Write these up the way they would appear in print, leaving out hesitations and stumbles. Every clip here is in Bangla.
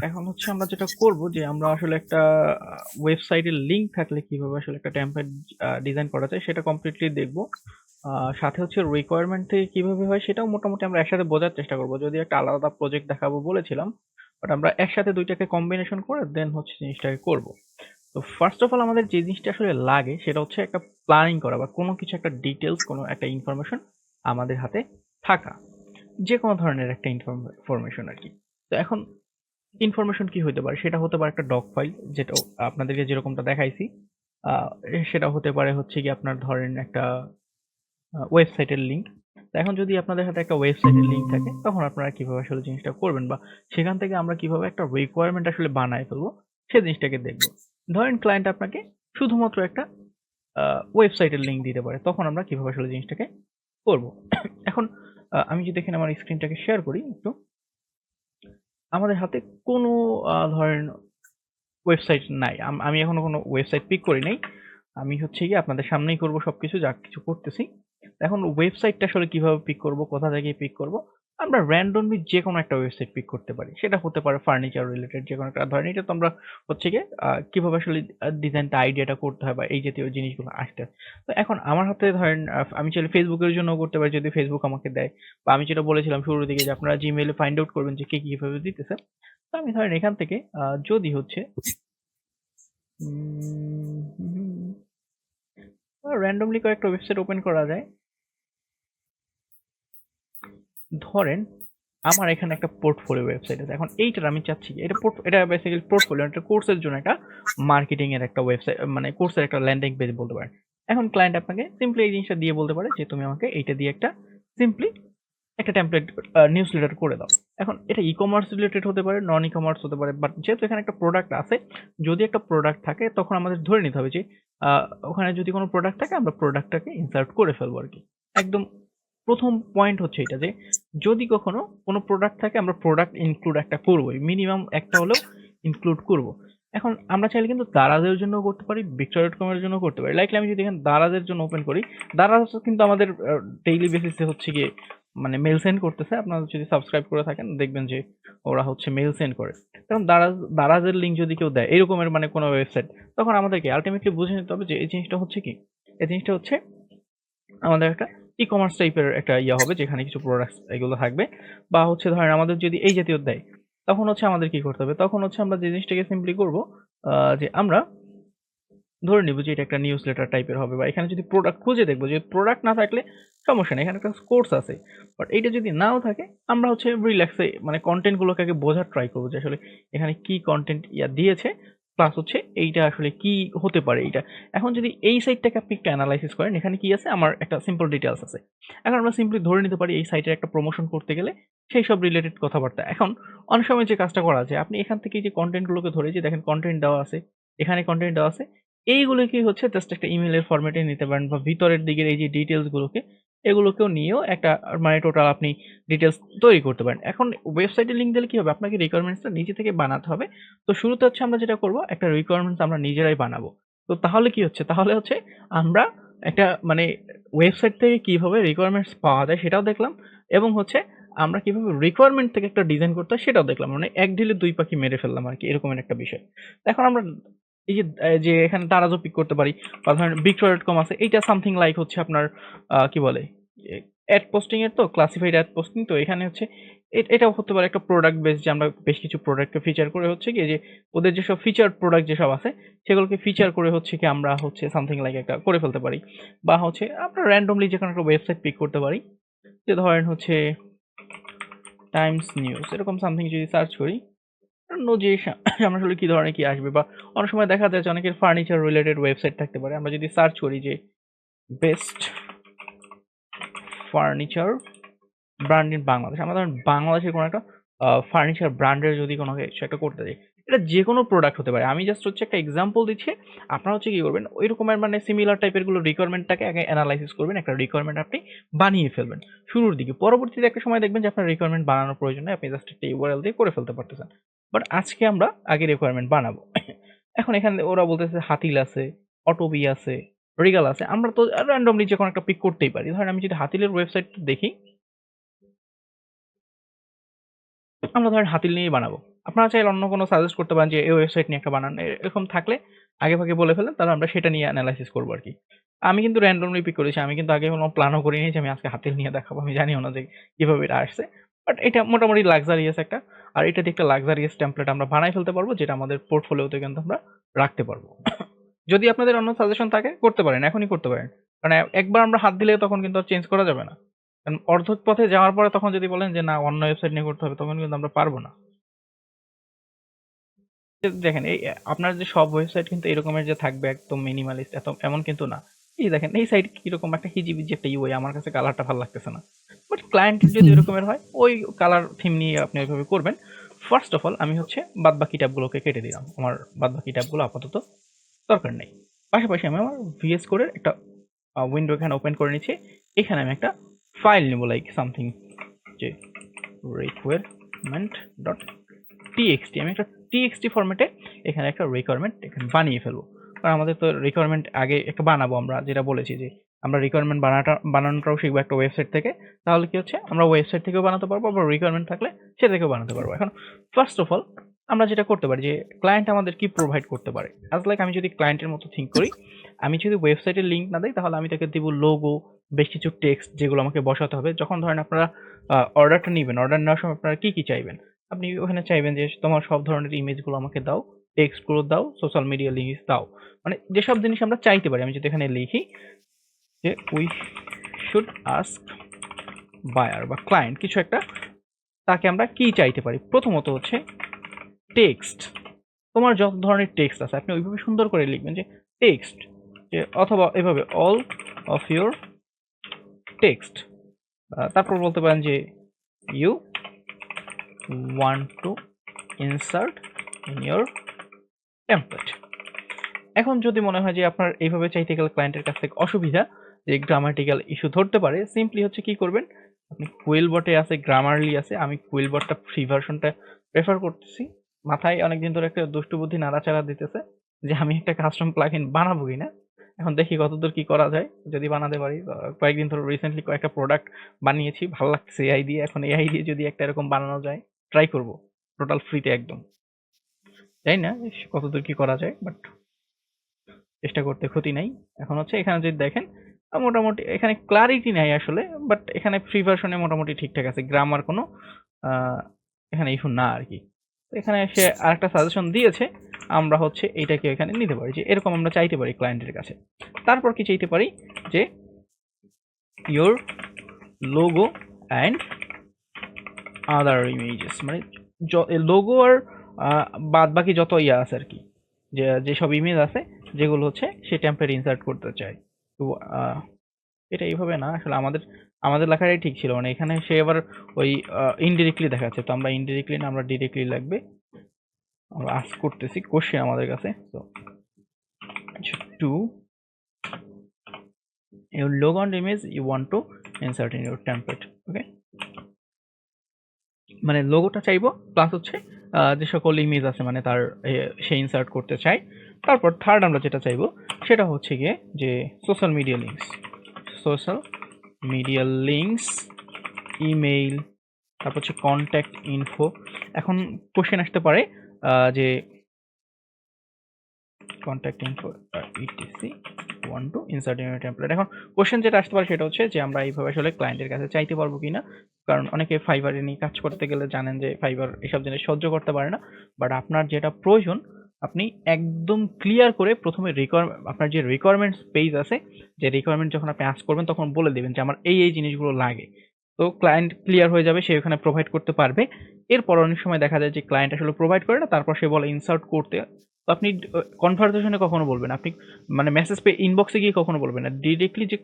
এখন হচ্ছে আমরা যেটা করব যে আমরা আসলে একটা ওয়েবসাইটের লিংক থাকলে কিভাবে আসলে একটা টেমপ্লেট ডিজাইন করা যায় সেটা কমপ্লিটলি দেখব। সাথে হচ্ছে রিকোয়ারমেন্ট থেকে কিভাবে হয় সেটাও মোটামুটি আমরা একসাথে বোঝার চেষ্টা করব। যদি একটা আলাদা প্রজেক্ট দেখাবো বলেছিলাম, বাট আমরা একসাথে দুইটাকে কম্বিনেশন করে দেন হচ্ছে জিনিসটাকে করব। তো ফার্স্ট অফ অল আমাদের যে জিনিসটা আসলে লাগে সেটা হচ্ছে একটা প্ল্যানিং করা বা কোনো কিছু একটা ডিটেলস কোনো একটা ইনফরমেশন আমাদের হাতে থাকা, যে কোনো ধরনের একটা ইনফরমেশন আর কি। তো এখন ইনফরমেশন কি হতে পারে, সেটা হতে পারে একটা ডক ফাইল, যেটা আপনাদেরকে যেরকমটা দেখাইছি। আহ, সেটা হতে পারে হচ্ছে কি আপনার ধরেন একটা ওয়েবসাইটের লিংক। তো এখন যদি আপনাদের হাতে একটা ওয়েবসাইটের লিংক থাকে তখন আপনারা কিভাবে আসলে জিনিসটা করবেন বা সেখান থেকে আমরা কিভাবে একটা রিকোয়ারমেন্ট আসলে বানায় ফেলবো সেই জিনিসটাকে দেখবো। ধরেন ক্লায়েন্ট আপনাকে শুধুমাত্র একটা ওয়েবসাইটের লিংক দিতে পারে, তখন আমরা কিভাবে আসলে জিনিসটাকে করব। এখন আমি যদি এখানে আমার স্ক্রিনটাকে শেয়ার করি একটু, আমাদের হাতে কোনো ধরেন ওয়েবসাইট নাই। আমি এখনো কোনো ওয়েবসাইট পিক করি নাই। আমি হচ্ছে গিয়ে আপনাদের সামনেই করব সবকিছু যা কিছু করতেছি। এখন ওয়েবসাইটটা আসলে কিভাবে পিক করব, কোথা থেকে পিক করব? আমরা randomly যেকোনো একটা ওয়েবসাইট পিক করতে পারি। সেটা হতে পারে ফার্নিচার রিলেটেড যেকোনো একটা। ধরেন এটা তো আমরা হচ্ছে গিয়ে কিভাবে আসলে ডিজাইনটা আইডিয়াটা করতে হয় বা এই জাতীয় জিনিসগুলো আসতে হয়। তো এখন আমার হাতে ধরেন আমি চাইলে ফেসবুকের জন্যও করতে পারি যদি ফেসবুক আমাকে দেয়। বা আমি যেটা বলেছিলাম শুরুর দিকে যে আপনারা জিমেইলে ফাইন্ড আউট করবেন যে কে কিভাবে দিতেছে। তো আমি ধরেন এখান থেকে যদি হচ্ছে র্যান্ডমলি কয়েকটা ওয়েবসাইট ওপেন করা যায়। ধরেন আমার এখানে একটা পোর্টফোলিও ওয়েবসাইট আছে। এখন এইটার আমি চাচ্ছি কি, এটা বেসিক্যালি পোর্টফোলিও, একটা কোর্সের জন্য একটা মার্কেটিং এর একটা ওয়েবসাইট, মানে কোর্সের একটা ল্যান্ডিং পেজ বলতে পারেন। এখন ক্লায়েন্ট আপনাকে সিম্পলি এই জিনিসটা দিয়ে বলতে পারে যে তুমি আমাকে এইটা দিয়ে একটা সিম্পলি একটা টেমপ্লেট নিউজ লেটার করে দাও। এখন এটা ই কমার্স রিলেটেড হতে পারে, নন ই কমার্স হতে পারে, বাট যেহেতু এখানে একটা প্রোডাক্ট আছে, যদি একটা প্রোডাক্ট থাকে তখন আমাদের ধরে নিতে হবে যে আহ, ওখানে যদি কোনো প্রোডাক্ট থাকে আমরা প্রোডাক্টটাকে ইনসার্ট করে ফেলবো আর কি। একদম প্রথম পয়েন্ট হচ্ছে এটা যে যদি কখনো কোনো প্রোডাক্ট থাকে আমরা প্রোডাক্ট ইনক্লুড একটা করবোই, মিনিমাম একটা হলেও ইনক্লুড করব। এখন আমরা চাইলে কিন্তু দারাজের জন্য করতে পারি, ভিক্টোরিয়া ডট কমের জন্য করতে পারি। লাইকলি আমি যদি এখানে দারাজের জন্য ওপেন করি, দারাজ কিন্তু আমাদের ডেইলি বেসিসে হচ্ছে গিয়ে মানে মেল সেন্ড করতেছে। আপনারা যদি সাবস্ক্রাইব করে থাকেন দেখবেন যে ওরা হচ্ছে মেল সেন্ড করে। কারণ দারাজের লিঙ্ক যদি কেউ দেয় এরকমের মানে কোনো ওয়েবসাইট, তখন আমাদেরকে আলটিমেটলি বুঝে নিতে হবে যে এই জিনিসটা হচ্ছে কি, এই জিনিসটা হচ্ছে আমাদের একটা ই কমার্স টাইপের একটা ইয়ে হবে যেখানে কিছু প্রোডাক্টস এগুলো থাকবে। বা হচ্ছে ধরেন আমাদের যদি এই জাতীয় দেয় তখন হচ্ছে আমাদের কি করতে হবে, তখন হচ্ছে আমরা যে জিনিসটাকে সিম্পলি করব যে আমরা ধরে নিব যে এটা একটা নিউজ লেটার টাইপের হবে, বা এখানে যদি প্রোডাক্ট খুঁজে দেখবো, যে প্রোডাক্ট না থাকলে সমস্যা নেই, এখানে একটা কোর্স আছে। বাট এইটা যদি নাও থাকে আমরা হচ্ছে রিল্যাক্সে মানে কন্টেন্ট গুলোকে আগে বোঝার ট্রাই করবো যে আসলে এখানে কি কন্টেন্ট ইয়া দিয়েছে, প্লাস হচ্ছে এইটা আসলে কি হতে পারে এইটা। এখন যদি এই সাইটটাকে আপনি একটু অ্যানালাইসিস করেন, এখানে কি আছে আমার একটা সিম্পল ডিটেলস আছে। এখন আমরা সিম্পলি ধরে নিতে পারি এই সাইটের একটা প্রমোশন করতে গেলে সেই সব রিলেটেড কথাবার্তা। এখন অনেক সময় যে কাজটা করা যায়, আপনি এখান থেকে যে কন্টেন্ট গুলোকে ধরে, যে দেখেন কন্টেন্ট দেওয়া আছে, এখানে কন্টেন্ট দেওয়া আছে, এইগুলোকে হচ্ছে জাস্ট একটা ইমেলের ফরম্যাটে নিতে পারেন, বা ভিতরের দিকের এই যে ডিটেলস গুলোকে এগুলোকেও নিয়েও একটা মানে টোটাল আপনি ডিটেলস তৈরি করতে পারেন। এখন ওয়েবসাইটে লিংক দিলে কি হবে, আপনাকে রিকোয়ারমেন্টসটা নিজে থেকে বানাতে হবে। তো শুরুতে হচ্ছে আমরা যেটা করব, একটা রিকোয়ারমেন্টস আমরা নিজেরাই বানাবো। তো তাহলে কি হচ্ছে, তাহলে হচ্ছে আমরা একটা মানে ওয়েবসাইট থেকে কিভাবে রিকোয়ারমেন্টস পাওয়া যায় সেটাও দেখলাম, এবং হচ্ছে আমরা কিভাবে রিকোয়ারমেন্ট থেকে একটা ডিজাইন করতে হয় সেটাও দেখলাম। মানে এক ঢিলে দুই পাখি মেরে ফেললাম আর কি, এরকম একটা বিষয়। তো এখন আমরা এই যে যে এখানে দারাজও পিক করতে পারি, বা ধরেন বিক্রয়.কম আছে, এইটা সামথিং লাইক হচ্ছে আপনার কি বলে অ্যাড পোস্টিং এর, তো ক্লাসিফাইড অ্যাড পোস্টিং। তো এখানে হচ্ছে এটাও হতে পারে একটা প্রোডাক্ট বেস, যে আমরা বেশ কিছু প্রোডাক্টকে ফিচার করে হচ্ছে কি যে ওদের যেসব ফিচার প্রোডাক্ট যেসব আছে সেগুলোকে ফিচার করে হচ্ছে কি আমরা হচ্ছে সামথিং লাইক একটা করে ফেলতে পারি। বা হচ্ছে আমরা র্যান্ডমলি যে কোনো একটা ওয়েবসাইট পিক করতে পারি, যে ধরেন হচ্ছে টাইমস নিউজ এরকম সামথিং যদি সার্চ করি, যে সামনে আসলে কি ধরনের কি আসবে। বা অনেক সময় দেখা যায় যে অনেকের ফার্নিচার রিলেটেড ওয়েবসাইট থাকতে পারে, আমরা যদি সার্চ করি যে best furniture brand in Bangladesh, আমরা ধরেন বাংলাদেশের কোনো একটা ফার্নিচার ব্র্যান্ডের যদি কোনো কিছু একটা করতে যাই, এটা যে কোনো প্রোডাক্ট হতে পারে। আমি জাস্ট হচ্ছে একটা এক্সাম্পল দিচ্ছি, আপনারা হচ্ছে কি করবেন ওই রকমের মানে সিমিলার টাইপের গুলো রিকোয়ারমেন্টটাকে আগে অ্যানালাইসিস করবেন, একটা রিকোয়ারমেন্ট আপনি বানিয়ে ফেলবেন শুরুর দিকে। পরবর্তীতে একটা সময় দেখবেন যে আপনার রিকোয়ারমেন্ট বানানোর প্রয়োজন নেই, আপনি জাস্ট একটা ইউআরএল দিয়ে করে ফেলতে পারতেছেন। বাট আজকে আমরা আগে রিকোয়ারমেন্ট বানাবো। এখন এখানে ওরা বলতেছে হাতিল আছে, অটোবি আছে, রিগাল আছে, আমরা তো র্যান্ডমলি যে কোনো একটা পিক করতেই পারি। ধরেন আমি যদি হাতিলের ওয়েবসাইট দেখি, আমরা ধরেন হাতিল নিয়েই বানাবো। আপনারা চাইলে অন্য কোনো সাজেস্ট করতে পারেন যে এই ওয়েবসাইট নিয়ে একটা বানান, এরকম থাকলে আগে ভাগে বলে ফেলেন, তাহলে আমরা সেটা নিয়ে অ্যানালাইসিস করবো আর কি। আমি কিন্তু র্যান্ডমলি পিক করেছি, আমি কিন্তু আগে কোনো প্ল্যানও করিনি যে আমি আজকে হাতে নিয়ে দেখাবো, আমি জানিও না যে কিভাবে এটা আসছে, বাট এটা মোটামুটি লাক্সারিয়াস একটা, আর এটা দিয়ে একটা লাক্সারিয়াস টেমপ্লেট আমরা বানাই ফেলতে পারবো, যেটা আমাদের পোর্টফোলিওতে কিন্তু আমরা রাখতে পারবো। যদি আপনাদের অন্য সাজেশন থাকে করতে পারেন, এখনই করতে পারেন, কারণ একবার আমরা হাত দিলে তখন কিন্তু আর চেঞ্জ করা যাবে না, কারণ অর্ধেক পথে যাওয়ার পরে তখন যদি বলেন যে না অন্য ওয়েবসাইট নিয়ে করতে হবে, তখন কিন্তু আমরা পারবো না। দেখেন এই আপনার যে সব ওয়েবসাইট কিন্তু এরকমের যে থাকবে একদম মিনিমালিস্ট এত এমন কিন্তু না। এই দেখেন এই সাইট কিরকম একটা হিজিবিজি একটা ইউআই, আমার কাছে কালারটা ভালো লাগতেছে না, বাট ক্লায়েন্টের যদি এরকমের হয় ওই কালার থিম নিয়ে আপনি ওইভাবে করবেন। ফার্স্ট অফ অল আমি হচ্ছে বাদ বাকি ট্যাবগুলোকে কেটে দিলাম, আমার বাদ বাকি ট্যাবগুলো আপাতত দরকার নেই। পাশাপাশি আমি আমার ভিএস কোডের একটা উইন্ডো এখানে ওপেন করে নিচ্ছি। এখানে আমি একটা ফাইল নেব, লাইক সামথিং যে রিকোয়ারমেন্ট ডট টিএক্সটি, আমি একটা টিএক্সটি ফরম্যাটে এখানে একটা রিকোয়ারমেন্ট এখানে বানিয়ে ফেলবো। কারণ আমাদের তো রিকোয়ারমেন্ট আগে একটা বানাবো, আমরা যেটা বলেছি যে আমরা রিকোয়ারমেন্ট বানানোটাও শিখবো একটা ওয়েবসাইট থেকে, তাহলে কি হচ্ছে আমরা ওয়েবসাইট থেকেও বানাতে পারবো, আবার রিকোয়ারমেন্ট থাকলে সেটা থেকেও বানাতে পারবো। এখন ফার্স্ট অফ অল আমরা যেটা করতে পারি যে ক্লায়েন্ট আমাদের কি প্রোভাইড করতে পারে, অ্যাজ লাইক আমি যদি ক্লায়েন্টের মতো থিঙ্ক করি, আমি যদি ওয়েবসাইটের লিঙ্ক না দিই তাহলে আমি তাকে দিব লোগো, বেশ কিছু টেক্সট যেগুলো আমাকে বসাতে হবে। যখন ধরেন আপনারা অর্ডারটা নেবেন, অর্ডার নেওয়ার সময় আপনারা কি কি চাইবেন, আপনি ওখানে চাইবেন যে তোমার সব ধরনের ইমেজগুলো আমাকে দাও, টেক্সটগুলো দাও, সোশ্যাল মিডিয়া লিঙ্কস দাও, মানে যেসব জিনিস আমরা চাইতে পারি। আমি যদি এখানে লিখি যে উই শুড আস্ক বায়ার বা ক্লায়েন্ট কিছু একটা, তাকে আমরা কি চাইতে পারি, প্রথমত হচ্ছে টেক্সট। তোমার যত ধরনের টেক্সট আছে আপনি ওইভাবে সুন্দর করে লিখবেন যে টেক্সট, যে অথবা এভাবে অল অফ ইউর টেক্সট। তারপর বলতে পারেন যে you want to insert in your template। এখন যদি মনে হয় যে আপনার এইভাবে চাইতে গেলে ক্লায়েন্টের কাছ থেকে অসুবিধা, যে গ্রামাটিক্যাল ইস্যু ধরতে পারে, সিম্পলি হচ্ছে কি করবেন, আপনি কুইলবটে আছে, গ্রামারলি আছে, আমি কুইলবটটা ফ্রি ভার্সনটা প্রেফার করতেছি। মাথায় অনেকদিন ধরে একটা দুষ্টু বুদ্ধি নাড়াচাড়া দিতেছে যে আমি একটা কাস্টম প্লাগইন বানাবো কিনা, এখন দেখি কতদূর কি করা যায়, যদি বানাতে পারি। কয়েকদিন ধরে রিসেন্টলি কয়েকটা প্রোডাক্ট বানিয়েছি, ভালো লাগছে এআই দিয়ে, এখন এআই দিয়ে যদি একটা এরকম বানানো যায় ট্রাই করব, টোটাল ফ্রিতে একদম। জানি না কতদূর কি করা যায়, বাট চেষ্টা করতে ক্ষতি নাই। এখন হচ্ছে এখানে যদি দেখেন মোটামুটি এখানে ক্লারিটি নাই আসলে, বাট এখানে ফ্রি ভার্সনে মোটামুটি ঠিকঠাক আছে, গ্রামার কোনো এখানে ইস্যু না আর কি। এখানে সে আরেকটা সাজেশন দিয়েছে, আমরা হচ্ছে এইটাকে এখানে নিতে পারি যে এরকম আমরা চাইতে পারি ক্লায়েন্টের কাছে। তারপর কি চাইতে পারি যে your logo and other images, মানে লোগো আর বাদ বাকি যত ইয়ে আছে আর কি, যেসব ইমেজ আছে যেগুলো হচ্ছে সে টেমপ্লেট ইনসার্ট করতে চায়। তো এটা এইভাবে না, আসলে আমাদের লেখাটাই ঠিক ছিল, মানে এখানে সে আবার ওই ইনডিরেক্টলি দেখাচ্ছে, তো আমরা ইনডিরেক্টলি না, আমরা ডিরেক্টলি লাগবে। আমরা আস্ক করতেছি কোশ্চেন আমাদের কাছে, তো two your logo and image you want to insert in your template, ওকে। মানে লোগোটা চাইবো প্লাস হচ্ছে যে সকল ইমেজ আছে মানে তার সে ইনসার্ট করতে চায়। তারপর থার্ড আমরা যেটা চাইবো সেটা হচ্ছে গিয়ে যে সোশ্যাল মিডিয়া লিঙ্কস, ইমেইল, তারপর হচ্ছে কন্ট্যাক্ট ইনফো। এখন কোশ্চেন আসতে পারে যে contact info etc want to insert in your template। এখন কোশ্চেন যেটা আসতে পারে সেটা হচ্ছে যে আমরা এইভাবে আসলে ক্লায়েন্টের কাছে চাইতে পারবো কিনা, কারণ অনেকে ফাইবারে নিয়ে কাজ করতে গেলে জানেন যে ফাইবার এসব জিনিস সহ্য করতে পারে না। বাট আপনার যেটা প্রয়োজন আপনি একদম ক্লিয়ার করে প্রথমে আপনার যে রিকোয়ারমেন্টস পেজ আছে, যে রিকোয়ারমেন্ট যখন আপনি আস্ক করবেন তখন বলে দেবেন যে আমার এই জিনিসগুলো লাগে, তো ক্লায়েন্ট ক্লিয়ার হয়ে যাবে, সে ওখানে প্রোভাইড করতে পারবে। এরপর অনেক সময় দেখা যায় যে ক্লায়েন্ট আসলে প্রোভাইড করে না, তারপর সে বলে ইনসার্ট করতে, তো আপনি কনভারসেশনে কখনো বলবেন, আপনি মানে মেসেজ পে ইনবক্সে গিয়ে কখনো বলবেন না, ডিরেক্টলি যে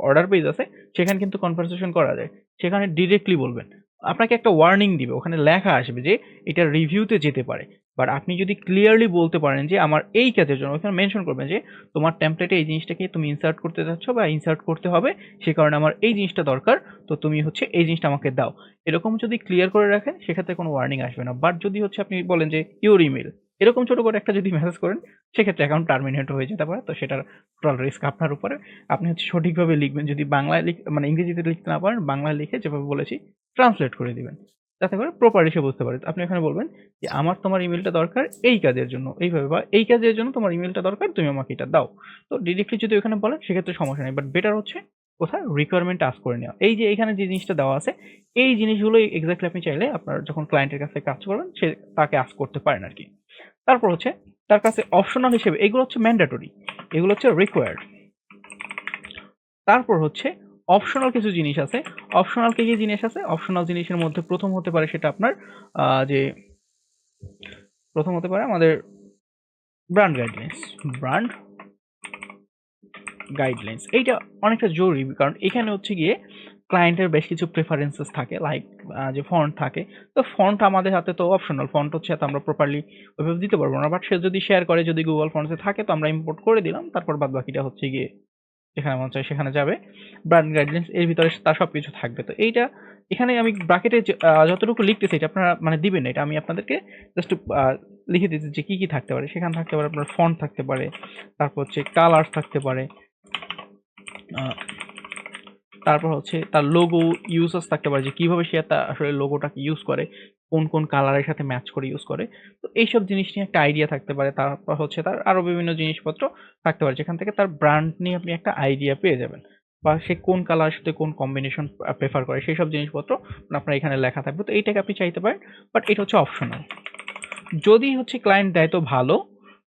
অর্ডার পেজ আছে সেখানে কিন্তু কনভারসেশন করা যায়, সেখানে ডিরেক্টলি বলবেন। আপনাকে একটা ওয়ার্নিং দিবে, ওখানে লেখা আসবে যে এটা রিভিউতে যেতে পারে, বাট আপনি যদি ক্লিয়ারলি বলতে পারেন যে আমার এই কাজের জন্য, ওখানে মেনশন করবেন যে তোমার টেমপ্লেটে এই জিনিসটাকে তুমি ইনসার্ট করতে যাচ্ছ বা ইনসার্ট করতে হবে, সে কারণে আমার এই জিনিসটা দরকার, তো তুমি হচ্ছে এই জিনিসটা আমাকে দাও। এরকম যদি ক্লিয়ার করে রাখেন সেক্ষেত্রে কোনো ওয়ার্নিং আসবে না। বাট যদি হচ্ছে আপনি বলেন যে ইউর ইমেল, এরকম ছোট করে একটা যদি মেসেজ করেন সেক্ষেত্রে অ্যাকাউন্ট টার্মিনেট হয়ে যেতে পারে, তো সেটার টোটাল রিস্ক আপনার উপরে। আপনি হচ্ছে সঠিকভাবে লিখবেন, যদি বাংলায় মানে ইংরেজিতে লিখতে না পারেন বাংলায় লিখে যেভাবে বলেছি ট্রান্সলেট করে দিবেন, যাতে করে প্রপারলি সে বুঝতে পারে। আপনি এখানে বলবেন যে আমার তোমার ইমেলটা দরকার এই কাজের জন্য, এইভাবে বা এই কাজের জন্য তোমার ইমেলটা দরকার, তুমি আমাকে এটা দাও। তো ডিরেক্টলি যদি ওখানে বলেন সেক্ষেত্রে সমস্যা নেই, বাট বেটার হচ্ছে কোথায় রিকোয়ারমেন্ট আস্ক করে নেওয়া। এই যে এখানে যে জিনিসটা দেওয়া আছে, এই জিনিসগুলোই এক্স্যাক্টলি আপনি চাইলে আপনার যখন ক্লায়েন্টের কাছে কাজ করবেন সে তাকে আস্ক করতে পারেন আর কি। তারপর হচ্ছে তার কাছে অপশনাল হিসেবে এগুলো হচ্ছে ম্যান্ডেটরি, এগুলো হচ্ছে রিকোয়ার্ড। তারপর হচ্ছে অপশনাল কিছু জিনিস আছে। অপশনাল কি কি জিনিস আছে? অপশনাল জিনিসের মধ্যে প্রথম হতে পারে সেটা আপনার যে প্রথম হতে পারে আমাদের ব্র্যান্ড গাইডলাইন্স। ব্র্যান্ড গাইডলাইন্স এইটা অনেকটা জরুরি, কারণ এখানে হচ্ছে গিয়ে ক্লায়েন্টের বেশ কিছু প্রেফারেন্সেস থাকে, লাইক যে ফন্ট থাকে। তো ফন্ট আমাদের হাতে তো অপশনাল, ফন্ট হচ্ছে এত আমরা প্রপারলি ওইভাবে দিতে পারবো না, বাট সে যদি শেয়ার করে, যদি গুগল ফন্টসে থাকে তো আমরা ইম্পোর্ট করে দিলাম, তারপর বাদ বাকিটা হচ্ছে গিয়ে যেখানে মন চায় সেখানে যাবে। ব্র্যান্ড গাইডলাইন্স এর ভিতরে তার সবকিছু থাকবে। তো এইটা এখানে আমি ব্র্যাকেটে যতটুকু লিখতেছি এটা আপনারা মানে দিবেন না, এটা আমি আপনাদেরকে জাস্ট লিখে দিচ্ছি যে কি কি থাকতে পারে। সেখানে থাকতে পারে আপনার ফন্ট থাকতে পারে, তারপর হচ্ছে কালার থাকতে পারে, তারপর হচ্ছে তার লোগো ইউজেস থাকতে পারে, যে কিভাবে সে তা আসলে লোগোটাকে ইউজ করে, কোন কোন কালারের সাথে ম্যাচ করে ইউজ করে। তো এইসব জিনিস নিয়ে একটা আইডিয়া থাকতে পারে। তারপর হচ্ছে তার আরো বিভিন্ন জিনিসপত্র থাকতে পারে, যেখান থেকে তার ব্র্যান্ড নিয়ে আপনি একটা আইডিয়া পেয়ে যাবেন, বা সে কোন কালারের সাথে কোন কম্বিনেশন প্রেফার করে সেই সব জিনিসপত্র আপনার এখানে লেখা থাকবে। তো এইটাকে আপনি চাইতে পারেন, বাট এটা হচ্ছে অপশনাল। যদি হচ্ছে ক্লায়েন্ট দেয় তো ভালো,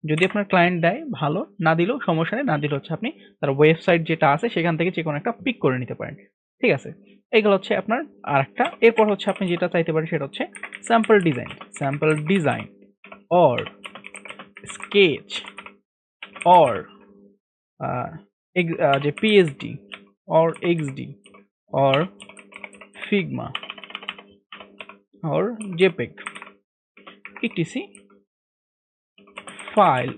যদি আপনার ক্লায়েন্ট দেয় ভালো, না দিলেও সমস্যা নেই। না দিলে হচ্ছে আপনি তার ওয়েবসাইট যেটা আছে সেখান থেকে যে কোনো একটা পিক করে নিতে পারেন। ঠিক আছে? এগুলো হচ্ছে আপনার আরেকটা। এরপর হচ্ছে আপনি যেটা চাইতে পারেন সেটা হচ্ছে sample design. Sample design or sketch or যে PSD or XD or Figma or JPEG ETC file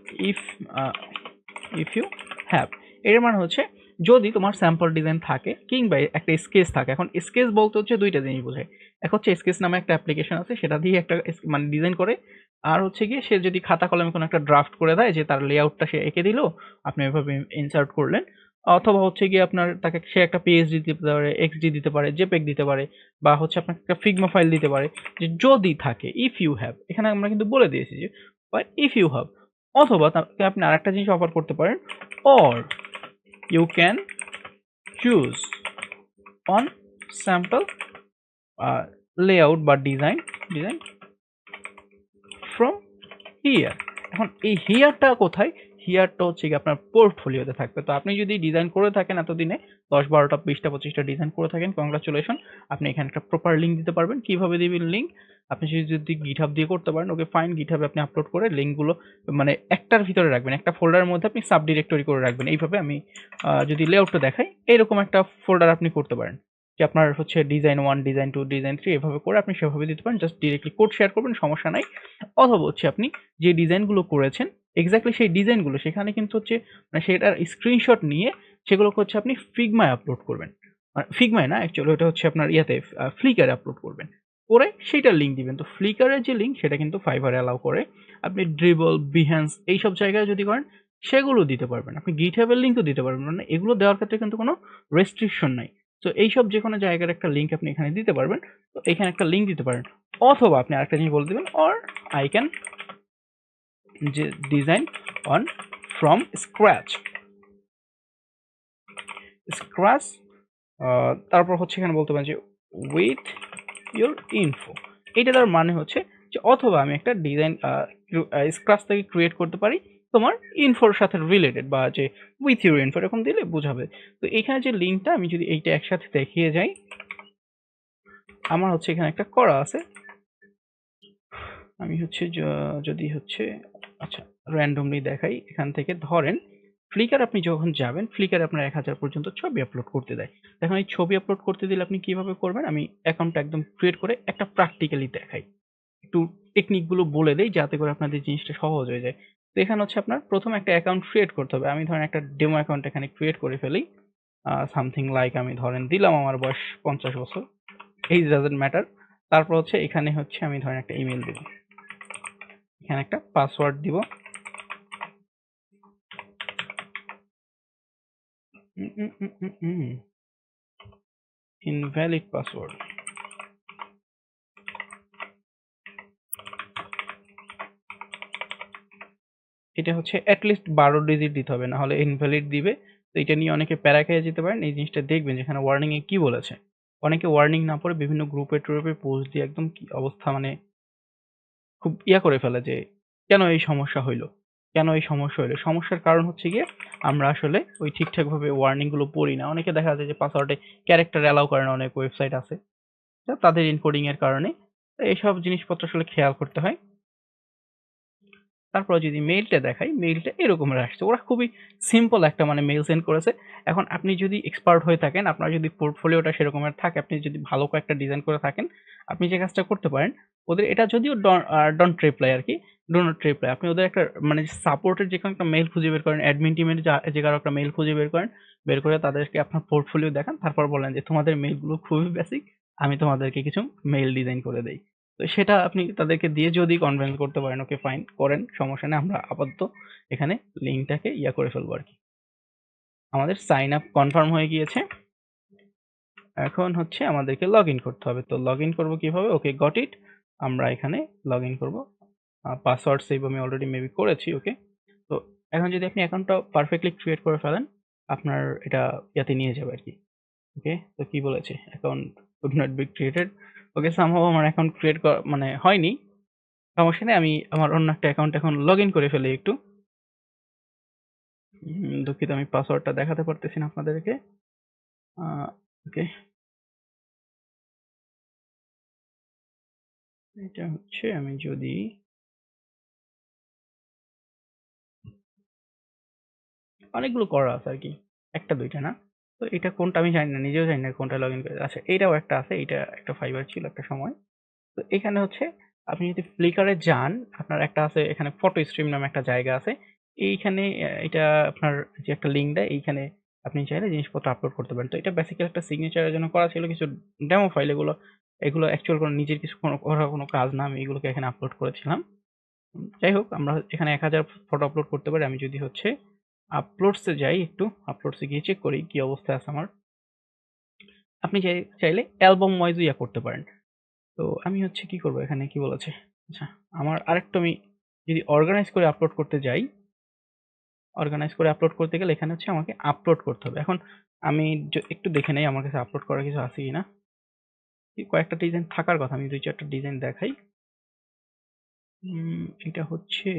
if you have. এর মানে হচ্ছে যদি তোমার স্যাম্পল ডিজাইন থাকে কিংবা একটা স্কেচ থাকে। এখন স্কেচ বলতে হচ্ছে দুইটা জিনিস বোঝায়। এক হচ্ছে স্কেচ নামে একটা অ্যাপ্লিকেশন আছে, সেটা দিয়ে একটা মানে ডিজাইন করে। আর হচ্ছে গিয়ে সে যদি খাতা কলমে কোনো একটা ড্রাফট করে দেয় যে তার লেআউটটা সে এঁকে দিল, আপনি ওইভাবে ইনসার্ট করলেন। অথবা হচ্ছে গিয়ে আপনার তাকে সে একটা পিএসডি দিতে পারে, এক্সডি দিতে পারে, জেপেগ দিতে পারে, বা হচ্ছে আপনাকে একটা ফিগমা ফাইল দিতে পারে। যে যদি থাকে, ইফ ইউ হ্যাভ, এখানে আমরা কিন্তু বলে দিয়েছি যে ইফ ইউ হ্যাভ। অথবা তাকে আপনি আরেকটা জিনিস অফার করতে পারেন, or you can choose on sample layout বা ডিজাইন from here। এখন এই হিয়ারটা কোথায়? হিয়ারটা হচ্ছে কি আপনার পোর্টফোলিওতে থাকবে। তো আপনি যদি ডিজাইন করে থাকেন এতদিনে ১০-১২টা ২০টা ২৫টা ডিজাইন করে থাকেন, কংগ্রাচুলেশন। আপনি এখানে একটা প্রপার লিঙ্ক দিতে পারবেন। কিভাবে দিবেন লিঙ্ক? আপনি যদি GitHub দিয়ে করতে পারেন, ওকে ফাইন। GitHub এ আপনি আপলোড করে লিঙ্কগুলো মানে একটার ভিতরে রাখবেন, একটা ফোল্ডারের মধ্যে আপনি সাব ডিরেক্টরি করে রাখবেন। এইভাবে আমি যদি লেআউটটা দেখাই, এরকম একটা ফোল্ডার আপনি করতে পারেন। যে আপনার হচ্ছে ডিজাইন 1, ডিজাইন 2, ডিজাইন 3 এভাবে করে আপনি সেভাবে দিতে পারেন। জাস্ট ডিরেক্টলি কোড শেয়ার করবেন, সমস্যা নাই। অথবা হচ্ছে আপনি যে ডিজাইনগুলো করেছেন এক্স্যাক্টলি সেই ডিজাইনগুলো সেখানে কিন্তু হচ্ছে মানে সেটার স্ক্রিনশট নিয়ে সেগুলোকে হচ্ছে আপনি ফিগমায় আপলোড করবেন। ফিগমায় না, অ্যাকচুয়ালি ওটা হচ্ছে আপনার ইয়াতে ফ্লিকারে আপলোড করবেন। করে সেইটার লিঙ্ক দিবেন। তো ফ্লিকারের যে লিঙ্ক সেটা কিন্তু ফাইবারে অ্যালাউ করে। আপনি ড্রিবল, বিহ্যান্স এইসব জায়গায় যদি করেন সেগুলো দিতে পারবেন। আপনি GitHub এর লিঙ্কও দিতে পারবেন। মানে এগুলো দেওয়ার ক্ষেত্রে কিন্তু কোনো রেস্ট্রিকশন নাই। তো এইসব যেকোনো জায়গার একটা লিঙ্ক আপনি এখানে দিতে পারবেন। তো এখানে একটা লিঙ্ক দিতে পারেন। অথবা আপনি আরেকটা জিনিস বলে দিবেন, অর আই ক্যান যে design on from scratch. Scratch তারপর হচ্ছে এখানে বলতে পারেন যে উইথ ইউর ইনফো। এইটা তার মানে হচ্ছে যে অথবা আমি একটা ডিজাইন স্ক্র্যাচ থেকে ক্রিয়েট করতে পারি তোমার ইনফোর সাথে রিলেটেড, বা যে উইথ ইউর ইনফো এরকম দিলে বোঝাবে। তো এখানে যে লিঙ্কটা আমি যদি এইটা একসাথে দেখিয়ে যাই, আমার হচ্ছে এখানে একটা করা আছে। আমি হচ্ছে যদি হচ্ছে আচ্ছা র্যান্ডমলি দেখাই। এখান থেকে ধরেন ফ্লিকার আপনি যখন যাবেন, ফ্লিকার আপনার ১০০০ পর্যন্ত ছবি আপলোড করতে দেয়। এখন এই ছবি আপলোড করতে দিলে আপনি কিভাবে করবেন? আমি অ্যাকাউন্টটা একদম ক্রিয়েট করে একটা প্র্যাকটিক্যালি দেখাই। একটু টেকনিক গুলো বলে দেই যাতে করে আপনাদের জিনিসটা সহজ হয়ে যায়। তো এখানে হচ্ছে আপনার ১ম একটা অ্যাকাউন্ট ক্রিয়েট করতে হবে। আমি ধরেন একটা ডেমো অ্যাকাউন্ট এখানে ক্রিয়েট করে ফেলি। সামথিং লাইক আমি ধরেন দিলাম আমার বয়স ৫০ বছর। Age doesn't matter. তারপর হচ্ছে এখানে হচ্ছে আমি ধরেন একটা ইমেইল দিব। এখানে একটা পাসওয়ার্ড দিব। Invalid password. এটা হচ্ছে অ্যাটলিস্ট 12 ডিজিট দিতে হবে, না হলে ইনভ্যালিড দিবে। তো এটা নিয়ে অনেকে প্যারা খেয়ে যেতে পারেন। এই জিনিসটা দেখবেন যেখানে ওয়ার্নিং এ কি বলেছে। অনেকে ওয়ার্নিং না পড়ে বিভিন্ন গ্রুপে টুরুপে পোস্ট দিয়ে একদম কি অবস্থা, মানে খুব করে ফেলে যে কেন এই সমস্যা হইলো? কেন এই সমস্যা হইলো? সমস্যার কারণ হচ্ছে গিয়ে আমরা আসলে ওই ঠিকঠাকভাবে ওয়ার্নিং গুলো পড়ি না। অনেকে দেখা যায় যে পাসওয়ার্ডে ক্যারেক্টার অ্যালাও করে না, অনেক ওয়েবসাইট আছে। তো তাদের এনকোডিং এর কারণে। তো এইসব জিনিসপত্র আসলে খেয়াল করতে হয়। তারপরে যদি মেইলটা দেখাই, মেইলটা এরকমের আসছে। ওরা খুবই সিম্পল একটা মানে মেইল সেন্ড করেছে। এখন আপনি যদি এক্সপার্ট হয়ে থাকেন, আপনার যদি পোর্টফোলিওটা সেরকমের থাকে, আপনি যদি ভালো কয়েকটা ডিজাইন করে থাকেন, আপনি যে কাজটা করতে পারেন, ওদের এটা যদিও ডন্ট রিপ্লাই আরকি, ডো নট রিপ্লাই। আপনি ওদের একটা মানে সাপোর্টের যেকোনো একটা মেইল খুঁজে বের করেন, অ্যাডমিন টিমের যে কারো একটা মেইল খুঁজে বের করেন। বের করে তাদেরকে আপনার পোর্টফোলিও দেখান। তারপর বলেন যে, "তোমাদের মেইলগুলো খুবই বেসিক। আমি তোমাদেরকে কিছু মেইল ডিজাইন করে দেই।" তো সেটা আপনি তাদেরকে দিয়ে যদি কনভিন্স করতে পারেন, ওকে ফাইন করেন, সমস্যা নেই। আমরা আপাতত এখানে লিঙ্কটাকে করে ফেলবো আরকি। আমাদের সাইন আপ কনফার্ম হয়ে গিয়েছে। এখন হচ্ছে আমাদেরকে লগইন করতে হবে। তো লগইন করব কিভাবে? ওকে, গট ইট। আমরা এখানে লগইন করব। পাসওয়ার্ড সেভ আমি অলরেডি মেবি করেছি। ওকে। তো এখন যদি আপনি অ্যাকাউন্টটা পারফেক্টলি ক্রিয়েট করে ফেলেন, আপনার এটা ইয়াতে নিয়ে যাবে আরকি। ওকে, তো কি বলেছে? Account could not be created. Okay, somehow আমার অ্যাকাউন্ট ক্রিয়েট মানে হয়নি। সমস্যা নেই। আমি আমার অন্য একটা অ্যাকাউন্ট এখন লগইন করে ফেলি একটু। দুঃখিত, আমি পাসওয়ার্ডটা দেখাতে পারতেছি না আপনাদেরকে। আ ওকে। এটা হচ্ছে আমি যদি অনেকগুলো করা আছে আরকি। ১ টা ২ টা না। তো এটা কোনটা আমি জানি না। নিজেও জানি না কোনটা লগইন করে। আচ্ছা, এইটাও একটা আছে। এইটা একটা ফাইবার ছিল একটা সময়। তো এখানে হচ্ছে আপনি যদি Flickr এ যান, আপনার একটা আছে এখানে ফটো স্ট্রিম নামে একটা জায়গা আছে। এইখানে এটা আপনার যে একটা লিঙ্ক দেয়, এইখানে আপনি চাইলে জিনিসপত্র আপলোড করতে পারেন। তো এটা বেসিক্যালি একটা সিগনেচারের জন্য করা ছিল, কিছু ডেমো ফাইল এগুলো। এগুলো অ্যাকচুয়াল কোনো নিজের কিছু কোনো কাজ না। আমি এগুলোকে এখানে আপলোড করেছিলাম। যাই হোক, আমরা এখানে ১,০০০ ফটো আপলোড করতে পারি। আমি যদি হচ্ছে আপলোডস এ যাই একটু, আপলোডস এ গিয়ে চেক করি কি অবস্থায় আছে আমার। আপনি চাইলে অ্যালবাম ওয়াইজ করতে পারেন। তো আমি হচ্ছে কি করব, এখানে কি বলেছে? আচ্ছা, আমার আরেকটু আমি যদি অর্গানাইজ করে আপলোড করতে যাই, অর্গানাইজ করে আপলোড করতে গেলে এখানে হচ্ছে আমাকে আপলোড করতে হবে। এখন আমি একটু দেখে নেই আমার কাছে আপলোড করার কিছু আছে কিনা। কয়েকটা ডিজাইন থাকার কথা। আমি ২-৪ টা ডিজাইন দেখাই। এটা হচ্ছে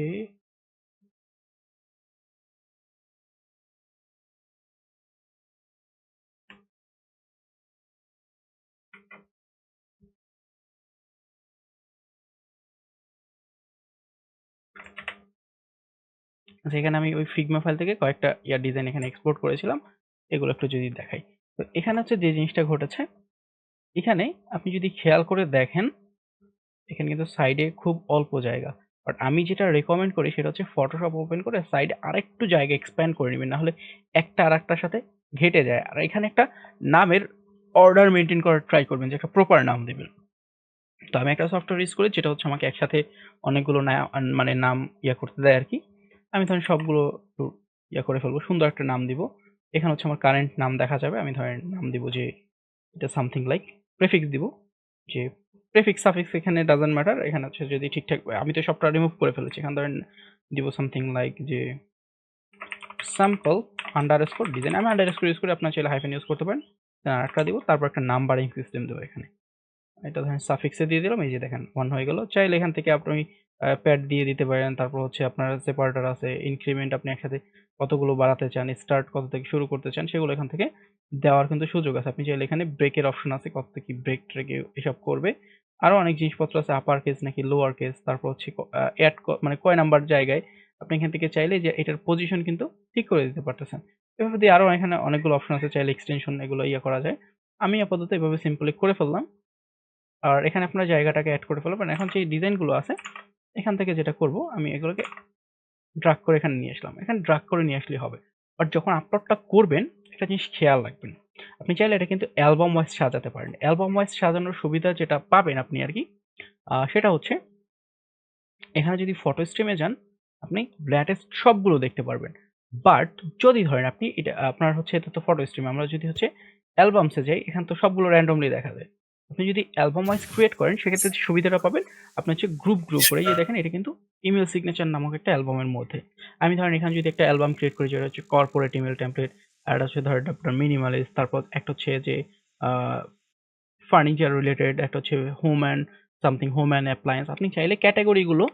আচ্ছা, এখানে আমি ওই Figma ফাইল থেকে কয়েকটা ডিজাইন এখানে এক্সপোর্ট করেছিলাম। এগুলো একটু যদি দেখাই। তো এখানে হচ্ছে যে জিনিসটা ঘটেছে, এখানে আপনি যদি খেয়াল করে দেখেন, এখানে কিন্তু সাইডে খুব অল্প জায়গা। বাট আমি যেটা রেকমেন্ড করি সেটা হচ্ছে Photoshop ওপেন করে সাইডে আরেকটু জায়গা এক্সপ্যান্ড করে নিবেন। নাহলে একটা আরেকটার সাথে ঘেঁটে যায়। আর এখানে একটা নামের অর্ডার মেইনটেইন করার ট্রাই করবেন যে একটা প্রপার নাম দিবেন। তো আমি একটা সফটওয়্যার ইউজ করি যেটা হচ্ছে আমাকে একসাথে অনেকগুলো মানে নাম করতে দেয় আরকি। আমি ধরেন সবগুলো একটু করে ফেলবো। সুন্দর একটা নাম দিব। এখানে হচ্ছে আমার কারেন্ট নাম দেখা যাবে। আমি ধরেন নাম দিব যে এটা সামথিং লাইক প্রেফিক্স দিব। যে প্রেফিক্স সাফিক্স এখানে ডাজন্ট ম্যাটার। এখানে হচ্ছে যদি ঠিকঠাক, আমি তো সবটা রিমুভ করে ফেলেছি। এখানে ধরেন দিব সামথিং লাইক যে স্যাম্পল আন্ডারস্কোর ডিজাইন। আমি আন্ডারস্কোর ইউজ করি, আপনারা চাইলে হাইফেন ইউজ করতে পারেন। দেন আরেকটা দিব, তারপর একটা নাম্বারিং সিস্টেম দেবো এখানে। এটা ধরেন সাফিক্সে দিয়ে দিলাম, এই যে দেখেন 1 হয়ে গেল। চাইলে এখান থেকে আপনি প্যাড দিয়ে দিতে পারেন। তারপর হচ্ছে আপনার সেপারেটর আছে, ইনক্রিমেন্ট আপনি একসাথে কতগুলো বাড়াতে চান, স্টার্ট কত থেকে শুরু করতে চান সেগুলো এখান থেকে দেওয়ার কিন্তু সুযোগ আছে। আপনি চাইলে এখানে ব্রেকের অপশন আছে, কত থেকে ব্রেক ট্রেক এসব করবে। আরো অনেক জিনিসপত্র আছে, আপার কেস নাকি লোয়ার কেস, তারপর হচ্ছে এড মানে কয় নাম্বার জায়গায় আপনি এখান থেকে চাইলে যে এটার পজিশন কিন্তু ঠিক করে দিতে পারতেছেন। এভাবে দিয়ে আরো এখানে অনেকগুলো অপশন আছে, চাইলে এক্সটেনশন এগুলো করা যায়। আমি আপাতত এভাবে সিম্পলি করে ফেললাম। আর এখানে আপনার জায়গাটাকে এড করে ফেলবেন। এখন যে ডিজাইনগুলো আছে, এখান থেকে যেটা করব, আমি এগুলোকে ড্রাগ করে এখানে নিয়ে আসলাম। এখানে ড্রাগ করে নিয়ে আসলেই হবে। বাট যখন আপলোডটা করবেন, একটা জিনিস খেয়াল রাখবেন। আপনি চাইলে এটা কিন্তু অ্যালবাম ওয়াইজ সাজাতে পারেন। অ্যালবাম ওয়াইজ সাজানোর সুবিধা যেটা পাবেন আপনি আরকি, সেটা হচ্ছে এখানে যদি ফটো স্ট্রিমে যান, আপনি লেটেস্ট সবগুলো দেখতে পারবেন। বাট যদি ধরেন আপনি এটা আপনার হচ্ছে, এটা তো ফটো স্ট্রিম। আমরা যদি হচ্ছে অ্যালবামস এ যাই, এখানে তো সবগুলো randomly দেখা যায়। আপনি যদি অ্যালবাম ওয়াইজ ক্রিয়েট করেন সেক্ষেত্রে যে সুবিধাটা পাবেন, আপনি হচ্ছে গ্রুপ করে, এই যে দেখেন এটা কিন্তু ইমেল সিগনেচার নামক একটা অ্যালবামের মধ্যে। আমি ধরেন এখানে যদি একটা অ্যালবাম ক্রিয়েট করি যেটা হচ্ছে কর্পোরেট ইমেল টেমপ্লেট, আর একটা হচ্ছে ধরেন আপনার মিনিমালিস্ট, তারপর একটা হচ্ছে যে ফার্নিচার রিলেটেড, একটা হচ্ছে home and something, home and appliance. আপনি চাইলে ক্যাটাগরিগুলো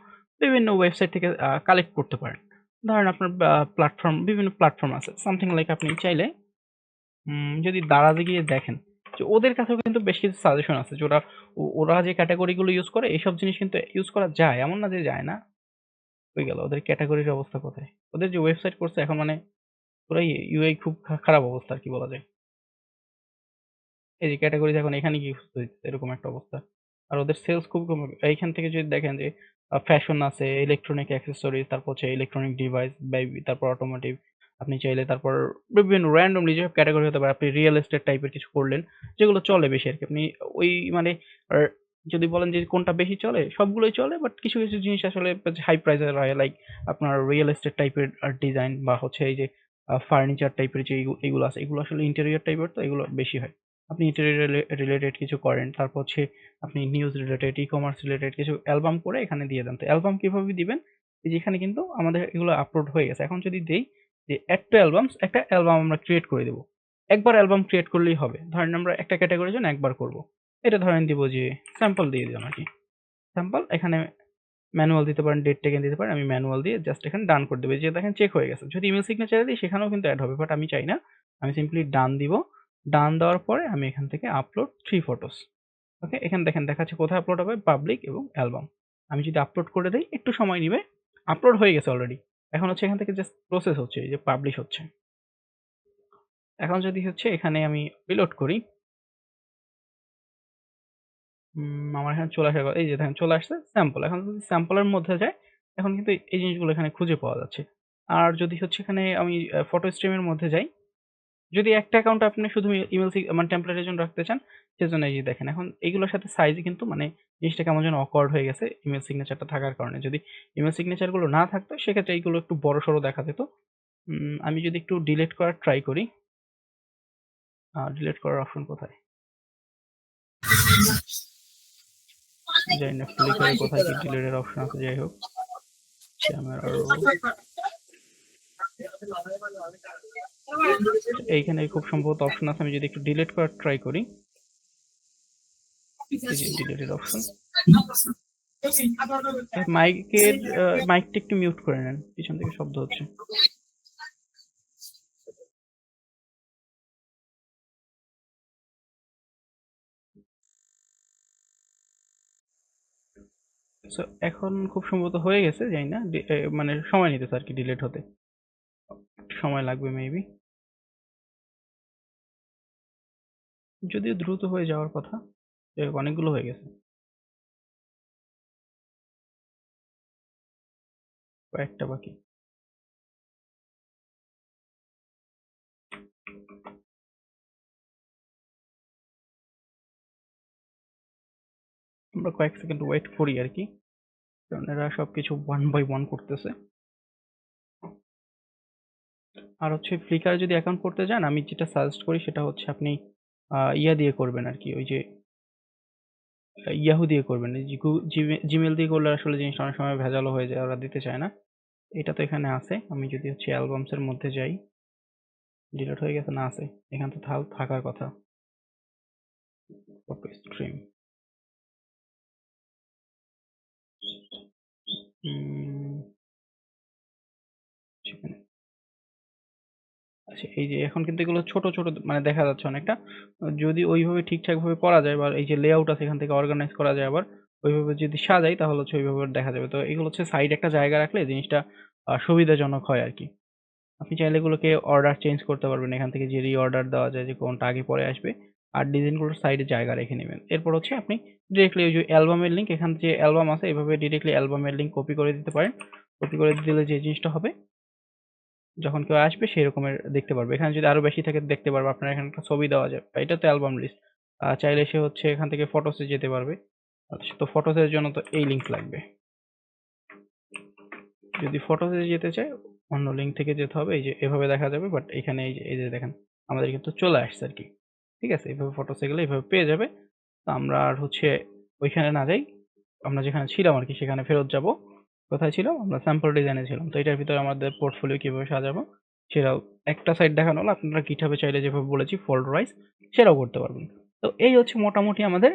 বিভিন্ন ওয়েবসাইট থেকে কালেক্ট করতে পারেন। ধরেন আপনার বিভিন্ন প্ল্যাটফর্ম আছে সামথিং লাইক, আপনি চাইলে যদি দারাজে গিয়ে দেখেন যে ওদের কাছেও কিন্তু বেশ কিছু সাজেশন আছে যে ওরা যে ক্যাটাগরিগুলো ইউজ করে এইসব জিনিস কিন্তু ইউজ করা যায়, এমন না যে যায় না। হয়ে গেল ওদের ক্যাটাগরির অবস্থা কোথায়, ওদের যে ওয়েবসাইট করছে এখন মানে পুরাই ইউআই খুব খারাপ অবস্থা আর কি বলা যায়। এই যে ক্যাটাগরি এখন এখানে কি এরকম একটা অবস্থা। আর ওদের সেলস খুব কম। এইখান থেকে যদি দেখেন যে ফ্যাশন আছে, ইলেকট্রনিক অ্যাক্সেসরিজ, তারপর হচ্ছে ইলেকট্রনিক ডিভাইস, তারপর অটোমোটিভ। আপনি চাইলে তারপর বিভিন্ন র্যান্ডমলি যেসব ক্যাটাগরি হতে পারে, আপনি রিয়েল এস্টেট টাইপের কিছু করলেন যেগুলো চলে বেশি আর কি। আপনি ওই মানে আর যদি বলেন যে কোনটা বেশি চলে, সবগুলোই চলে, বাট কিছু কিছু জিনিস আসলে হাই প্রাইসের হয়, লাইক আপনার রিয়েল এস্টেট টাইপের ডিজাইন, বা হচ্ছে এই যে ফার্নিচার টাইপের যে এগুলো আছে, এগুলো আসলে ইন্টেরিয়র টাইপের, তো এগুলো বেশি হয়। আপনি ইন্টেরিয়র রিলেটেড কিছু করেন, তারপর হচ্ছে আপনি নিউজ রিলেটেড, ই-কমার্স রিলেটেড কিছু অ্যালবাম করে এখানে দিয়ে দেন। তো অ্যালবাম কিভাবে দিবেন? এই যে এখানে কিন্তু আমাদের এগুলো আপলোড হয়ে গেছে। এখন যদি দেই যে এড টু অ্যালবামস, একটা অ্যালবাম আমরা ক্রিয়েট করে দেব। একবার অ্যালবাম ক্রিয়েট করলেই হবে। ধরেন আমরা একটা ক্যাটাগরির জন্য একবার করব। এটা ধরেন দিব যে স্যাম্পল দিয়ে দিলাম আরকি। স্যাম্পল এখানে ম্যানুয়াল দিতে পারেন, ডেট টেকেন দিতে পারেন। আমি ম্যানুয়াল দিয়ে জাস্ট এখানে ডান করে দেব। এই যে দেখেন চেক হয়ে গেছে। যদি ইমেল সিগনেচারে দিই সেখানেও কিন্তু এড হবে, বাট আমি চাই না। আমি সিম্পলি ডান দিব। ডান দেওয়ার পরে আমি এখান থেকে আপলোড 3 ফটোস। ওকে, এখানে দেখেন দেখাচ্ছে কোথায় আপলোড হবে, পাবলিক এবং অ্যালবাম। আমি যদি আপলোড করে দেই একটু সময় নিবে। আপলোড হয়ে গেছে অলরেডি। এখন হচ্ছে এখান থেকে জাস্ট প্রসেস হচ্ছে, এই যে পাবলিশ হচ্ছে। এখন যদি হচ্ছে এখানে আমি রিলোড করি, আমার এখানে চলে আসার এই যে দেখেন চলে আসছে স্যাম্পল। এখন যদি স্যাম্পলের মধ্যে যাই, এখন কিন্তু এই জিনিসগুলো এখানে খুঁজে পাওয়া যাচ্ছে। আর যদি হচ্ছে এখানে আমি ফটো স্ট্রিমের মধ্যে যাই, যদি একটা অ্যাকাউন্ট আপনি শুধু মানে টেমপ্লেটের জন্য রাখতে চান, সেজন্য এই যে দেখেন এখন এগুলোর সাথে সাইজে কিন্তু মানে জিনিসটা কেমন যেন awkward হয়ে গেছে ইমেল সিগনেচারটা থাকার কারণে। যদি ইমেল সিগনেচার গুলো না থাকতো সেক্ষেত্রে এইগুলো একটু বড়সড় দেখা যেত। আমি যদি একটু ডিলিট করার ট্রাই করি, ডিলিট করার অপশন কোথায়? জানি না ফ্লিকারে কোথায় কি ডিলিটের অপশন আছে, যাই হোক। এইখানে খুব সম্ভবত অপশন আছে, আমি যদি একটু ডিলিট করার ট্রাই করি, ডিলিটের অপশন। মাইকটা একটু মিউট করে নেন, পিছন থেকে শব্দ হচ্ছে। সো এখন খুব সম্ভবত হয়ে গেছে, জানি না মানে সময় নিতেছে আর কি ডিলিট হতে, সময় লাগবে মেবি, যদিও দ্রুত হয়ে যাওয়ার কথা। অনেকগুলো হয়ে গেছে, কয়েকটা বাকি। আমরা কয়েক সেকেন্ড ওয়েট করি আর কি, কারণ এরা সবকিছু ওয়ান বাই ওয়ান করতেছে। আর হচ্ছে ফ্লিকারে যদি অ্যাকাউন্ট করতে যান, আমি যেটা সাজেস্ট করি সেটা হচ্ছে আপনি ইয়া দিয়ে করবেন আর কি, ওই যে ইয়াহু দিয়ে করবেন। জিমেল দিয়ে করলে আসলে জিনিসটা অনেক সময় ভেজালো হয়ে যায়, ওরা দিতে চায় না। এটা তো এখানে আছে, আমি যদি হচ্ছে অ্যালবামস এর মধ্যে যাই, ডিলিট হয়ে গেছে না আছে, এখানে তো থাকার কথা। ফটো স্ট্রিম, সেখানে আচ্ছা, এই যে এখন কিন্তু এগুলো ছোট ছোট মানে দেখা যাচ্ছে অনেকটা। যদি ওইভাবে ঠিকঠাক ভাবে করা যায়, বা এই যে লেআউট আছে এখান থেকে অর্গানাইজ করা যায়, আবার ওইভাবে যদি সাজাই তাহলে হচ্ছে ওইভাবে দেখা যাবে। তো এগুলো হচ্ছে সাইড একটা জায়গা রাখলে জিনিসটা সুবিধাজনক হয় আর কি। আপনি চাইলে এগুলোকে অর্ডার চেঞ্জ করতে পারবেন এখান থেকে, যে রি-অর্ডার দেওয়া যায় যে কোনটা আগে পরে আসবে। আর ডিজাইনগুলোর সাইডে জায়গা রেখে নেবেন। এরপর হচ্ছে আপনি ডিরেক্টলি ওই যে অ্যালবামের লিঙ্ক, এখান যে অ্যালবাম আছে এভাবে ডিরেক্টলি অ্যালবামের লিঙ্ক কপি করে দিতে পারেন। কপি করে দিলে যে জিনিসটা হবে, যখন কেউ আসবে সেই রকমের দেখতে পারবে। এখানে যদি আরো বেশি থাকে দেখতে পারবে, আপনার এখানে একটা ছবি দেওয়া যায়। এটা তো অ্যালবাম লিস্ট। চাইলে সে হচ্ছে এখান থেকে ফটোসে যেতে পারবে। আচ্ছা, তো ফটোসের জন্য তো এই লিঙ্ক লাগবে। যদি ফটোসে যেতে চায় অন্য লিঙ্ক থেকে যেতে হবে, এই যে এভাবে দেখা যাবে, বাট এখানে এই যে দেখেন আমাদের কিন্তু চলে আসছে আর কি। ঠিক আছে, এইভাবে ফটোসে গেলে এইভাবে পেয়ে যাবে। তো আমরা আর হচ্ছে ওইখানে না যাই, আমরা যেখানে ছিলাম আর কি সেখানে ফেরত যাব। কোথায় ছিলাম? আমরা স্যাম্পল ডিজাইনে ছিলাম। তো এটার ভিতরে আমাদের পোর্টফোলিও কিভাবে সাজাবো সেটাও একটা সাইড দেখানো হলো। আপনারা GitHub এ চাইলে যেভাবে বলেছি ফোল্ডার ওয়াইজ সেটাও করতে পারবেন। তো এই হচ্ছে মোটামুটি আমাদের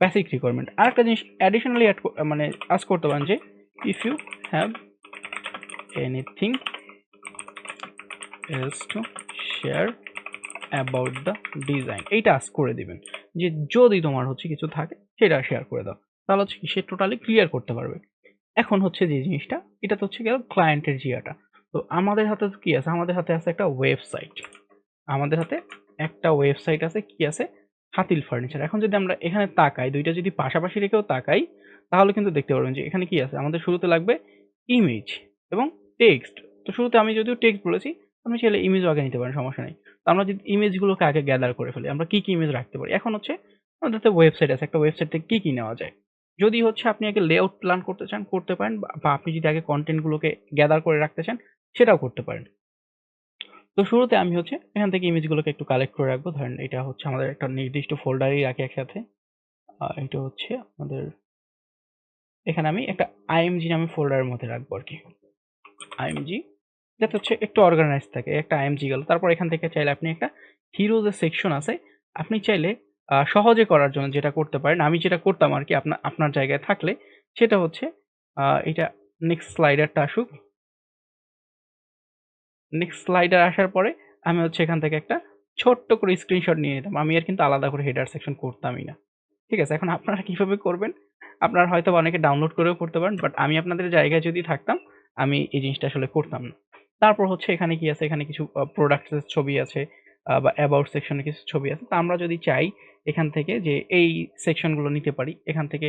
বেসিক রিকোয়ারমেন্ট। আরেকটা জিনিস অ্যাডিশনালি মানে আস্ক করতে পারেন যে if you have anything else to share about the design, এইটা আস্ক করে দিবেন যে যদি তোমার হচ্ছে কিছু থাকে সেটা শেয়ার করে দাও। তাহলে হচ্ছে কি সে টোটালি ক্লিয়ার করতে পারবে। এখন হচ্ছে যে জিনিসটা এটা তো হচ্ছে গেল ক্লায়েন্টের জিয়াটা। তো আমাদের হাতে কি আছে? আমাদের হাতে আছে একটা ওয়েবসাইট। আমাদের হাতে একটা ওয়েবসাইট আছে, কি আছে? হাতিল ফার্নিচার। এখন যদি আমরা এখানে তাকাই, দুইটা যদি পাশাপাশি রেখেও তাকাই, তাহলে কিন্তু দেখতে পারবেন যে এখানে কি আছে? আমাদের শুরুতে লাগবে ইমেজ এবং টেক্সট। তো শুরুতে আমি যদিও টেক্সট বলেছি, আপনি চাইলে ইমেজও আগে নিতে পারেন, সমস্যা নেই। তো আমরা যদি ইমেজগুলোকে আগে গ্যাদার করে ফেলি, আমরা কি ইমেজ রাখতে পারি? এখন হচ্ছে আমাদের হাতে ওয়েবসাইট আছে, একটা ওয়েবসাইট থেকে কি নেওয়া যায়? যদি হচ্ছে আপনি আগে লেআউট প্ল্যান করতে চান, করতে পারেন, বা আপনি যদি আগে কনটেন্ট গুলোকে গ্যাদার করে রাখতে চান, সেটাও করতে পারেন। তো শুরুতে আমি হচ্ছে এখান থেকে ইমেজগুলোকে একটু কালেক্ট করে রাখবো। ধরেন এটা হচ্ছে আমাদের একটা নির্দিষ্ট ফোল্ডারেই রাখি একসাথে। এটা হচ্ছে আমাদের, এখানে আমি একটা আইএমজি নামে ফোল্ডারের মধ্যে রাখবো আর কি। আইএমজি যাতে হচ্ছে একটু অর্গানাইজ থাকে। একটা আইএমজি গেল। তারপর এখান থেকে চাইলে আপনি একটা হিরোজ এর সেকশন আছে, আপনি চাইলে সহজে করার জন্য যেটা করতে পারেন, আমি যেটা করতাম আর কি আপনার জায়গায় থাকলে, সেটা হচ্ছে এটা নেক্সট স্লাইডারটা আসুক। নেক্সট স্লাইডার আসার পরে আমি হচ্ছে এখান থেকে একটা ছোট্ট করে স্ক্রিনশট নিয়ে নিতাম। আমি আর কিন্তু আলাদা করে হেডার সেকশন করতামই না। ঠিক আছে? এখন আপনারা কিভাবে করবেন? আপনারা হয়তো অনেকে ডাউনলোড করেও করতে পারেন, বাট আমি আপনাদের জায়গায় যদি থাকতাম আমি এই জিনিসটা আসলে করতাম না। তারপর হচ্ছে এখানে কি আছে? এখানে কিছু প্রোডাক্টস এর ছবি আছে, বা অ্যাবাউট সেকশনে কিছু ছবি আছে। তো আমরা যদি চাই এখান থেকে যে এই সেকশন গুলো নিতে পারি, এখান থেকে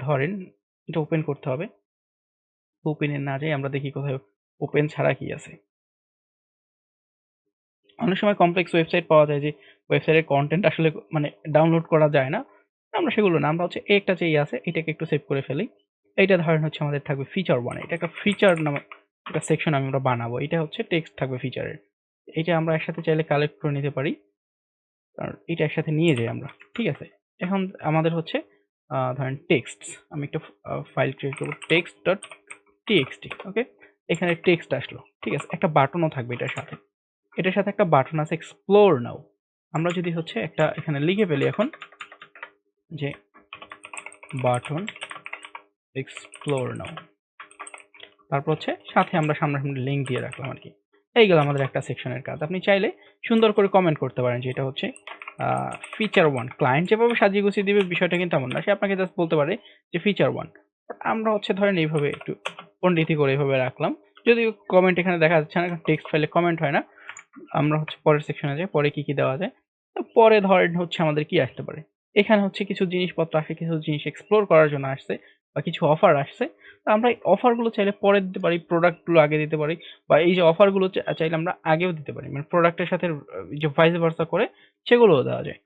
ধরেন এটা ওপেন করতে হবে। ওপেনে না যাই, আমরা দেখি কোথায় ওপেন ছাড়া কি আছে। অনেক সময় কমপ্লেক্স ওয়েবসাইট পাওয়া যায় যে ওয়েবসাইটের কন্টেন্ট আসলে মানে ডাউনলোড করা যায় না। আমরা সেগুলো না, আমরা হচ্ছে একটা যেই আছে এটাকে একটু সেভ করে ফেলি। এইটা ধরেন হচ্ছে আমাদের থাকবে ফিচার 1, এটা একটা ফিচার নামে একটা সেকশন আমরা বানাবো। এটা হচ্ছে টেক্সট থাকবে ফিচারের। এটা আমরা একসাথে চাইলে কালেক্ট করে নিতে পারি। আর এটা একসাথে নিয়ে যাই আমরা। ঠিক আছে? এখন আমাদের হচ্ছে ধরেন টেক্সট, আমি একটা ফাইল ক্রিয়েট করব text.txt। ওকে? এখানে টেক্সট আসলো। ঠিক আছে? একটা বাটনও থাকবে এটার সাথে। এটার সাথে একটা বাটন আছে এক্সপ্লোর নাও। আমরা যদি হচ্ছে একটা এখানে লিখে ফেলি এখন যে বাটন এক্সপ্লোর নাও, তারপর হচ্ছে সাথে আমরা সামনাসামনি লিঙ্ক দিয়ে রাখলাম আর কি। এই গেল আমাদের একটা সেকশনের কাজ। আপনি চাইলে সুন্দর করে কমেন্ট করতে পারেন যে এটা হচ্ছে ফিচার 1। ক্লায়েন্ট যেভাবে সাজিয়ে গুছিয়ে দিবে বিষয়টা কিন্তু এমন না, সে আপনাকে জাস্ট বলতে পারে যে ফিচার 1। আমরা হচ্ছে ধরেন এইভাবে একটু পণ্ডিতি করে এইভাবে রাখলাম। যদিও কমেন্ট এখানে দেখা যাচ্ছে না, টেক্সট ফাইলে কমেন্ট হয় না। আমরা হচ্ছে পরের সেকশনে যাই, পরে কি দেওয়া যায়। তো পরে ধরেন হচ্ছে আমাদের কি আসতে পারে, এখানে হচ্ছে কিছু জিনিসপত্র আসে, কিছু জিনিস এক্সপ্লোর করার জন্য আসছে, বা কিছু অফার আসছে। তো আমরা এই অফারগুলো চাইলে পরে দিতে পারি, প্রোডাক্টগুলো আগে দিতে পারি, বা এই যে অফারগুলো চাইলে আমরা আগেও দিতে পারি, মানে প্রোডাক্টের সাথে যে ভাইস ভার্সা করে সেগুলোও দেওয়া যায়।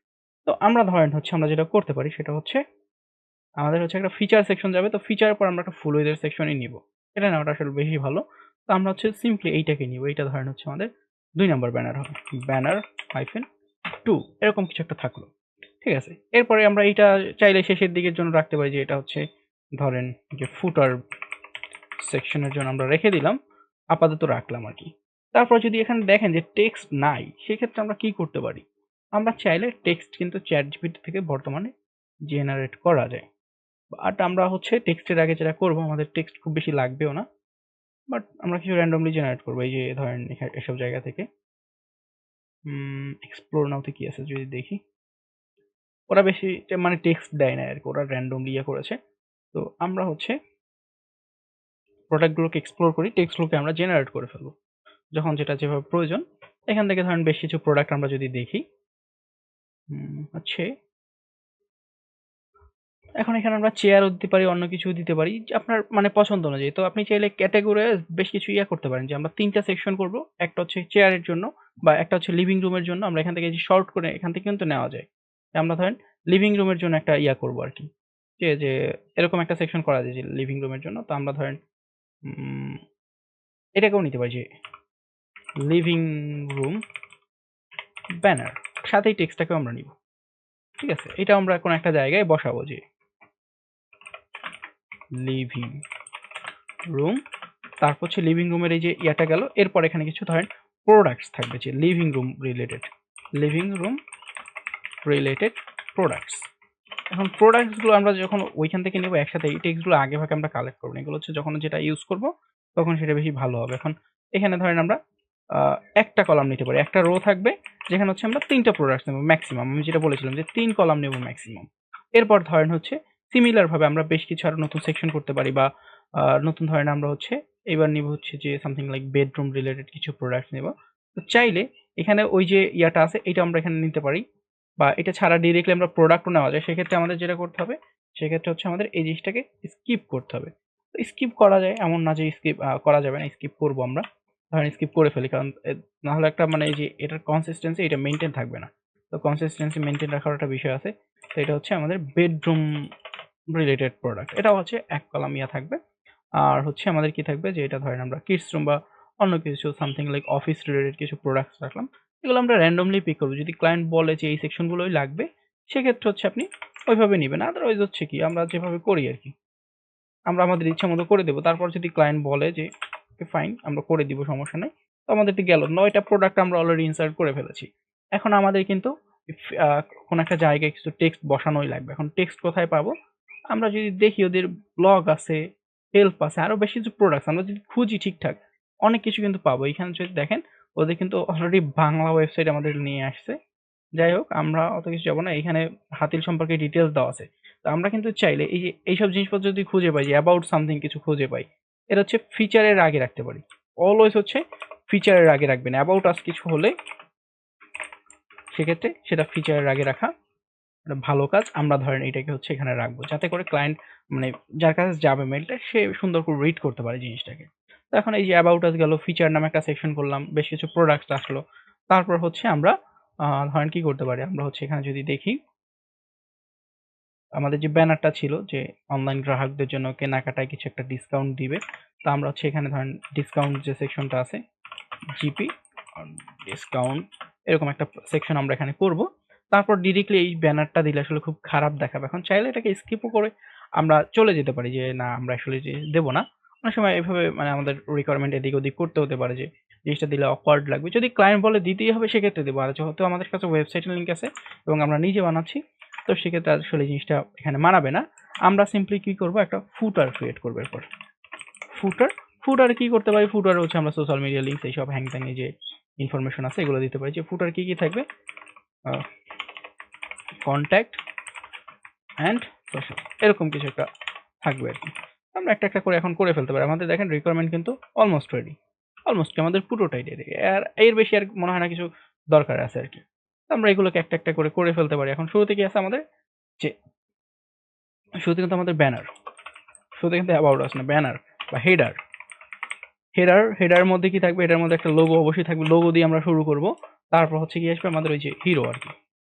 তো আমরা ধরেন হচ্ছে আমরা যেটা করতে পারি সেটা হচ্ছে আমাদের হচ্ছে একটা ফিচার সেকশন যাবে। তো ফিচারের পর আমরা একটা ফুল উইথ এর সেকশনই নিব। এটা নেওয়াটা আসলে বেশি ভালো। তো আমরা হচ্ছে সিম্পলি এইটাকে নিব। এইটা ধরেন হচ্ছে আমাদের 2 নাম্বার ব্যানার হবে। ব্যানার হাইফেন 2 এরকম কিছু একটা থাকলো। ঠিক আছে? এরপরে আমরা এইটা চাইলে শেষের দিকের জন্য রাখতে পারি যে এটা হচ্ছে ধরেন যে ফুটার সেকশনের জন্য আমরা রেখে দিলাম। আপাতত রাখলাম আরকি। তারপর যদি এখানে দেখেন যে টেক্সট নাই, সেক্ষেত্রে আমরা কি করতে পারি? আমরা চাইলে টেক্সট কিন্তু ChatGPT থেকে বর্তমানে জেনারেট করা যায়। বাট আমরা হচ্ছে টেক্সটের আগে যেটা করব, আমাদের টেক্সট খুব বেশি লাগবেও না। বাট আমরা কিছু র্যান্ডমলি জেনারেট করবো। এই যে ধরেন এসব জায়গা থেকে এক্সপ্লোর নাও তে কি আছে যদি দেখি, ওরা বেশি মানে টেক্সট দেয় না আরকি, ওরা র্যান্ডমলি ইয়ে করেছে। তো আমরা হচ্ছে প্রোডাক্ট গুলোকে এক্সপ্লোর করি, টেক্সট গুলোকে আমরা জেনারেট করে ফেলবো যখন যেটা যেভাবে প্রয়োজন। এখান থেকে ধরেন বেশ কিছু প্রোডাক্ট আমরা যদি দেখি, হচ্ছে এখন এখানে আমরা চেয়ারও দিতে পারি, অন্য কিছুও দিতে পারি যে আপনার মানে পছন্দ অনুযায়ী। তো আপনি চাইলে ক্যাটেগরি বেশ কিছু ইয়া করতে পারেন যে আমরা 3টা সেকশন করব। একটা হচ্ছে চেয়ারের জন্য, বা একটা হচ্ছে লিভিং রুমের জন্য। আমরা এখান থেকে যে শর্ট করে এখান থেকে কিন্তু নেওয়া যায়। আমরা ধরেন লিভিং রুমের জন্য একটা ইয়া করব আরকি। যে এরকম একটা সেকশন করা যায় যে লিভিং রুমের জন্য। তো আমরা ধরেন উম এটাকেও নিতে পারি যে লিভিং রুম ব্যানার, সাথেই টেক্সটটাকেও আমরা নিব। ঠিক আছে, এটা আমরা কোন একটা জায়গায় বসাবো যে লিভিং রুম, তারপর হচ্ছে লিভিং রুমের এই যে ইয়াটা গেল, এরপর এখানে কিছু ধরেন প্রোডাক্টস থাকবে যে লিভিং রুম রিলেটেড প্রোডাক্টস। এখন প্রোডাক্টসগুলো আমরা যখন ওইখান থেকে নেবো একসাথে, এই টেক্সটগুলো আগে ভাগে আমরা কালেক্ট করবো না, এগুলো হচ্ছে যখন যেটা ইউজ করব তখন সেটা বেশি ভালো হবে। এখন এখানে ধরেন আমরা একটা কলাম নিতে পারি, একটা রো থাকবে যেখানে হচ্ছে আমরা 3টা প্রোডাক্টস নেবো ম্যাক্সিমাম, আমি যেটা বলেছিলাম যে 3 কলাম নেবো ম্যাক্সিমাম। এরপর ধরেন হচ্ছে সিমিলার ভাবে আমরা বেশ কিছু আরো নতুন সেকশন করতে পারি, বা নতুন ধরেন আমরা হচ্ছে এবার নিব হচ্ছে যে সামথিং লাইক বেডরুম রিলেটেড কিছু প্রোডাক্টস নেব। তো চাইলে এখানে ওই যে ইয়াটা আছে এটা আমরা এখানে নিতে পারি, বা এটা ছাড়া ডিরেক্টলি আমরা প্রোডাক্টও নেওয়া যায়। সেক্ষেত্রে আমাদের যেটা করতে হবে সেক্ষেত্রে হচ্ছে আমাদের এই জিনিসটাকে স্কিপ করতে হবে। তো স্কিপ করা যায় এমন না যে স্কিপ করা যাবে না, স্কিপ করব আমরা, ধরেন স্কিপ করে ফেলি, কারণ না হলে একটা মানে এই যে এটার কনসিস্টেন্সি এটা মেনটেন থাকবে না। তো কনসিস্টেন্সি মেনটেন রাখার একটা বিষয় আছে। তো এটা হচ্ছে আমাদের বেডরুম রিলেটেড প্রোডাক্ট, এটা হচ্ছে এক কলাম ইয়া থাকবে। আর হচ্ছে আমাদের কি থাকবে যে এটা ধরেন আমরা কিডস রুম বা অন্য কিছু সামথিং লাইক অফিস রিলেটেড কিছু প্রোডাক্টস রাখলাম, এগুলো আমরা র্যান্ডমলি পিক করবো। যদি ক্লায়েন্ট বলে যে এই সেকশনগুলোই লাগবে সেক্ষেত্রে হচ্ছে আপনি ওইভাবে নেবেন, আদারওয়াইজ হচ্ছে কি আমরা যেভাবে করি আর কি, আমরা আমাদের ইচ্ছা মতো করে দেবো। তারপর যদি ক্লায়েন্ট বলে যে ফাইন আমরা করে দিব সমস্যা নেই, তো আমাদেরটি গেল 9টা প্রোডাক্ট আমরা অলরেডি ইনসার্ট করে ফেলেছি। এখন আমাদের কিন্তু কোন একটা জায়গায় কিছু টেক্সট বসানোই লাগবে। এখন টেক্সট কোথায় পাবো, আমরা যদি দেখি ওদের ব্লগ আছে, হেল্প আছে, আরো বেশ কিছু প্রোডাক্টস আমরা যদি খুঁজি ঠিকঠাক অনেক কিছু কিন্তু পাবো। এখানে যদি দেখেন ওদের কিন্তু অলরেডি বাংলা ওয়েবসাইট আমাদের নিয়ে আসছে। যাই হোক আমরা অত কিছু যাবো না, এখানে হাতিল সম্পর্কে ডিটেলস দেওয়া আছে। তো আমরা কিন্তু চাইলে এই যে এইসব জিনিসপত্র যদি খুঁজে পাই যে অ্যাবাউট সামথিং কিছু খুঁজে পাই, এটা হচ্ছে ফিচারের আগে রাখতে পারি। অলওয়েজ হচ্ছে ফিচারের আগে রাখবেন, অ্যাবাউট আস কিছু হলে সেক্ষেত্রে সেটা ফিচারের আগে রাখা একটা ভালো কাজ। আমরা ধরেন এটাকে হচ্ছে এখানে রাখবো যাতে করে ক্লায়েন্ট মানে যার কাছে যাবে মেলটা সে সুন্দর করে রিড করতে পারে জিনিসটাকে। তো এখন এই যে অ্যাবাউট আস গেল, ফিচার নামে একটা সেকশন করলাম, বেশ কিছু প্রোডাক্টস আসলো। তারপর হচ্ছে আমরা ধরেন কি করতে পারি, আমরা হচ্ছে এখানে যদি দেখি আমাদের যে ব্যানারটা ছিল যে অনলাইন গ্রাহকদের জন্য কেনাকাটায় কিছু একটা ডিসকাউন্ট দিবে, তো আমরা হচ্ছে এখানে ধরেন ডিসকাউন্ট যে সেকশনটা আছে জিপি ডিসকাউন্ট এরকম একটা সেকশন আমরা এখানে করব। তারপর ডিরেক্টলি এই ব্যানারটা দিলে আসলে খুব খারাপ দেখাবে। এখন চাইলে এটাকে স্কিপও করে আমরা চলে যেতে পারি যে না আমরা আসলে যে দেবো না। অনেক সময় এভাবে মানে আমাদের রিকোয়ারমেন্ট এদিক ওদিক করতে হতে পারে যে জিনিসটা দিলে অকওয়ার্ড লাগবে। যদি ক্লায়েন্ট বলে দিতেই হবে সেক্ষেত্রে দেবো, আর যেহেতু আমাদের কাছে ওয়েবসাইটের লিঙ্ক আছে এবং আমরা নিজে বানাচ্ছি, তো সেক্ষেত্রে আসলে জিনিসটা এখানে মানাবে না। আমরা সিম্পলি কি করব, একটা ফুটার ক্রিয়েট করবো। এরপর ফুটার কি করতে পারি, ফুটার হচ্ছে আমরা সোশ্যাল মিডিয়া লিঙ্কস এইসব হ্যাং ত্যাং যে ইনফরমেশন আছে এগুলো দিতে পারি। যে ফুটার কি কি থাকবে, কন্ট্যাক্ট অ্যান্ড সোশ্যাল এরকম কিছু একটা থাকবে আর কি। আমরা একটা একটা করে এখন করে ফেলতে পারি। আমাদের দেখেন রিকোয়ারমেন্ট কিন্তু অলমোস্ট রেডি, অলমোস্ট আমাদের পুরোটাই রেডি, আর এর বেশি আর মনে হয় না কিছু দরকার আছে আর কি। আমরা এগুলোকে একটা একটা করে করে ফেলতে পারি। এখন শুরুতে কি আছে আমাদের, যে শুরুতে কিন্তু আমাদের ব্যানার, শুরুতে কিন্তু অ্যাবাউট আস না, ব্যানার বা হেডার। হেডার মধ্যে কি থাকবে, এটার মধ্যে একটা লোগো অবশ্যই থাকবে, লোগো দিয়ে আমরা শুরু করব। তারপর হচ্ছে কি আসবে আমাদের ওই যে হিরো আর কি,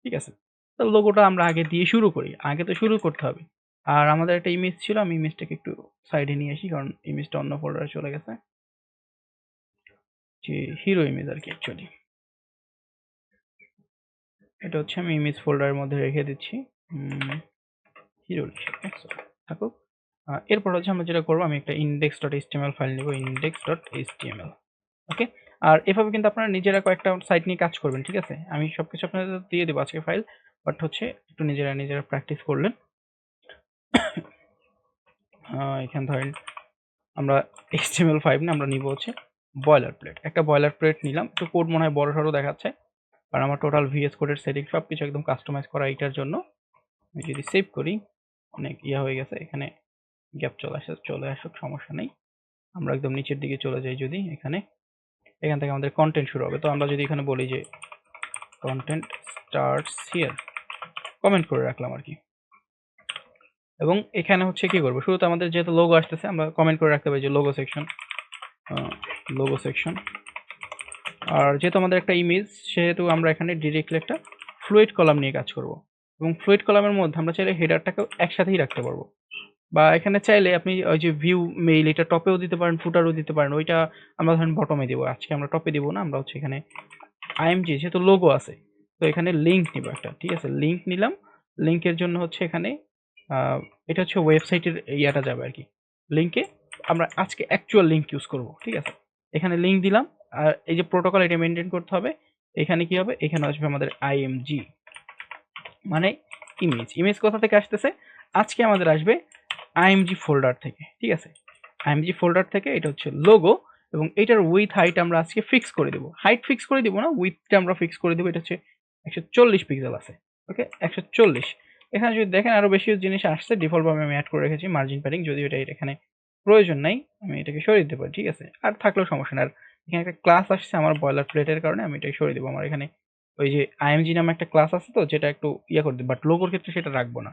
ঠিক আছে। তো লোগোটা আমরা আগে দিয়ে শুরু করি, আগে তো শুরু করতে হবে। আর আমাদের একটা ইমেজ ছিল, আমি ইমেজটাকে একটু সাইডে নিয়ে আসি কারণ ইমেজটা অন্য ফোল্ডারে চলে গেছে, যে হিরো ইমেজ আর কি। অ্যাকচুয়ালি এটা হচ্ছে আমি ইমেজ ফোল্ডারের মধ্যে রেখে দিচ্ছি, হিরো থাকুক। এরপর হচ্ছে আমরা যেটা করবো, আমি একটা index.html ফাইল নিব, index.html। ওকে, আর এভাবে কিন্তু আপনারা নিজেরা কয়েকটা সাইট নিয়ে কাজ করবেন, ঠিক আছে। আমি সবকিছু আপনাদের দিয়ে দেবো আজকে ফাইল, বাট হচ্ছে একটু নিজেরা প্র্যাকটিস করলেন। এখানে ধরেন আমরা HTML5 না, আমরা নিব হচ্ছে বয়লার প্লেট। একটা বয়লার প্লেট নিলাম, একটু কোড মনে হয় বড় সড়ো দেখাচ্ছে, কারণ আমার টোটাল ভিএস কোডের সেটিং সব কিছু একদম কাস্টমাইজ করা এটার জন্য। আমি যদি সেভ করি অনেক ইয়া হয়ে গেছে, এখানে গ্যাপ চলে আসুক সমস্যা নেই। আমরা একদম নিচের দিকে চলে যাই, যদি এখান থেকে আমাদের কন্টেন্ট শুরু হবে। তো আমরা যদি এখানে বলি যে কন্টেন্ট স্টার্টস হিয়ার, কমেন্ট করে রাখলাম আর কি। এবং এখানে হচ্ছে কি করবো, শুরুতে আমাদের যেহেতু লোগো আসতেছে আমরা কমেন্ট করে রাখতে পারি যে লোগো সেকশন। আর যেহেতু আমাদের একটা ইমেজ, সেহেতু আমরা এখানে ডিরেক্টলি একটা ফ্লুইড কলাম নিয়ে কাজ করব। এবং ফ্লুইড কলামের মধ্যে আমরা চাইলে হেডারটাকেও একসাথেই রাখতে পারবো, বা এখানে চাইলে আপনি ওই যে ভিউ মেইল এটা টপেও দিতে পারেন, ফুটারও দিতে পারেন। ওইটা আমরা ধরেন বটমে দিব, আজকে আমরা টপে দিব না, আমরা হচ্ছে এখানে আইএমজি যেহেতু লোগো আছে তো এখানে লিঙ্ক নিব একটা, ঠিক আছে। লিঙ্ক নিলাম, লিঙ্কের জন্য হচ্ছে এখানে এটা হচ্ছে ওয়েবসাইটের ইয়াটা যাবে আর কি। লিঙ্কে আমরা আজকে অ্যাকচুয়াল লিঙ্ক ইউজ করব, ঠিক আছে? এখানে লিঙ্ক দিলাম, আর এই যে প্রোটোকল এটা মেনটেন করতে হবে। এখানে কি হবে, এখানে আসবে আমাদের আইএমজি মানে ইমেজ কোথা থেকে আসতেছে, আজকে আমাদের আসবে আইএমজি ফোল্ডার থেকে, ঠিক আছে? আইএমজি ফোল্ডার থেকে এটা হচ্ছে লোগো, এবং এটার উইথ হাইট আমরা আজকে ফিক্স করে দেবো। হাইট ফিক্স করে দিব না, উইথটা আমরা ফিক্স করে দেবো। এটা হচ্ছে 140 পিক্সেল আছে, ওকে 140। এখানে যদি দেখেন আরো বেশি জিনিস আসছে, ডিফল্ট ভাবে আমি অ্যাড করে রেখেছি মার্জিন প্যাডিং, যদিও এটা এখানে প্রয়োজন নাই, আমি এটাকে সরিয়ে দিতে পারি, ঠিক আছে? আর থাকলেও সমস্যা না। আর এখানে একটা ক্লাস আসছে আমার বয়লার প্লেটের কারণে, আমি এটাকে সরিয়ে দেবো। আমার এখানে ওই যে আইএমজি নামে একটা ক্লাস আছে, তো যেটা একটু ইয়ে করে দেবো, বাট লোগোর ক্ষেত্রে সেটা রাখবো না।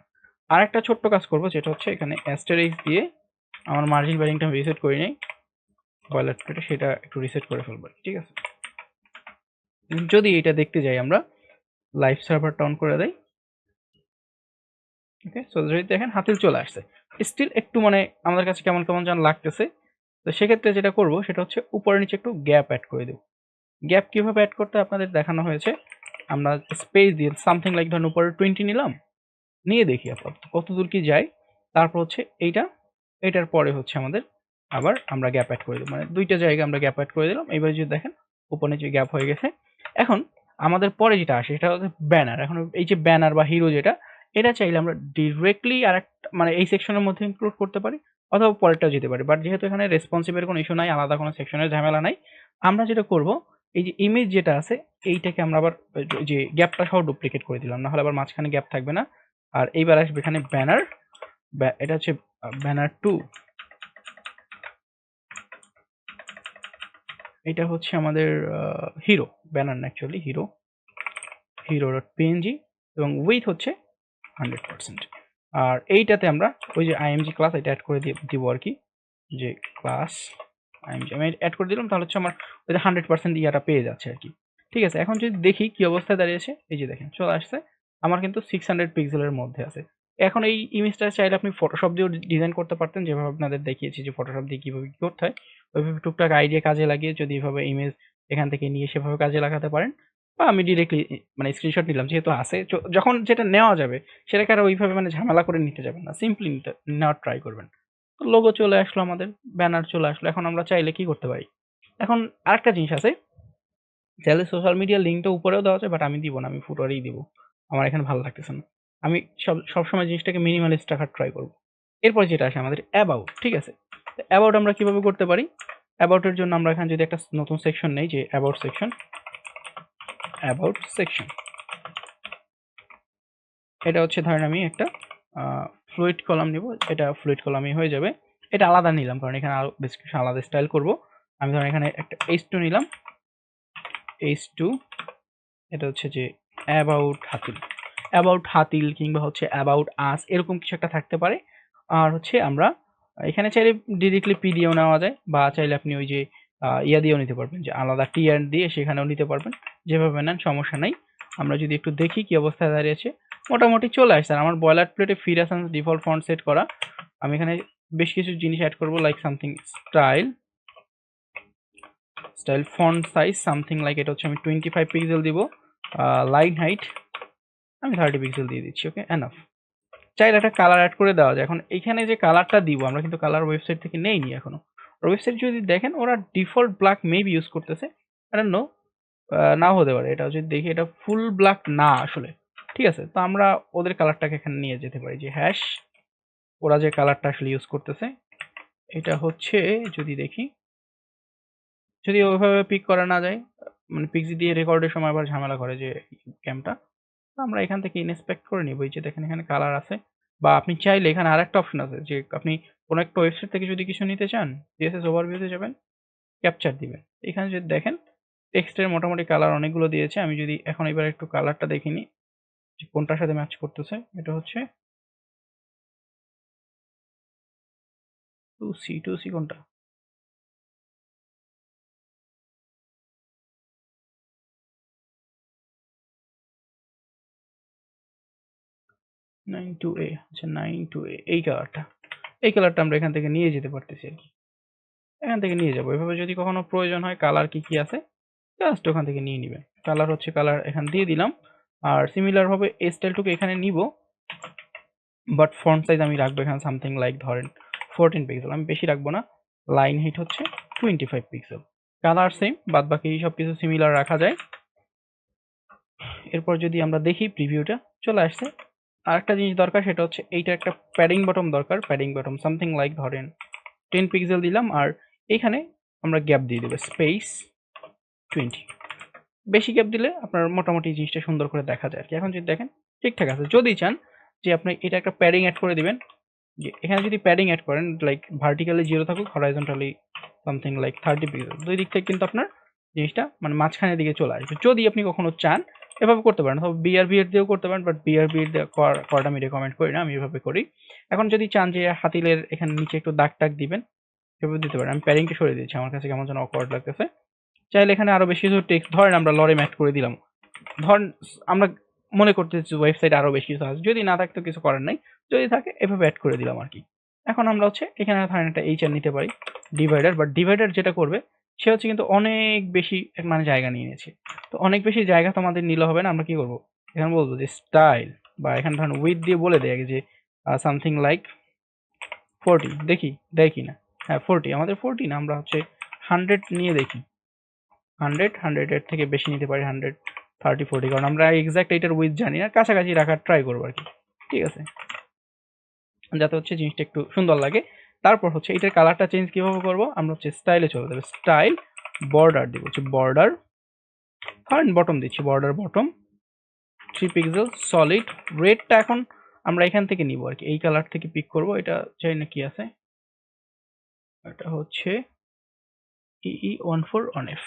আর একটা ছোট্ট কাজ করবো, যেটা হচ্ছে এখানে অ্যাস্টেরিক্স দিয়ে আমার মার্জিন প্যাডিংটা আমি রিসেট করে নিই বয়লার প্লেটে, সেটা একটু রিসেট করে ফেলবো, ঠিক আছে? যদি এটা দেখতে যাই আমরা, লাইভ সার্ভারটা অন করে দেই, ওকে। সো যদি দেখেন হাতিল চলে আসছে, স্টিল একটু মানে আমাদের কাছে কেমন কেমন যেন লাগতেছে। তো সেক্ষেত্রে যেটা করব সেটা হচ্ছে উপরে নিচে একটু গ্যাপ অ্যাড করে দেব। গ্যাপ কিভাবে অ্যাড করতে আপনাদের দেখানো হয়েছে। আমরা স্পেস দিয়ে সামথিং লাইক ধরুন উপরে 20 নিলাম, নিয়ে দেখি আপাতত কত দূর কি যায়। তারপর হচ্ছে এটার পরে হচ্ছে আমাদের আবার আমরা গ্যাপ অ্যাড করে দেব, মানে দুইটা জায়গায় আমরা গ্যাপ অ্যাড করে দিলাম। এবার যদি দেখেন উপরে নিচে গ্যাপ হয়ে গেছে। এখন আমাদের পরে যেটা আসে সেটা হচ্ছে ব্যানার। এখন এই যে ব্যানার বা হিরো যেটা, এটা চাইলে আমরা ডিরেক্টলি আরেকটা মানে এই সেকশনের মধ্যে ইনক্লুড করতে পারি, অথবা পরেরটাও যেতে পারি। বাট যেহেতু এখানে রেসপন্সিভের কোনো ইস্যু নাই, আলাদা কোনো সেকশনের ঝামেলা নাই, আমরা যেটা করব, এই যে ইমেজ যেটা আছে এইটাকে আমরা আবার যে গ্যাপটা সহ ডুপ্লিকেট করে দিলাম, না হলে আবার মাঝখানে গ্যাপ থাকবে না। আর এইবার আসবে এখানে ব্যানার, এটা হচ্ছে ব্যানার 2, এটা হচ্ছে আমাদের হিরো, ব্যানার না অ্যাকচুয়ালি হিরো ডট পিএনজি, এবং উইথ হচ্ছে 100%। আর এইটাতে আমরা ওই যে আইএমজি ক্লাস এটা অ্যাড করে দিব আর কি, যে ক্লাস আইএমজি আমি অ্যাড করে দিলাম, তাহলে হচ্ছে আমার ওই যে 100% ইয়াটা পেয়ে যাচ্ছে আর কি। ঠিক আছে, এখন যদি দেখি কি অবস্থায় দাঁড়িয়েছে, এই যে দেখেন চলে আসছে, আমার কিন্তু 600 পিক্সেলের মধ্যে আছে। এখন এই ইমেজটা চাইলে আপনি ফটোশপ দিয়েও ডিজাইন করতে পারতেন, যেভাবে আপনাদের দেখিয়েছি যে ফটোশপ দিয়ে কিভাবে কি করতে হয়, ওইভাবে টুকটাক আইডিয়া কাজে লাগিয়ে যদি এভাবে ইমেজ এখান থেকে নিয়ে সেভাবে কাজে লাগাতে পারেন। বা আমি ডিরেক্টলি মানে স্ক্রিনশট নিলাম যেহেতু আছে, যখন যেটা নেওয়া যাবে সেটাকে আর ওইভাবে মানে ঝামেলা করে নিতে যাবেন না, সিম্পলি নেওয়ার ট্রাই করবেন। লোগো চলে আসলো আমাদের, ব্যানার চলে আসলো। এখন আমরা চাইলে কি করতে পারি, এখন আরেকটা জিনিস আছে, চাইলে সোশ্যাল মিডিয়ার লিঙ্কটা উপরেও দেওয়া যায়, বাট আমি দিব না, আমি ফুটারেই দিব, আমার এখানে ভালো লাগতেছে না। আমি সবসময় জিনিসটাকে মিনিমালিস্ট রাখার ট্রাই করবো। এরপর যেটা আসে আমাদের অ্যাবাউট, ঠিক আছে? অ্যাবাউট আমরা কিভাবে করতে পারি, অ্যাবাউটের জন্য আমরা এখানে যদি একটা নতুন সেকশন নেই, যে অ্যাবাউট সেকশন, এটা হচ্ছে ধরেন আমি একটা ফ্লুইড কলাম নিব, এটা ফ্লুইড কলামই হয়ে যাবে। এটা আলাদা নিলাম কারণ এখানে আরো ডেসক্রিপশন আলাদা স্টাইল করব। আমি ধরেন এখানে একটা h2 নিলাম, h2, এটা হচ্ছে যে অ্যাবাউট হাতিল কিংবা হচ্ছে অ্যাবাউট আস, এরকম কিছু একটা থাকতে পারে। আর হচ্ছে আমরা এখানে চাইলে ডিরেক্টলি পি দিয়েও নেওয়া যায়, বা চাইলে আপনি ওই যে ইয়া দিয়েও নিতে পারবেন, যে আলাদা টিয়ার দিয়ে সেখানেও নিতে পারবেন, যেভাবে নেন সমস্যা নাই। আমরা যদি একটু দেখি কি অবস্থায় দাঁড়িয়েছে, মোটামুটি চলে আসছে। আমার বয়লার প্লেটে ফিরাসান্স ডিফল্ট ফন্ট সেট করা, আমি এখানে বেশ কিছু জিনিস অ্যাড করবো, like something style font size something like, এটা হচ্ছে আমি 25 পিক্সেল দিব। লাইন হাইট আমি 30 পিক্সেল দিয়ে দিচ্ছি, ওকে এনাফ। চাইলে একটা কালার অ্যাড করে দেওয়া যায়। এখন এইখানে যে কালারটা দিব, আমরা কিন্তু কালার ওয়েবসাইট থেকে নেইনি এখনো। ওয়েবসাইট যদি দেখেন ওরা ডিফল্ট ব্ল্যাক মেবি ইউজ করতেছে, আই ডোন্ট নো, নাও হতে পারে। এটা যদি দেখি এটা ফুল ব্ল্যাক না আসলে, ঠিক আছে? তো আমরা ওদের কালারটাকে এখানে নিয়ে যেতে পারি, যে হ্যাশ ওরা যে কালারটা আসলে ইউজ করতেছে, এটা হচ্ছে যদি দেখি, যদি ওইভাবে পিক করা না যায়, মানে পিক্সি দিয়ে রেকর্ডের সময় আবার ঝামেলা করে যে ক্যামটা, আমরা এখান থেকে ইন্সপেক্ট করে নিব। এই যে দেখেন এখানে কালার আছে, বা আপনি চাইলে এখানে আরেকটা অপশন আছে, যে আপনি কোনো একটা ওয়েবসাইট থেকে যদি কিছু নিতে চান, সিএসএস ওভারভিউতে যাবেন, ক্যাপচার দিবেন। এখানে যদি দেখেন টেক্সটের মোটামুটি কালার অনেকগুলো দিয়েছে। আমি যদি এখন এবার একটু কালারটা দেখিনি যে কোনটার সাথে ম্যাচ করতেছে, এটা হচ্ছে 2C কোনটা, 92A, আচ্ছা 92A, এই কালারটা আমরা এখান থেকে নিয়ে যেতে পারতেছি আর কি। এখান থেকে নিয়ে যাবো এভাবে, যদি কখনো প্রয়োজন হয় কালার কি কি আছে জাস্ট ওখান থেকে নিয়ে নিবেন। কালার হচ্ছে কালার এখান দিয়ে দিলাম। আর সিমিলার ভাবে এই স্টাইলটুকু এখানে নিব, বাট ফন্ট সাইজ আমি রাখবো এখানে সামথিং লাইক ধরেন 14 পিক্সেল, আমি বেশি রাখবো না। লাইন হাইট হচ্ছে 25 পিক্সেল। কালার সেম, বাদ বাকি সবকিছু সিমিলার রাখা যায়। এরপর যদি আমরা দেখি প্রিভিউটা চলে আসছে। আর একটা জিনিস দরকার, সেটা হচ্ছে এইটা একটা প্যাডিং বটম দরকার। প্যাডিং বটম সামথিং লাইক ধরেন 10 পিক্সেল দিলাম, আর এইখানে আমরা গ্যাপ দিয়ে দেবো স্পেস 20। বেশি গ্যাপ দিলে আপনার মোটামুটি জিনিসটা সুন্দর করে দেখা যায় আর কি। এখন যদি দেখেন ঠিকঠাক আছে। যদি চান যে আপনি এটা একটা প্যাডিং অ্যাড করে দিবেন, যে এখানে যদি প্যাডিং অ্যাড করেন লাইক ভার্টিক্যালি 0 থাকুক, হরাইজন্টালি সামথিং লাইক 30 পিক্সেল, দুই দিক থেকে কিন্তু আপনার জিনিসটা মানে মাঝখানের দিকে চলে আসবে। যদি আপনি কখনো চান এভাবে করতে পারেন, তবে বিআরবি এর দিয়েও করতে পারেন, বাট বিআরবি এর করাটা আমি রেকমেন্ড করি না, আমি এভাবে করি। এখন যদি চান যে হাতিলের এখানে নিচে একটু দাগ টাগ দিবেন, সেভাবে দিতে পারেন। আমি প্যাডিংটা সরিয়ে দিচ্ছি, আমার কাছে কেমন যেন অকওয়ার্ড লাগতেছে। চাইলে এখানে আরো বেশি কিছু টেক্সট ধরেন আমরা লরেম অ্যাড করে দিলাম, ধরেন আমরা মনে করতেছি ওয়েবসাইট আরো বেশি কিছু আছে, যদি না থাকে তো কিছু করার নাই, যদি থাকে এভাবে অ্যাড করে দিলাম আর কি। এখন আমরা হচ্ছে এখানে ধরেন একটা এইচআর নিতে পারি ডিভাইডার, বাট ডিভাইডার যেটা করবে সে হচ্ছে কিন্তু অনেক বেশি মানে জায়গা নিয়ে নিয়েছে। তো অনেক বেশি জায়গা তো আমাদের নিলে হবে না, আমরা কি করবো এখানে বলবো যে স্টাইল, বা এখানে ধরেন উইথ দিয়ে বলে দেয় যে সামথিং লাইক 40, দেখি দেয় কিনা। হ্যাঁ 40, আমাদের 40 না, আমরা হচ্ছে 100 নিয়ে দেখি। 100 এর থেকে বেশি নিতে পারি, 100 30 40, কারণ আমরা এক্সাক্ট এটার উইথ জানি না, কাছাকাছি রাখার ট্রাই করবো আর কি। ঠিক আছে, যাতে হচ্ছে জিনিসটা একটু সুন্দর লাগে। তারপর হচ্ছে এটার কালারটা চেঞ্জ কিভাবে করবো, আমরা হচ্ছে স্টাইলে চলে যাবে, স্টাইল বর্ডার দিব, হচ্ছে বর্ডার ধরেন বটম দিচ্ছি, বর্ডার বটম 3 পিক্সেল সলিড। রেডটা এখন আমরা এখান থেকে নিব আর কি, এই কালার থেকে পিক করব। এটা চাই না কি আছে, এটা হচ্ছে EE14ONF,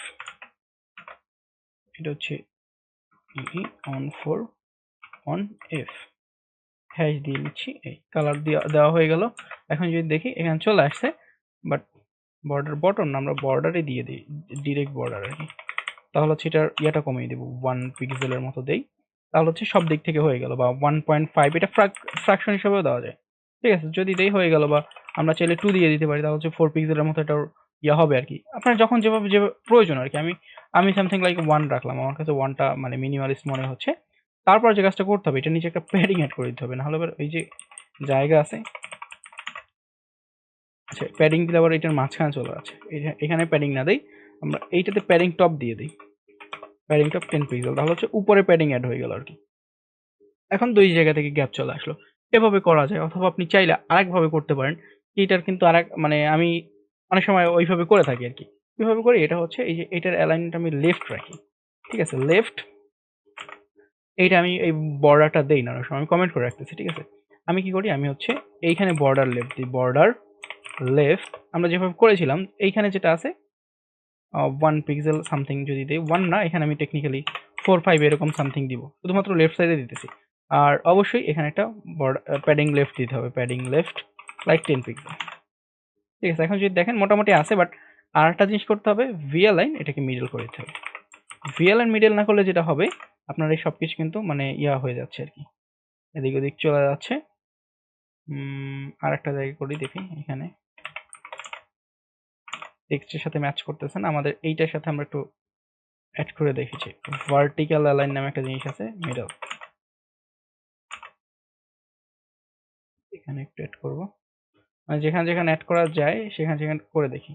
এটা হচ্ছে EE14ONF, হ্যাশ দিয়ে নিচ্ছি, এই কালার দেওয়া হয়ে গেল। এখন যদি দেখি এখানে চলে আসছে, বাট বর্ডার বটম না, আমরা বর্ডারে দিয়ে দিই, ডিরেক্ট বর্ডার আর কি। তাহলে হচ্ছে এটার ইয়েটা কমিয়ে দেবো, 1 পিক্সেলের মতো দেই, তাহলে হচ্ছে সব দিক থেকে হয়ে গেল। বা 1.5, এটা ফ্র্যাকশন হিসেবেও দেওয়া যায়। ঠিক আছে, যদি দেই হয়ে গেল, বা আমরা চাইলে 2 দিয়ে দিতে পারি, তাহলে হচ্ছে 4 পিক্সেলের মতো এটার ইয়া হবে আর কি। আপনার যখন যেভাবে যে প্রয়োজন আর কি। আমি সামথিং লাইক 1 রাখলাম, আমার কাছে 1টা মানে মিনিমালিস্ট মনে হচ্ছে। তারপর যে কাজটা করতে হবে, এটা নিচে একটা প্যাডিং অ্যাড করে দিতে হবে, নাহলে আবার ওই যে জায়গা আছে, আচ্ছা প্যাডিং দিলে আবার এটার মাঝখানে চলে আছে, এখানে প্যাডিং না দেই, আমরা এইটাতে প্যাডিং টপ দিয়ে দিই, প্যাডিং টপ 10 পিক্সেল, তাহলে হচ্ছে উপরে প্যাডিং অ্যাড হয়ে গেল আর কি। এখন দুই জায়গা থেকে গ্যাপ চলে আসলো। এভাবে করা যায়, অথবা আপনি চাইলে আরেকভাবে করতে পারেন। এটার কিন্তু আরেক মানে আমি অনেক সময় ওইভাবে করে থাকি আর কি। কিভাবে করি, এটা হচ্ছে এই যে এটার অ্যালাইনমেন্ট আমি লেফট রাখি। ঠিক আছে, লেফট, এইটা আমি এই বর্ডারটা দেই না, অনেক সময় আমি কমেন্ট করে রাখতেছি। ঠিক আছে, আমি কি করি, আমি হচ্ছে এইখানে বর্ডার লেফট দিই, বর্ডার লেফট। আমরা যেভাবে করেছিলাম এইখানে যেটা আছে 1 পিক্সেল সামথিং যদি দিই, 1 না, এখানে আমি টেকনিক্যালি 4 5 এরকম সামথিং দিব, শুধুমাত্র লেফট সাইডে দিতেছি। আর অবশ্যই এখানে একটা প্যাডিং লেফট দিতে হবে, প্যাডিং লেফট লাইক 10 পিক্সেল। ঠিক আছে, এখন যদি দেখেন মোটামুটি আছে, বাট আর একটা জিনিস করতে হবে, ভিএ লাইন এটাকে মিডল করে দিতে হবে। ভিএ লাইন মিডল না করলে যেটা হবে, আপনার এই সবকিছু কিন্তু মানে ইয়া হয়ে যাচ্ছে আর কি, এদিক ওদিক চলে যাচ্ছে। আর একটা জায়গায় করি দেখি, এখানে টেক্সটের সাথে ম্যাচ করতেছে না, আমাদের এইটার সাথে আমরা একটু অ্যাড করে দেখেছি। ভার্টিক্যাল অ্যালাইন নামে একটা জিনিস আছে, মিডল, এখানে একটু অ্যাড করব, মানে যেখানে যেখানে অ্যাড করা যায় সেখানে সেখানে করে দেখি।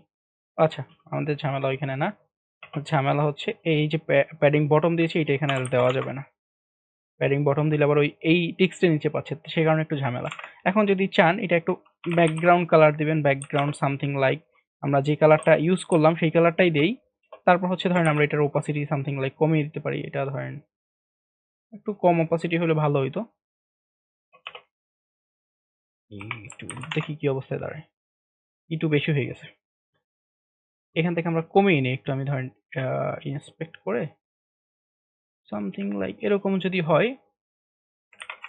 আচ্ছা, আমাদের ঝামেলা ওইখানে না, ঝামেলা হচ্ছে এই যে প্যাডিং বটম দিয়েছি, এটা এখানে আর দেওয়া যাবে না। প্যাডিং বটম দিলে আবার ওই এই টেক্সটের নিচে পাচ্ছে, সেই কারণে একটু ঝামেলা। এখন যদি চান এটা একটু ব্যাকগ্রাউন্ড কালার দিবেন, ব্যাকগ্রাউন্ড সামথিং লাইক আমরা যে কালারটা ইউজ করলাম সেই কালারটাই দেই। তারপর হচ্ছে ধরেন আমরা এটার ওপাসিটি সামথিং লাইক কমিয়ে দিতে পারি, এটা ধরেন একটু কম ওপাসিটি হলে ভালো হইতো। একটু দেখি কি অবস্থায় দাঁড়ায়, একটু বেশি হয়ে গেছে, এখান থেকে আমরা কমিয়ে নিই একটু। আমি ধরেন ইন্সপেক্ট করে সামথিং লাইক এরকম যদি হয়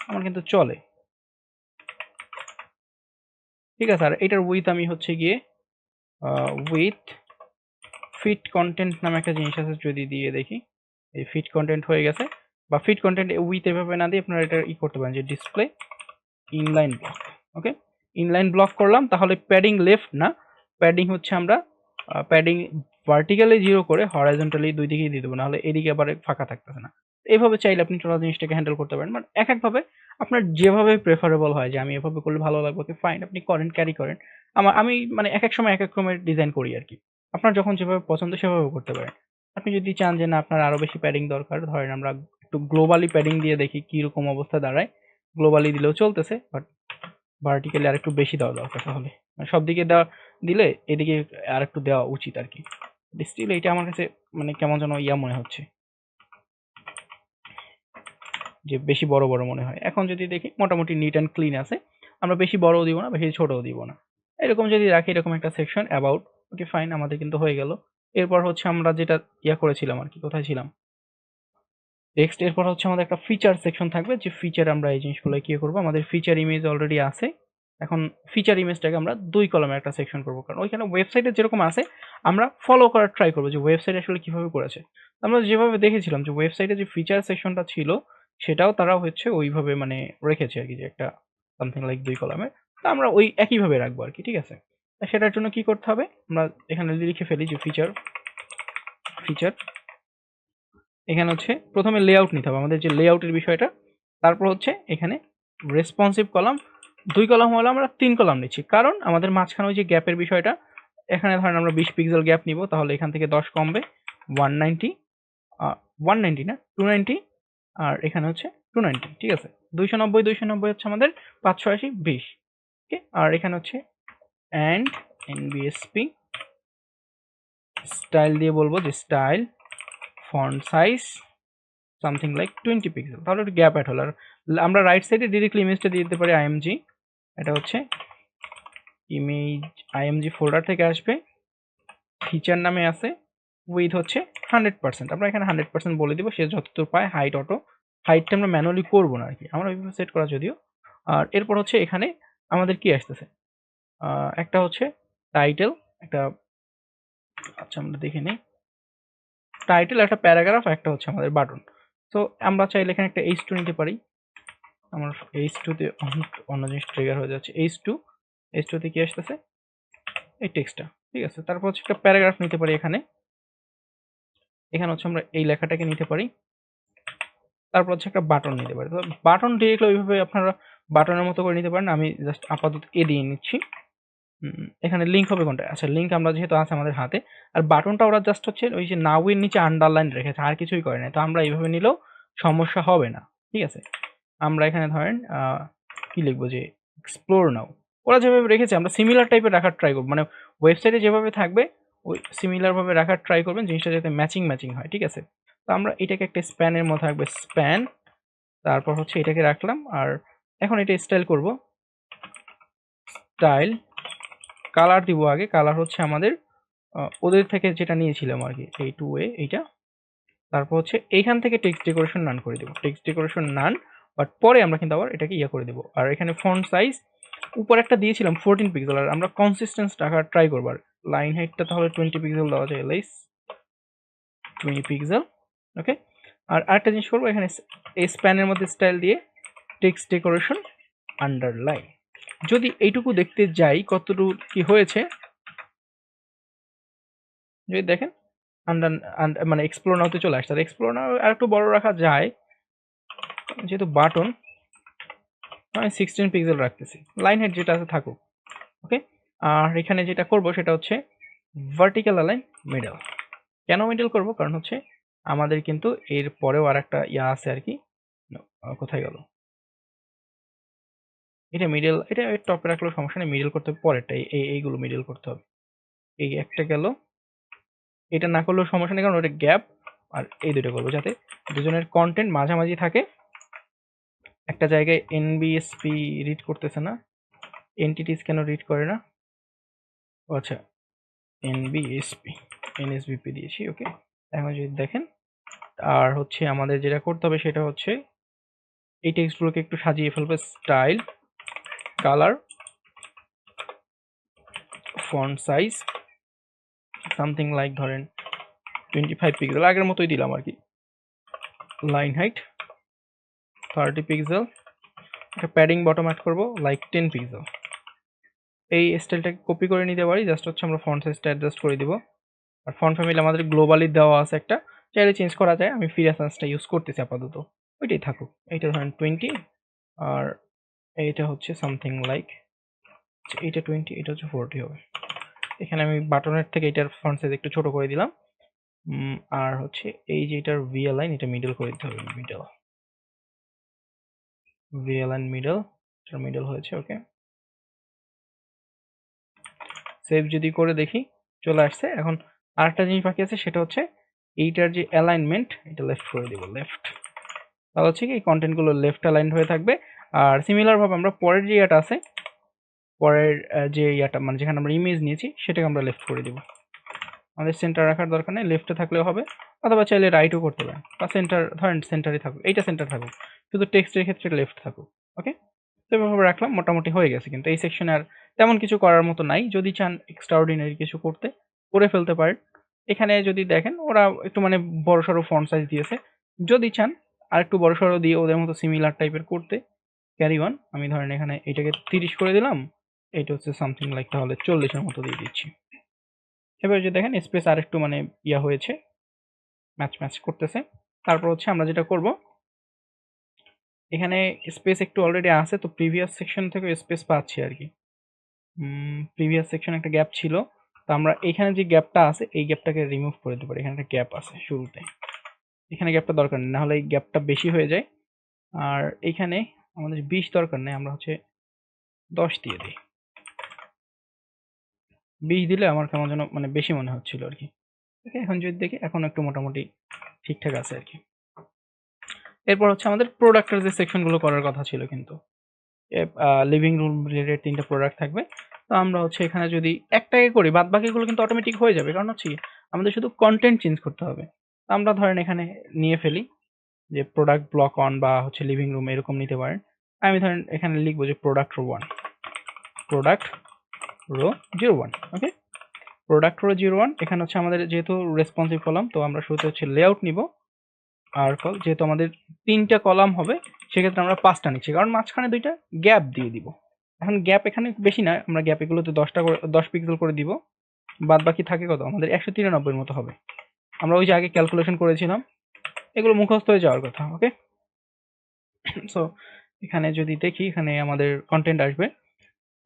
আমার কিন্তু চলে। ঠিক আছে, আর এটার উইথ আমি হচ্ছে গিয়ে উইথ ফিট কন্টেন্ট নামে একটা জিনিস আছে, যদি দিয়ে দেখি, এই ফিট কন্টেন্ট হয়ে গেছে। বা ফিট কন্টেন্ট উইথ এভাবে না দিয়ে আপনারা এটা করতে পারেন যে ডিসপ্লে ইনলাইন ব্লক। ওকে, ইনলাইন ব্লক করলাম, তাহলে প্যাডিং লেফট না, প্যাডিং হচ্ছে আমরা প্যাডিং ভার্টিক্যালি 0 করে হরাইজন্টালি দুই দিকেই দিয়ে দেবো, নাহলে এদিকে আবার ফাঁকা থাকতেছে না। এভাবে চাইলে আপনি টোটাল জিনিসটাকে হ্যান্ডেল করতে পারেন। বাট এক ভাবে আপনার যেভাবে প্রেফারেবল হয় যে আমি এভাবে করলে ভালো লাগবে, ওকে ফাইন, আপনি করেন, ক্যারি করেন। আমি মানে এক সময় এক রকমের ডিজাইন করি আরকি। আপনার যখন যেভাবে পছন্দ সেভাবে করতে পারেন। আপনি যদি চান যে না আপনার আরো বেশি প্যাডিং দরকার, ধরেন আমরা একটু গ্লোবালি প্যাডিং দিয়ে দেখি কিরকম অবস্থা দাঁড়ায়। গ্লোবালি দিলেও চলতেছে, বাট ভার্টিক্যালি আরেকটু বেশি দেওয়া দরকার তাহলে। মানে সব দিকে দেওয়া দিলে এদিকে আরেকটু দেওয়া উচিত আরকি। স্টিল এইটা আমার কাছে মানে কেমন যেন মনে হচ্ছে। যে বেশি বড় বড় মনে হয়। এখন যদি দেখি মোটামুটি নিট অ্যান্ড ক্লিন আছে। আমরা বেশি বড়ও দিব না, বেশি ছোটও দিব না। এরকম যদি রাখি, এরকম একটা সেকশন অ্যাবাউট, ওকে ফাইন, আমাদের কিন্তু হয়ে গেল। এরপর হচ্ছে আমরা যেটা করেছিলাম আরকি, কোথায় ছিলাম? টেক্সট। এরপর হচ্ছে আমাদের একটা ফিচার সেকশন থাকবে, যে ফিচার আমরা এই জিনিসগুলো কি করব, আমাদের ফিচার ইমেজ অলরেডি আছে। এখন ফিচার ইমেজটাকে আমরা 2 কলামের একটা সেকশন করব। কারণ ওইখানে ওয়েবসাইটে যেরকম আছে আমরা ফলো করার ট্রাই করব যে ওয়েবসাইট আসলে কিভাবে করেছে। আমরা যেভাবে দেখেছিলাম যে ওয়েবসাইটে যে ফিচার সেকশনটা ছিল সেটাও তারা হচ্ছে ওইভাবে মানে রেখেছে আরকি, যে একটা সামথিং লাইক 2 কলামের। তো আমরা ওই একইভাবে রাখবো আরকি, ঠিক আছে? সেটার জন্য কি করতে হবে? আমরা এখানে লিখে ফেলি যে ফিচার। এখানে হচ্ছে প্রথমে লেআউট নিতে হবে, আমাদের যে লেআউটের বিষয়টা। তারপর হচ্ছে এখানে রেসপন্সিভ কলাম 2 কলাম হলে আমরা 3 কলাম নিচ্ছি, কারণ আমাদের মাঝখানে ওই যে গ্যাপের বিষয়টা। এখানে ধরেন আমরা 20 পিক্সেল গ্যাপ নিব, তাহলে এখান থেকে 10 কমবে 190, 190 না 290, আর এখানে হচ্ছে 290, ঠিক আছে? 290 হচ্ছে আমাদের 580 20, ওকে? আর এখানে হচ্ছে এন্ড এনবিএসপি স্টাইল দিয়ে বলবো যে style font size something like 20 pixel, তাহলে একটু গ্যাপ অ্যাড হলো। আর আমরা রাইট সাইডে ডিরেক্টলি ইমেজটা দিয়ে দিতে পারি আইএমজি। এটা হচ্ছে ইমেজ আইএমজি ফোল্ডার থেকে আসবে, ফিচার নামে আছে, উইথ হচ্ছে 100%। আমরা এখানে 100% বলে দিব, সে যতদূর পায়। হাইট অটো, হাইটটা আমরা ম্যানুয়ালি করবো না আরকি, আমরা ওইভাবে সেট করা যদিও। আর এরপর হচ্ছে এখানে আমাদের কি আসতেছে, একটা হচ্ছে টাইটেল, একটা, আচ্ছা আমরা দেখে নিই, টাইটেল, একটা প্যারাগ্রাফ, একটা হচ্ছে আমাদের বাটন। তো আমরা চাইলে এখানে একটা H2 নিতে পারি। আমার H2 তে অন্য জিনিস ট্রিগার হয়ে যাচ্ছে। H2 তে কি আসতেছে, এই টেক্সটটা, ঠিক আছে? তারপর হচ্ছে একটা প্যারাগ্রাফ নিতে পারি এখানে। এখানে হচ্ছে আমরা এই লেখাটাকে নিতে পারি। তারপর হচ্ছে একটা বাটন নিতে পারি। তো বাটন ডিরেক্টলি ওইভাবে আপনারা বাটনের মতো করে নিতে পারেন। আমি জাস্ট আপাতত এ দিয়ে নিচ্ছি। এখানে লিঙ্ক হবে কোনটা? আচ্ছা, লিঙ্ক আমরা যেহেতু আছে আমাদের হাতে, আর বাটনটা ওরা জাস্ট হচ্ছে ওই যে নাও এর নিচে আন্ডারলাইন রেখেছে, আর কিছুই করে নাই। তো আমরা এইভাবে নিলেও সমস্যা হবে না, ঠিক আছে? আমরা এখানে ধরেন কি লিখবো, যে এক্সপ্লোর নাও। ওরা যেভাবে রেখেছে আমরা সিমিলার টাইপের রাখার ট্রাই করব, মানে ওয়েবসাইটে যেভাবে থাকবে ওই সিমিলার ভাবে রাখার ট্রাই করবেন, জিনিসটা যাতে ম্যাচিং হয়, ঠিক আছে? তো আমরা এটাকে একটা স্প্যানের মধ্যে রাখবো, স্প্যান। তারপর হচ্ছে এটাকে রাখলাম, আর এখন এটা স্টাইল করব, স্টাইল। কালার দিব আগে, কালার হচ্ছে আমাদের ওদের থেকে যেটা নিয়েছিলাম আর কি, এই 2A এইটা। তারপর হচ্ছে এইখান থেকে টেক্সট ডেকোরেশন নান করে দেবো, টেক্সট ডেকোরেশন নান। বাট পরে আমরা কিন্তু আবার এটাকে করে দেবো। আর এখানে ফন্ট সাইজ উপর একটা দিয়েছিলাম 14 পিক্সেল, আর আমরা কনসিস্টেন্স রাখার ট্রাই করবো। আর লাইন হাইটটা তাহলে 20 পিক্সেল দেওয়া যায়, লাইস 20 পিক্সেল, ওকে? আর আরেকটা জিনিস করবো, এখানে এই স্প্যানের মধ্যে স্টাইল দিয়ে টেক্সট ডেকোরেশন আন্ডারলাইন। যদি এইটুকু দেখতে যাই কতটুকু কি হয়েছে, যদি দেখেন মানে এক্সপ্লোর নাওতে চলে আসছে। আর এক্সপ্লোর নাও আর একটু বড় রাখা যায়, যেহেতু বাটন। আমি 16 পিক্সেল রাখতেছি, লাইন হেড যেটা আছে থাকুক, ওকে? আর এখানে যেটা করব সেটা হচ্ছে ভার্টিক্যাল অ্যালাইন মিডল। কেন মিডল করব? কারণ হচ্ছে আমাদের কিন্তু এর পরেও আর একটা আছে আর কি। কোথায় গেল এটা? মিডল, এটা টপে রাখলেও সমস্যা নেই, মিডল করতে হবে পরেরটা, এইগুলো মিডল করতে হবে। এই একটা গেল, এটা না করলেও সমস্যা নেই, কারণ ওটা গ্যাপ। আর এই দুটো করবো যাতে দুজনের কন্টেন্ট মাঝামাঝি থাকে। একটা জায়গায় এনবিএসপি রিড করতেছে না, এন্টিটিস কেন রিড করে না? আচ্ছা, এনএসবিপি দিয়েছি, ওকে? এখন যদি দেখেন, আর হচ্ছে আমাদের যেটা করতে হবে সেটা হচ্ছে এই টেক্সটগুলোকে একটু সাজিয়ে ফেলবে, style, colour, font size something like ধরেন 25 পিক্সেল, আগের মতোই দিলাম আর কি। লাইন হাইট 30 পিক্সেল, একটা প্যাডিং বটম অ্যাড করবো লাইক 10 পিক্সেল। এই স্টাইলটাকে কপি করে নিতে পারি, জাস্ট হচ্ছে আমরা ফন্ট সাইজটা অ্যাডজাস্ট করে দিব। আর ফন্ট ফ্যামিলি আমাদের গ্লোবালি দেওয়া আছে একটা, চাইলে চেঞ্জ করা যায়। আমি ফ্রি রেফারেন্সটা ইউজ করতেছি আপাতত, ওইটাই থাকুক। এইটা ধরেন 20 আর এইটা হচ্ছে সামথিং লাইক, এইটা 20, এটা হচ্ছে 40 হবে। এখানে আমি বাটনের থেকে এটার ফন্ট সাইজ একটু ছোট করে দিলাম। আর হচ্ছে এই যে এটার ভি লাইন, এটা মিডল করে দিতে হবে, মিডল, ভি লাইন মিডল, এটা মিডল হয়েছে। ওকে, সেভ যদি করে দেখি চলে আসছে। এখন আরেকটা জিনিস বাকি আছে, সেটা হচ্ছে এইটার যে অ্যালাইনমেন্ট, এটা লেফট করে দিব, লেফট। তাহলে হচ্ছে কি কন্টেন্ট গুলো লেফট অ্যালাইন্ড হয়ে থাকবে। আর সিমিলার ভাবে আমরা পরের যে ইয়াটা আছে, পরের যে ইয়াটা মানে যেখানে আমরা ইমেজ নিয়েছি, সেটাকে আমরা লেফট করে দিব। আমাদের সেন্টার রাখার দরকার নেই, লেফটে থাকলেও হবে, অথবা চাইলে রাইটও করতে পারেন, বা সেন্টার ধরেন সেন্টারে থাকুক, এইটা সেন্টার থাকুক, শুধু টেক্সটের ক্ষেত্রে লেফট থাকুক। ওকে, তো এভাবে রাখলাম, মোটামুটি হয়ে গেছে। কিন্তু এই সেকশনে আর তেমন কিছু করার মতো নাই। যদি চান এক্সট্রাঅর্ডিনারি কিছু করতে, করে ফেলতে পারেন। এখানে যদি দেখেন ওরা একটু মানে বড়সড় ফন্ট সাইজ দিয়েছে, যদি চান আর একটু বড়সড় দিয়ে ওদের মতো সিমিলার টাইপের করতে, ক্যারি অন। আমি ধরেন এখানে এটাকে 30 করে দিলাম, এটা হচ্ছে সামথিং লাইক তাহলে 40-এর মতো দিয়ে দিচ্ছি। এবার যে দেখেন স্পেস আর একটু মানে ইয়া হয়েছে, ম্যাচ ম্যাচ করতেছে। তারপর হচ্ছে আমরা যেটা করব, এখানে স্পেস একটু অলরেডি আছে, তো প্রিভিয়াস সেকশন থেকে স্পেস পাচ্ছি আর কি। প্রিভিয়াস সেকশন একটা গ্যাপ ছিল, তো আমরা এখানে যে গ্যাপটা আছে এই গ্যাপটাকে রিমুভ করে দিতে পারি। এখানে একটা গ্যাপ আছে শুরুতে, এখানে গ্যাপটা দরকার নেই, নাহলে এই গ্যাপটা বেশি হয়ে যায়। আর এখানে আমাদের 20 দরকার নেই, আমরা হচ্ছে 10 দিয়ে দিই। 20 দিলে আমার কেমন যেন মানে বেশি মনে হচ্ছিল আর কি। এখন যদি দেখি, এখন একটু মোটামুটি ঠিকঠাক আছে আর কি। এরপর হচ্ছে আমাদের প্রোডাক্টের যে সেকশনগুলো করার কথা ছিল, কিন্তু লিভিং রুম রিলেটেড 3টা প্রোডাক্ট থাকবে। তো আমরা হচ্ছে এখানে যদি একটাকে করি, বাদ বাকিগুলো কিন্তু অটোমেটিক হয়ে যাবে, কারণ হচ্ছে আমাদের শুধু কন্টেন্ট চেঞ্জ করতে হবে। আমরা ধরেন এখানে নিয়ে ফেলি যে প্রোডাক্ট ব্লক অন, বা হচ্ছে লিভিং রুম এরকম নিতে পারেন। আমি ধরেন এখানে লিখবো যে প্রোডাক্ট রো 1, প্রোডাক্ট রো 01। ওকে, প্রোডাক্ট রো 01। এখানে হচ্ছে আমাদের যেহেতু রেসপন্সিভ কলাম, তো আমরা শুরুতে হচ্ছে লেআউট নিব। আর যেহেতু আমাদের 3টা কলাম হবে, সেক্ষেত্রে আমরা 5টা নিচ্ছি, কারণ মাঝখানে 2টা গ্যাপ দিয়ে দিব। এখন গ্যাপ এখানে বেশি না, আমরা গ্যাপ এগুলোতে 10টা করে 10 পিক্সেল করে দিব। বাদ বাকি থাকে কত, আমাদের 193 মতো হবে। আমরা ওই যে আগে ক্যালকুলেশন করেছিলাম, এগুলো মুখস্থ হয়ে যাওয়ার কথা। ওকে, সো এখানে যদি দেখি, এখানে আমাদের কন্টেন্ট আসবে।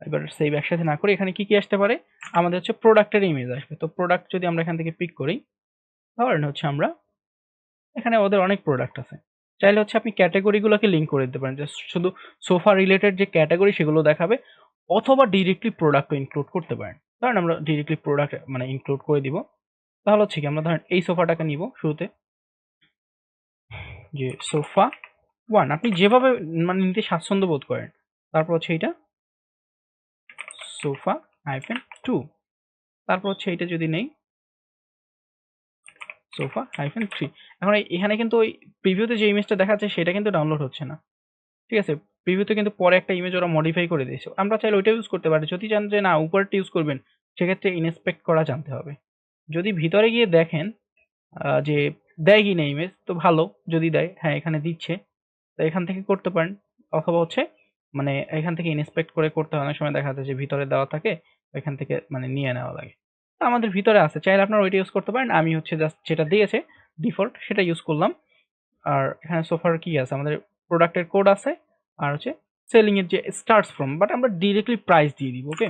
এবার সেভ একসাথে না করে এখানে কি কি আসতে পারে, আমাদের হচ্ছে প্রোডাক্টের ইমেজ আসবে। তো প্রোডাক্ট যদি আমরা এখান থেকে পিক করি, ধরেন হচ্ছে আমরা এখানে ওদের অনেক প্রোডাক্ট আছে, চাইলে হচ্ছে আপনি ক্যাটাগরিগুলোকে লিঙ্ক করে দিতে পারেন, যে শুধু সোফা রিলেটেড যে ক্যাটাগরি সেগুলো দেখাবে, অথবা ডিরেক্টলি প্রোডাক্টও ইনক্লুড করতে পারেন। ধরেন আমরা ডিরেক্টলি প্রোডাক্ট মানে ইনক্লুড করে দিব। তাহলে হচ্ছে কি, আমরা ধরেন এই সোফাটাকে নিব শুরুতে, যে সোফা 1, আপনি যেভাবে মানে নিতে স্বাচ্ছন্দ্য বোধ করেন। তারপর হচ্ছে এইটা সোফা -2, তারপর হচ্ছে এইটা যদি নেই সোফা -3। এখন এখানে কিন্তু ওই প্রিভিউতে যে ইমেজটা দেখাচ্ছে সেটা কিন্তু ডাউনলোড হচ্ছে না, ঠিক আছে। প্রিভিউতে কিন্তু পরে একটা ইমেজ ওরা মডিফাই করে দিয়েছে, আমরা চাইলে ওইটা ইউজ করতে পারি। যদি চান যে না উপরটা ইউজ করবেন, সেক্ষেত্রে ইনস্পেক্ট করা জানতে হবে। যদি ভিতরে গিয়ে দেখেন যে দেয় কি না ইমেজ, তো ভালো। যদি দেয়, হ্যাঁ এখানে দিচ্ছে, তো এখান থেকে করতে পারেন। অথবা হচ্ছে মানে এখান থেকে ইনস্পেক্ট করে করতে হয়, অনেক সময় দেখা যায় যে ভিতরে দেওয়া থাকে, এখান থেকে মানে নিয়ে নেওয়া লাগে। তো আমাদের ভিতরে আছে, চাইলে আপনারা ওইটা ইউজ করতে পারেন। আমি হচ্ছে জাস্ট যেটা দিয়েছে ডিফল্ট সেটা ইউজ করলাম। আর এখানে সোফার কি আছে, আমাদের প্রোডাক্টের কোড আছে, আর হচ্ছে সেলিং এর যে স্টার্টস ফ্রম, বাট আমরা ডিরেক্টলি প্রাইস দিয়ে দিব। ওকে,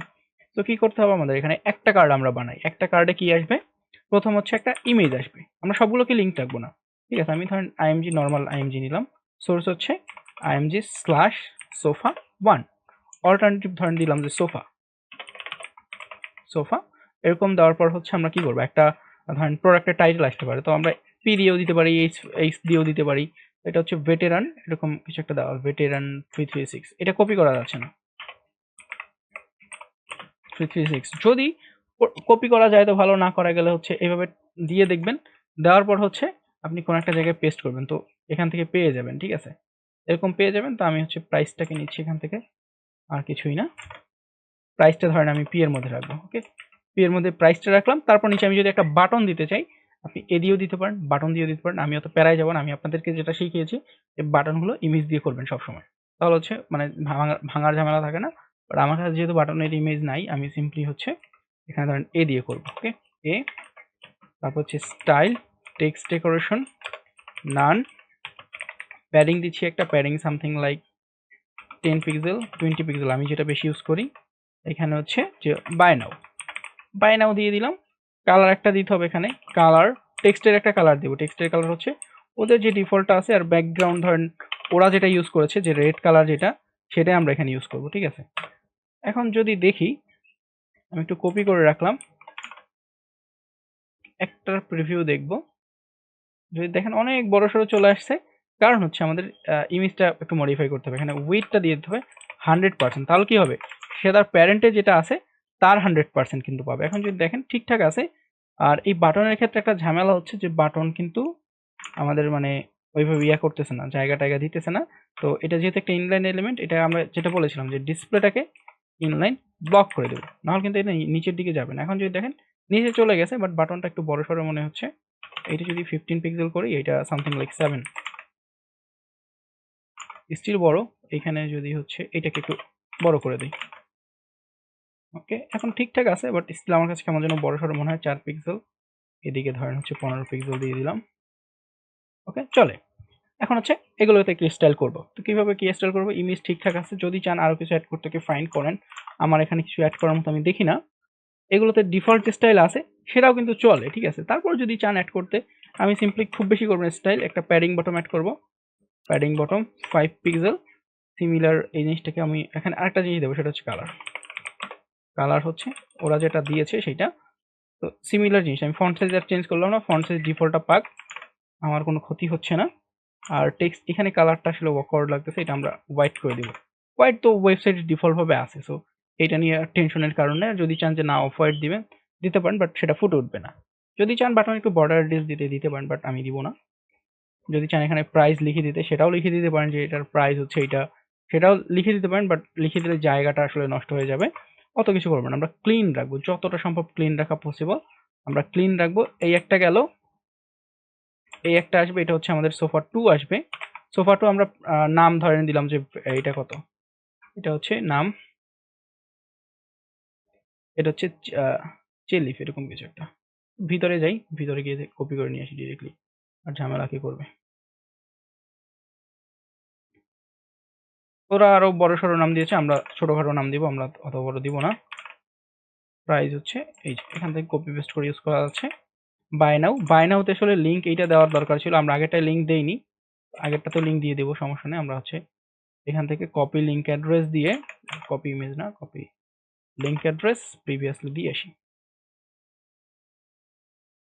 তো কি করতে হবে, আমাদের এখানে একটা কার্ড আমরা বানাই। একটা কার্ডে কি আসবে, প্রথম হচ্ছে একটা ইমেজ আসবে, আমরা সবগুলোকে লিঙ্ক রাখবো না, ঠিক আছে। আমি ধরেন আইএমজি, নর্মাল আইএমজি নিলাম। সোর্স হচ্ছে img/sofa1, অল্টারনেটিভ ধরেন দিলাম যে সোফা সোফা। এরকম দেওয়ার পর হচ্ছে আমরা কি করবো, একটা ধরেন প্রোডাক্টের টাইটেল আসতে পারে, তো আমরা পি দিয়েও দিতে পারি, এইচ দিয়েও দিতে পারি। এটা হচ্ছে ভেটেরান, এরকম কিছু একটা দেওয়া, ভেটেরান 336। এটা কপি করা যাচ্ছে না, 336 যদি কপি করা যায় তো ভালো, না করা গেলে হচ্ছে এইভাবে দিয়ে দেখবেন। দেওয়ার পর হচ্ছে আপনি কোন একটা জায়গায় পেস্ট করবেন, তো এখান থেকে পেয়ে যাবেন, ঠিক আছে। এরকম পেয়ে যাবেন। তো আমি হচ্ছে প্রাইসটাকে নিচ্ছি এখান থেকে, আর কিছুই না। প্রাইসটা ধরেন আমি পি এর মধ্যে রাখবো। ওকে, পি এর মধ্যে প্রাইসটা রাখলাম। তারপর নিচে আমি যদি একটা বাটন দিতে চাই, আপনি এ দিয়েও দিতে পারেন, বাটন দিয়েও দিতে পারেন। আমি অত প্যারায় যাবো না, আমি আপনাদেরকে যেটা শিখিয়েছি, এই বাটনগুলো ইমেজ দিয়ে করবেন সবসময়, তাহলে হচ্ছে মানে ভাঙার ঝামেলা থাকে না। বাট আমার কাছে যেহেতু বাটনের ইমেজ নাই, আমি সিম্পলি হচ্ছে এখানে ধরেন এ দিয়ে করবো। ওকে, এ, তারপর হচ্ছে স্টাইল, টেক্সট ডেকোরেশন নান, প্যাডিং দিচ্ছি একটা, padding something like 10 pixel 20 pixel, আমি যেটা বেশি ইউজ করি। এখানে হচ্ছে যে বাই নাও দিয়ে দিলাম। কালার একটা দিতে হবে এখানে, কালার টেক্সটের একটা কালার দেবো, টেক্সটের কালার হচ্ছে ওদের যে ডিফল্টটা আছে, আর ব্যাকগ্রাউন্ড ধরেন ওরা যেটা ইউজ করেছে যে রেড কালার যেটা, সেটাই আমরা এখানে ইউজ করব, ঠিক আছে। এখন যদি দেখি, আমি একটু কপি করে রাখলাম, একটা প্রিভিউ দেখব। যদি দেখেন অনেক বড় সড়ো চলে আসছে, কারণ হচ্ছে আমাদের ইমেজটা একটু মডিফাই করতে হবে। এখানে উইডথটা দিয়ে দিতে হবে 100%, তাহলে কি হবে, সে তার প্যারেন্টে যেটা আছে তার 100% কিন্তু পাবে। এখন যদি দেখেন ঠিকঠাক আছে। আর এই বাটনের ক্ষেত্রে একটা ঝামেলা হচ্ছে যে বাটন কিন্তু আমাদের মানে ওইভাবে ইয়া করতেছে না, জায়গা টায়গা দিতেছে না। তো এটা যেহেতু একটা ইনলাইন এলিমেন্ট, এটা আমরা যেটা বলেছিলাম যে ডিসপ্লেটাকে ইনলাইন ব্লক করে দেবো, নাহলে কিন্তু এটা নিচের দিকে যাবে না। এখন যদি দেখেন নিচে চলে গেছে, বাট বাটনটা একটু বড় সড়ো মনে হচ্ছে। এটা যদি 15 পিক্সেল করি, এটা সামথিং লাইক 7, স্টিল বড়। এখানে যদি হচ্ছে এটাকে একটু বড় করে দিই, ওকে এখন ঠিকঠাক আছে, বাট স্টিল আমার কাছে কেমন যেন বড় সড়ো মনে হয়। 4 পিক্সেল, এদিকে ধরেন হচ্ছে 15 পিক্সেল দিয়ে দিলাম, ওকে চলে। এখন হচ্ছে এগুলোতে কি স্টাইল করব, তো কিভাবে কি স্টাইল করব, ইমেজ ঠিকঠাক আছে, যদি চান আরো কিছু অ্যাড করতে কি ফাইন করেন, আমার এখানে কিছু অ্যাড করার মতো আমি দেখি না। এগুলোতে ডিফল্ট স্টাইল আছে, সেটাও কিন্তু চলে, ঠিক আছে। তারপর যদি চান অ্যাড করতে, আমি সিম্পলি খুব বেশি করবো স্টাইল, একটা প্যাডিং বটম অ্যাড করব, প্যাডিং বটম 5 পিক্সেল। সিমিলার এই জিনিসটাকে আমি এখানে আরেকটা জিনিস দেবো, সেটা হচ্ছে কালার। কালার হচ্ছে ওরা যেটা দিয়েছে সেটা, তো সিমিলার জিনিস আমি ফন্ট সাইজ আর চেঞ্জ করলাম না, ফন্ট সাইজ ডিফল্টটা পাক, আমার কোনো ক্ষতি হচ্ছে না। আর টেক্সট এখানে কালারটা আসলে ওয়াকওয়ার্ড লাগতেছে, এটা আমরা হোয়াইট করে দিব। হোয়াইট তো ওয়েবসাইটে ডিফল্ট ভাবে আছে, সো এটা নিয়ে টেনশনের কারণে, যদি চান যে না অফ হোয়াইট দিবেন দিতে পারেন, বাট সেটা ফুটে উঠবে না। যদি চান বাটন একটু বর্ডার ডিস দিতে পারেন, বাট আমি দিব না। যদি চান এখানে প্রাইস লিখে দিতে, সেটাও লিখে দিতে পারেন যে এটার প্রাইস হচ্ছে এইটা, সেটাও লিখে দিতে পারেন, বাট লিখে দিলে জায়গাটা আসলে নষ্ট হয়ে যাবে। অত কিছু করবেন, আমরা ক্লিন রাখবো, যতটা সম্ভব ক্লিন রাখা পসিবল আমরা ক্লিন রাখবো। এই একটা গেল, এই একটা আসবে, এটা হচ্ছে আমাদের সোফা 2 আসবে। সোফা 2 আমরা নাম ধরে দিলাম যে এটা কত, এটা হচ্ছে নাম, এটা হচ্ছে চেলিফ এরকম কিছু একটা। ভিতরে যাই, ভিতরে গিয়ে কপি করে নিয়ে আসি ডিরেক্টলি, আর ঝামেলা কি করবে। ওরা আরো বড় সড়ো নাম দিয়েছে, আমরা ছোটখাটো নাম দিব, আমরা অত বড় দিব না। প্রাইস হচ্ছে এই যে এখান থেকে কপি পেস্ট করে ইউজ করা যাচ্ছে। বাই নাউতে আসলে লিঙ্ক এইটা দেওয়ার দরকার ছিল, আমরা আগেরটায় লিঙ্ক দেইনি, আগেরটা তো লিঙ্ক দিয়ে দেবো, সমস্যা নেই। আমরা হচ্ছে এখান থেকে কপি লিঙ্ক অ্যাড্রেস দিয়ে, কপি ইমেজ না, কপি লিঙ্ক অ্যাড্রেস প্রিভিয়াসলি দিয়ে আসি।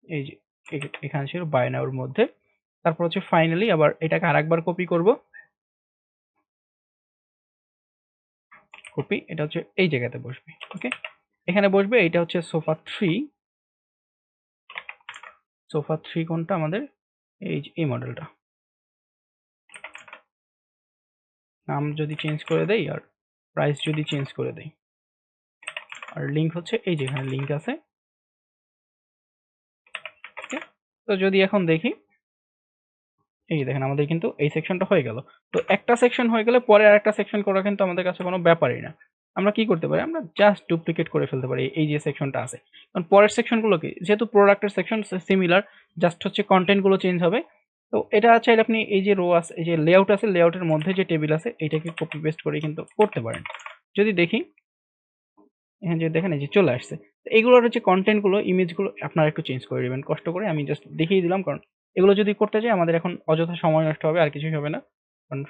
এই যে এখানে ছিল বাই নাউর মধ্যে। তারপর হচ্ছে ফাইনালি আবার এটাকে আরেকবার কপি করব, কপি, এটা হচ্ছে এই জায়গাতে বসবে, ওকে এখানে বসবে। এটা হচ্ছে সোফা 3, সোফা 3 কোনটা আমাদের, এই যে এই মডেলটা। নাম যদি চেঞ্জ করে দেই, আর প্রাইস যদি চেঞ্জ করে দেই, আর লিঙ্ক হচ্ছে এই যে এখানে লিঙ্ক আছে, ওকে। তো যদি এখন দেখি, এই দেখেন আমাদের কিন্তু এই সেকশনটা হয়ে গেল। তো একটা সেকশন হয়ে গেলে পরে আরেকটা সেকশন করা কিন্তু আমাদের কাছে কোনো ব্যাপারই না। আমরা কি করতে পারি, আমরা জাস্ট ডুপ্লিকেট করে ফেলতে পারি এই যে সেকশনটা আছে। কারণ পরের সেকশনগুলো কি, যেহেতু প্রোডাক্টের সেকশন সিমিলার, জাস্ট হচ্ছে কন্টেন্ট গুলো চেঞ্জ হবে। তো এটা চাইলে আপনি এই যে রো আছে, এই যে লেআউট আছে, লেআউটের মধ্যে যে টেবিল আছে এটাকে কপি পেস্ট করে কিন্তু করতে পারেন। যদি দেখি এখানে যদি দেখেন এই যে চলে আসছে, এইগুলোর হচ্ছে কন্টেন্ট গুলো, ইমেজ গুলো আপনারা একটু চেঞ্জ করে দিবেন কষ্ট করে, আমি জাস্ট দেখিয়ে দিলাম। কারণ এগুলো যদি করতে যাই আমাদের এখন অযথা সময় নষ্ট হবে, আর কিছুই হবে না। কারণ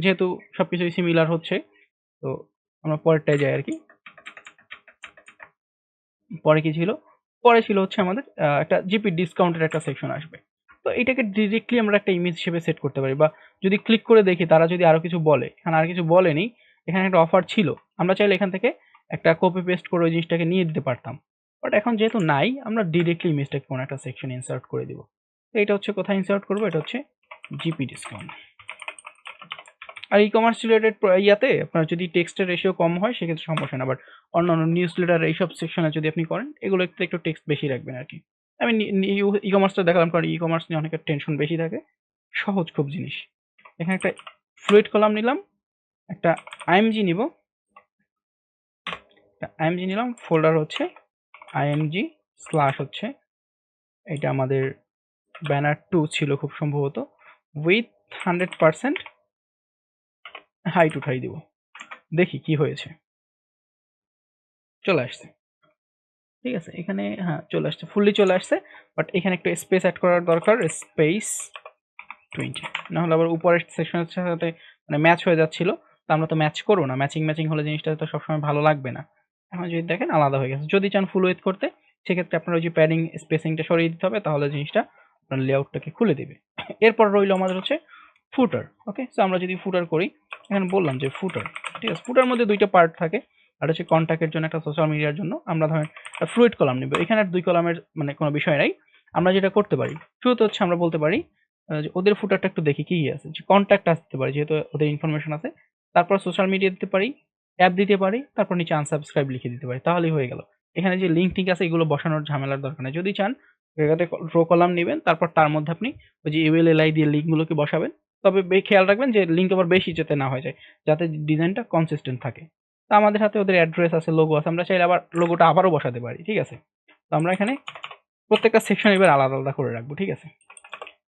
যেহেতু সবকিছুই সিমিলার হচ্ছে, তো আমরা পরেরটায় যাই আর কি। পরে কি ছিল, পরে ছিল হচ্ছে আমাদের একটা জিপি ডিসকাউন্টের একটা সেকশন আসবে। তো এটাকে ডিরেক্টলি আমরা একটা ইমেজ হিসেবে সেট করতে পারি, বা যদি ক্লিক করে দেখি তারা যদি আরো কিছু বলে, এখানে আর কিছু বলেনি, এখানে একটা অফার ছিল, আমরা চাইলে এখান থেকে একটা কপি পেস্ট করে ওই জিনিসটাকে নিয়ে দিতে পারতাম। বাট এখন যেহেতু নাই, আমরা ডিরেক্টলি ইমেজটাকে কোনো একটা সেকশন ইনসার্ট করে দিব। তো এটা হচ্ছে কোথায় ইনসার্ট করবো, এটা হচ্ছে জিপি ডিসকাউন্ট। আর ই কমার্স রিলেটেড ইয়াতে আপনার যদি টেক্সটের রেশিও কম হয় সেক্ষেত্রে সমস্যা না, বাট অন্যান্য নিউজ লেটার এইসব সেকশনে যদি আপনি করেন, এগুলো একটু টেক্সট বেশি রাখবেন আর কি। আমি ই কমার্সটা দেখালাম, কারণ ই কমার্স নিয়ে অনেকের টেনশন বেশি থাকে, সহজ খুব জিনিস। এখানে একটা ফ্লুইড কলাম নিলাম, একটা আইএমজি নিব, আইএমজি নিলাম, ফোল্ডার হচ্ছে আইএমজি স্ল্যাশ হচ্ছে এটা আমাদের ব্যানার 2 ছিল খুব সম্ভবত, উইথ 100% হাইট উঠাই দিব, দেখি কি হয়েছে। চলে আসছে, ঠিক আছে, এখানে হ্যাঁ চলে আসছে, ফুললি চলে আসছে, বাট এখানে একটু স্পেস অ্যাড করার দরকার, স্পেস 20, না হলে আবার উপরের সেকশনের সাথে মানে ম্যাচ হয়ে যাচ্ছিল, তো আমরা তো ম্যাচ করবো না, ম্যাচিং ম্যাচিং হলে জিনিসটা তো সবসময় ভালো লাগবে না। এখন যদি দেখেন আলাদা হয়ে গেছে, যদি চান ফুল উইথ করতে সেক্ষেত্রে আপনার ওই যে প্যাডিং স্পেসিংটা সরিয়ে দিতে হবে, তাহলে জিনিসটা আপনার লেআউটটাকে খুলে দিবে। এরপর রইল আমাদের হচ্ছে ফুটার। ওকে, সো আমরা যদি ফুটার করি, এখানে বললাম যে ফুটার, ঠিক আছে, ফুটার মধ্যে দুইটা পার্ট থাকে, আর হচ্ছে কন্ট্যাক্টের জন্য, একটা সোশ্যাল মিডিয়ার জন্য। আমরা ধরেন ফ্লুইড কলাম নিব, এখানে আর দুই কলামের মানে কোনো বিষয় নাই। আমরা যেটা করতে পারি শুরুতে হচ্ছে আমরা বলতে পারি যে ওদের ফুটারটা একটু দেখি কি আছে, যে কন্ট্যাক্ট আসতে পারি যেহেতু ওদের ইনফরমেশন আছে, তারপর সোশ্যাল মিডিয়া দিতে পারি, অ্যাপ দিতে পারি, তারপর নিচে আনসাবস্ক্রাইব লিখে দিতে পারি, তাহলেই হয়ে গেল। এখানে যে লিঙ্ক টিঙ্ক আছে এগুলো বসানোর ঝামেলার দরকার নেই। যদি চান এটাতে রো কলাম নেবেন, তারপর তার মধ্যে আপনি ওই যে ইউএলএলআই দিয়ে লিঙ্কগুলোকে বসাবেন, তবে খেয়াল রাখবেন যে লিঙ্ক আবার বেশি যাতে না হয়ে যায়, যাতে ডিজাইনটা কনসিস্টেন্ট থাকে। তো আমাদের হাতে ওদের অ্যাড্রেস আছে, লোগো আছে, আমরা চাইলে আবার লোগোটা আবারও বসাতে পারি, ঠিক আছে। তো আমরা এখানে প্রত্যেকটা সেকশন এবার আলাদা আলাদা করে রাখবো, ঠিক আছে।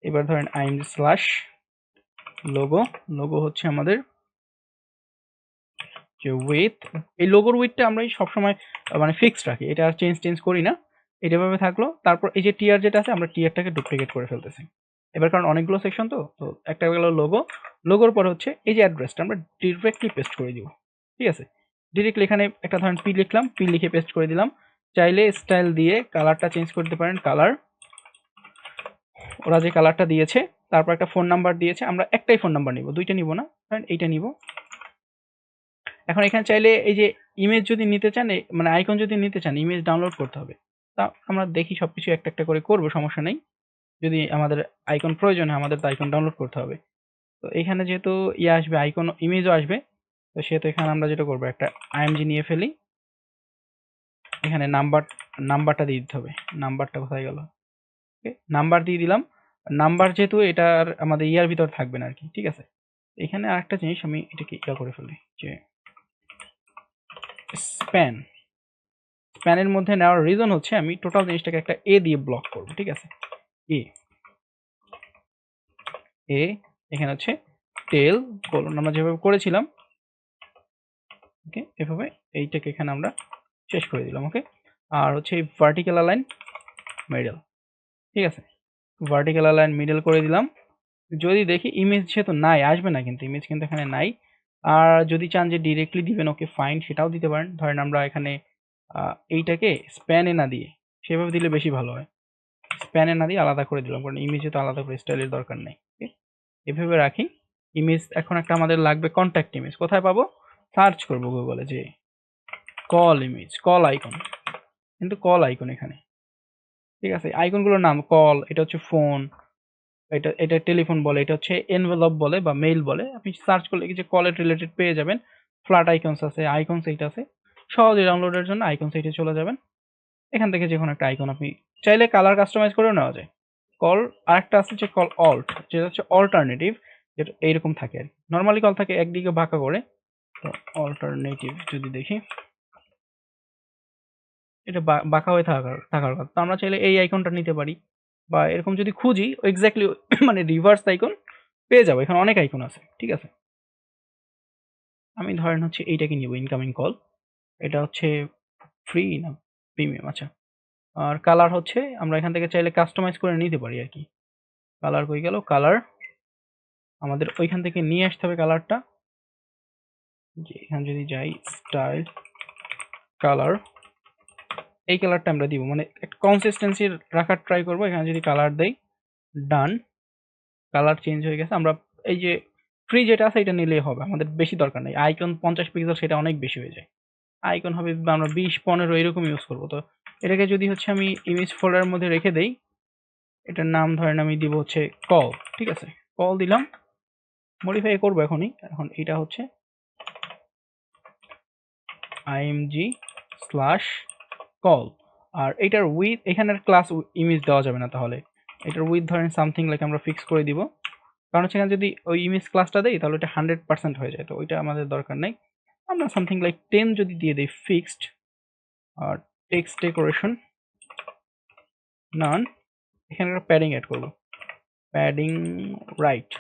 এবার ধরেন আইএমজি স্ল্যাশ লোগো, লোগো হচ্ছে আমাদের যে উইথ, এই লোগোর উইথটা আমরা সবসময় মানে ফিক্সড রাখি, এটা আর চেঞ্জ করি না, এটা ভাবে থাকলো। তারপর এই যে টিয়ার যেটা আছে, আমরা টিয়ারটাকে ডুপ্লিকেট করে ফেলতেছি এবার, কারণ অনেকগুলো সেকশন তো একটা গেল লোগো, লোগোর পরে হচ্ছে এই যে অ্যাড্রেসটা আমরা ডিরেক্টলি পেস্ট করে দিব, ঠিক আছে। ডিরেক্টলি এখানে একটা ধরেন পি লিখলাম, পি লিখে পেস্ট করে দিলাম। চাইলে স্টাইল দিয়ে কালারটা চেঞ্জ করতে পারেন, কালার, ওরা যে কালারটা দিয়েছে, তারপর একটা ফোন নাম্বার দিয়েছে, আমরা একটাই ফোন নাম্বার নিব, দুইটা নিব না, কারণ এইটা নিব। এখন এখানে চাইলে এই যে ইমেজ যদি নিতে চান, মানে আইকন যদি নিতে চান, ইমেজ ডাউনলোড করতে হবে। তা আমরা দেখি সবকিছু একটা একটা করে করবো, সমস্যা নেই। যদি আমাদের আইকন প্রয়োজন হয়, আমাদের তো আইকন ডাউনলোড করতে হবে। তো এখানে যেহেতু ইয়ে আসবে, আইকন ইমেজও আসবে, তো সেহেতু এখানে আমরা যেটা করবো, একটা আইএমজি নিয়ে ফেলি। এখানে নাম্বারটা দিয়ে দিতে হবে, নাম্বারটা কোথায় গেল, নাম্বার দিয়ে দিলাম। নাম্বার যেহেতু এটার আমাদের ইয়ার ভিতর থাকবে না আর কি, ঠিক আছে। এখানে আরেকটা জিনিস আমি এটাকে ইয়া করে ফেলি, যে স্প্যানের মধ্যে নেওয়ার রিজন হচ্ছে আমি টোটাল জিনিসটাকে একটা এ দিয়ে ব্লক করব, ঠিক আছে। এ এ এখানে হচ্ছে টেল কোলন, আমরা যেভাবে করেছিলাম, ওকে, এভাবে এইটাকে এখানে আমরা শেষ করে দিলাম, ওকে। আর হচ্ছে এই ভার্টিক্যাল অ্যালাইন মিডল, ঠিক আছে, ভার্টিক্যাল অ্যালাইন মিডল করে দিলাম। যদি দেখি ইমেজ যেহেতু নাই, আসবে না, কিন্তু ইমেজ কিন্তু এখানে নাই। আর যদি চান যে ডিরেক্টলি দিবেন, ওকে ফাইন, সেটাও দিতে পারেন। ধরেন আমরা এখানে এইটাকে স্প্যানে না দিয়ে সেভাবে দিলে বেশি ভালো হয়, স্প্যানে না দিয়ে আলাদা করে দিলাম, কারণ ইমেজে তো আলাদা করে স্টাইলের দরকার নেই। এভাবে রাখি। ইমেজ এখন একটা আমাদের লাগবে, কন্ট্যাক্ট ইমেজ কোথায় পাবো, সার্চ করবো গুগলে যে কল ইমেজ, কল আইকন, কিন্তু কল আইকন এখানে, ঠিক আছে। আইকনগুলোর নাম কল, এটা হচ্ছে ফোন, এটা এটা টেলিফোন বলে, এটা হচ্ছে এনভেলপ বলে বা মেইল বলে। আপনি সার্চ করলে যে কলের রিলেটেড পেয়ে যাবেন। ফ্ল্যাট আইকনস আছে, আইকন সাইট আছে, সহজে ডাউনলোডের জন্য আইকন সাইটে চলে যাবেন। এখান থেকে যে কোনো একটা আইকন আপনি চাইলে কালার কাস্টমাইজ করেও নেওয়া যায়। কল আরেকটা আছে যে কল অল্ট, যেটা হচ্ছে অল্টারনেটিভ, যেটা এইরকম থাকে আর কি। নর্মালি কল থাকে একদিকে বাঁকা করে, তো অল্টারনেটিভ যদি দেখি, এটা বাঁকা হয়ে থাকার কথা। তো আমরা চাইলে এই আইকনটা নিতে পারি, বা এরকম যদি খুঁজি এক্স্যাক্টলি মানে রিভার্স আইকন পেয়ে যাবো। এখানে অনেক আইকন আছে, ঠিক আছে। আমি ধরেন হচ্ছে এইটাকে নিব, ইনকামিং কল, এটা হচ্ছে ফ্রি না প্রিমিয়াম, আচ্ছা। আর কালার হচ্ছে আমরা এখান থেকে চাইলে কাস্টমাইজ করে নিতে পারি আর কি। কালার কই গেল, কালার আমাদের ওইখান থেকে নিয়ে আসতে হবে কালারটা, যে এখানে যদি যাই স্টাইল কালার, এই কালারটা আমরা দিব, মানে একটা কনসিস্টেন্সি রাখার ট্রাই করবো। এখানে যদি কালার দেই, ডান, কালার চেঞ্জ হয়ে গেছে। আমরা এই যে ফ্রি যেটা আছে এটা নিলেই হবে, আমাদের বেশি দরকার নেই। আইকন 50 পিক্সেল, সেটা অনেক বেশি হয়ে যায়। আইকন হবে আমরা 20-15 এরকম ইউজ করবো। তো এটাকে যদি হচ্ছে আমি ইমেজ ফোল্ডারের মধ্যে রেখে দেই, এটার নাম ধরেন আমি দিব হচ্ছে কল, ঠিক আছে, কল দিলাম। মডিফাই করবো এখনই, এখন এটা হচ্ছে আইএমজি স্ল্যাশ কল। আর এটার উইথ, এখানের ক্লাস ইমেজ দেওয়া যাবে না, তাহলে এটার উইথ ধরেন সামথিং লাইক আমরা ফিক্স করে দিব, কারণ হচ্ছে এখানে যদি ওই ইমেজ ক্লাসটা দেই তাহলে এটা 100% হয়ে যায়, তো ওইটা আমাদের দরকার নেই। আমরা সামথিং লাইক 10 যদি দিয়ে দিই ফিক্সড, আর টেক্সট ডেকোরেশন নান, এখানে একটা প্যাডিং অ্যাড করবো, প্যাডিং রাইট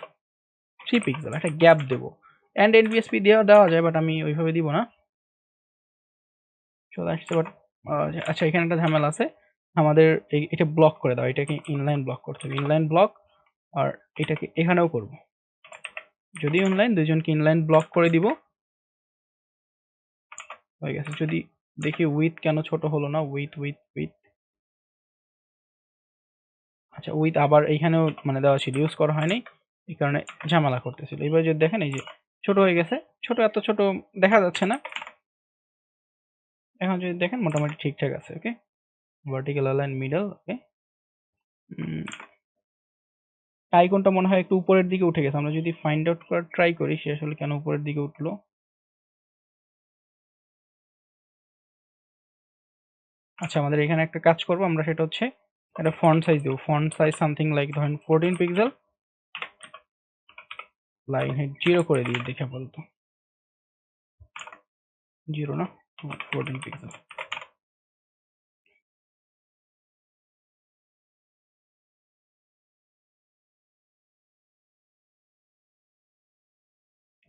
3 পিক্সেল, একটা গ্যাপ দেবো। অ্যান্ড এনভিএসপি দেওয়া যায়, বাট আমি ওইভাবে দিব না, চলে আসছে। বাট আচ্ছা, এখানে একটা ঝামেলা আছে, আমাদের এটা ব্লক করে দাও, এটাকে ইনলাইন ব্লক করতে হবে, ইনলাইন ব্লক। আর এটাকে এখানেও করব, যদি ইনলাইন, দুইজনকে ইনলাইন ব্লক করে দিব, হয়ে গেছে। যদি দেখি উইথ কেন ছোট হলো না, উইথ উইথ উইথ, আচ্ছা উইথ আবার এইখানেও মানে দেওয়া ছিল, ইউজ করা হয়নি, এই কারণে ঝামেলা করতেছিল। এবার যদি দেখেন এই যে ছোট হয়ে গেছে, ছোট এত ছোট দেখা যাচ্ছে না, এখন যদি দেখেন মোটামুটি ঠিকঠাক আছে। ওকে, ভার্টিক্যাল অ্যালাইন মিডল। ওকে, আইকনটা মনে হয় একটু উপরের দিকে উঠে গেছে, আমরা যদি ফাইন্ড আউট করার ট্রাই করি সে আসলে কেন উপরের দিকে উঠলো। আচ্ছা, আমাদের এখানে একটা কাজ করবো আমরা, সেটা হচ্ছে একটা ফন্ট সাইজ দেবো, ফন্ট সাইজ সামথিং লাইক ধরেন 14 পিক্সেল, লাইন হাইট 0 করে দিয়ে দেখে বলতো, 0 না 14 পিক্সেল।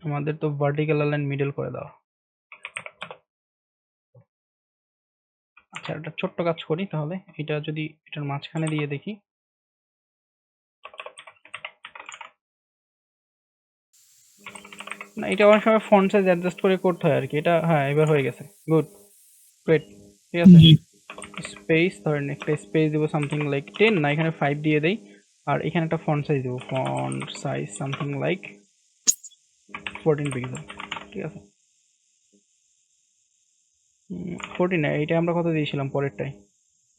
আমাদের তো ভার্টিক্যাল লাইন মিডল করে দাও। আচ্ছা, একটা ছোট্ট কাজ করি তাহলে, এটা যদি এটার মাঝখানে দিয়ে দেখি, না এটা অনেক সময় ফন্ট সাইজ অ্যাডজাস্ট করে করতে হয় আর কি। এটা হ্যাঁ, এবার হয়ে গেছে, গুড, গ্রেট, ঠিক আছে। স্পেস ধরেন একটা স্পেস দেবো সামথিং লাইক 10, না এখানে 5 দিয়ে দেই। আর এখানে একটা ফন্ট সাইজ দেবো, font size something like 14 pixel, ঠিক আছে। 14 না, এটা আমরা কত দিয়েছিলাম পরেরটাই,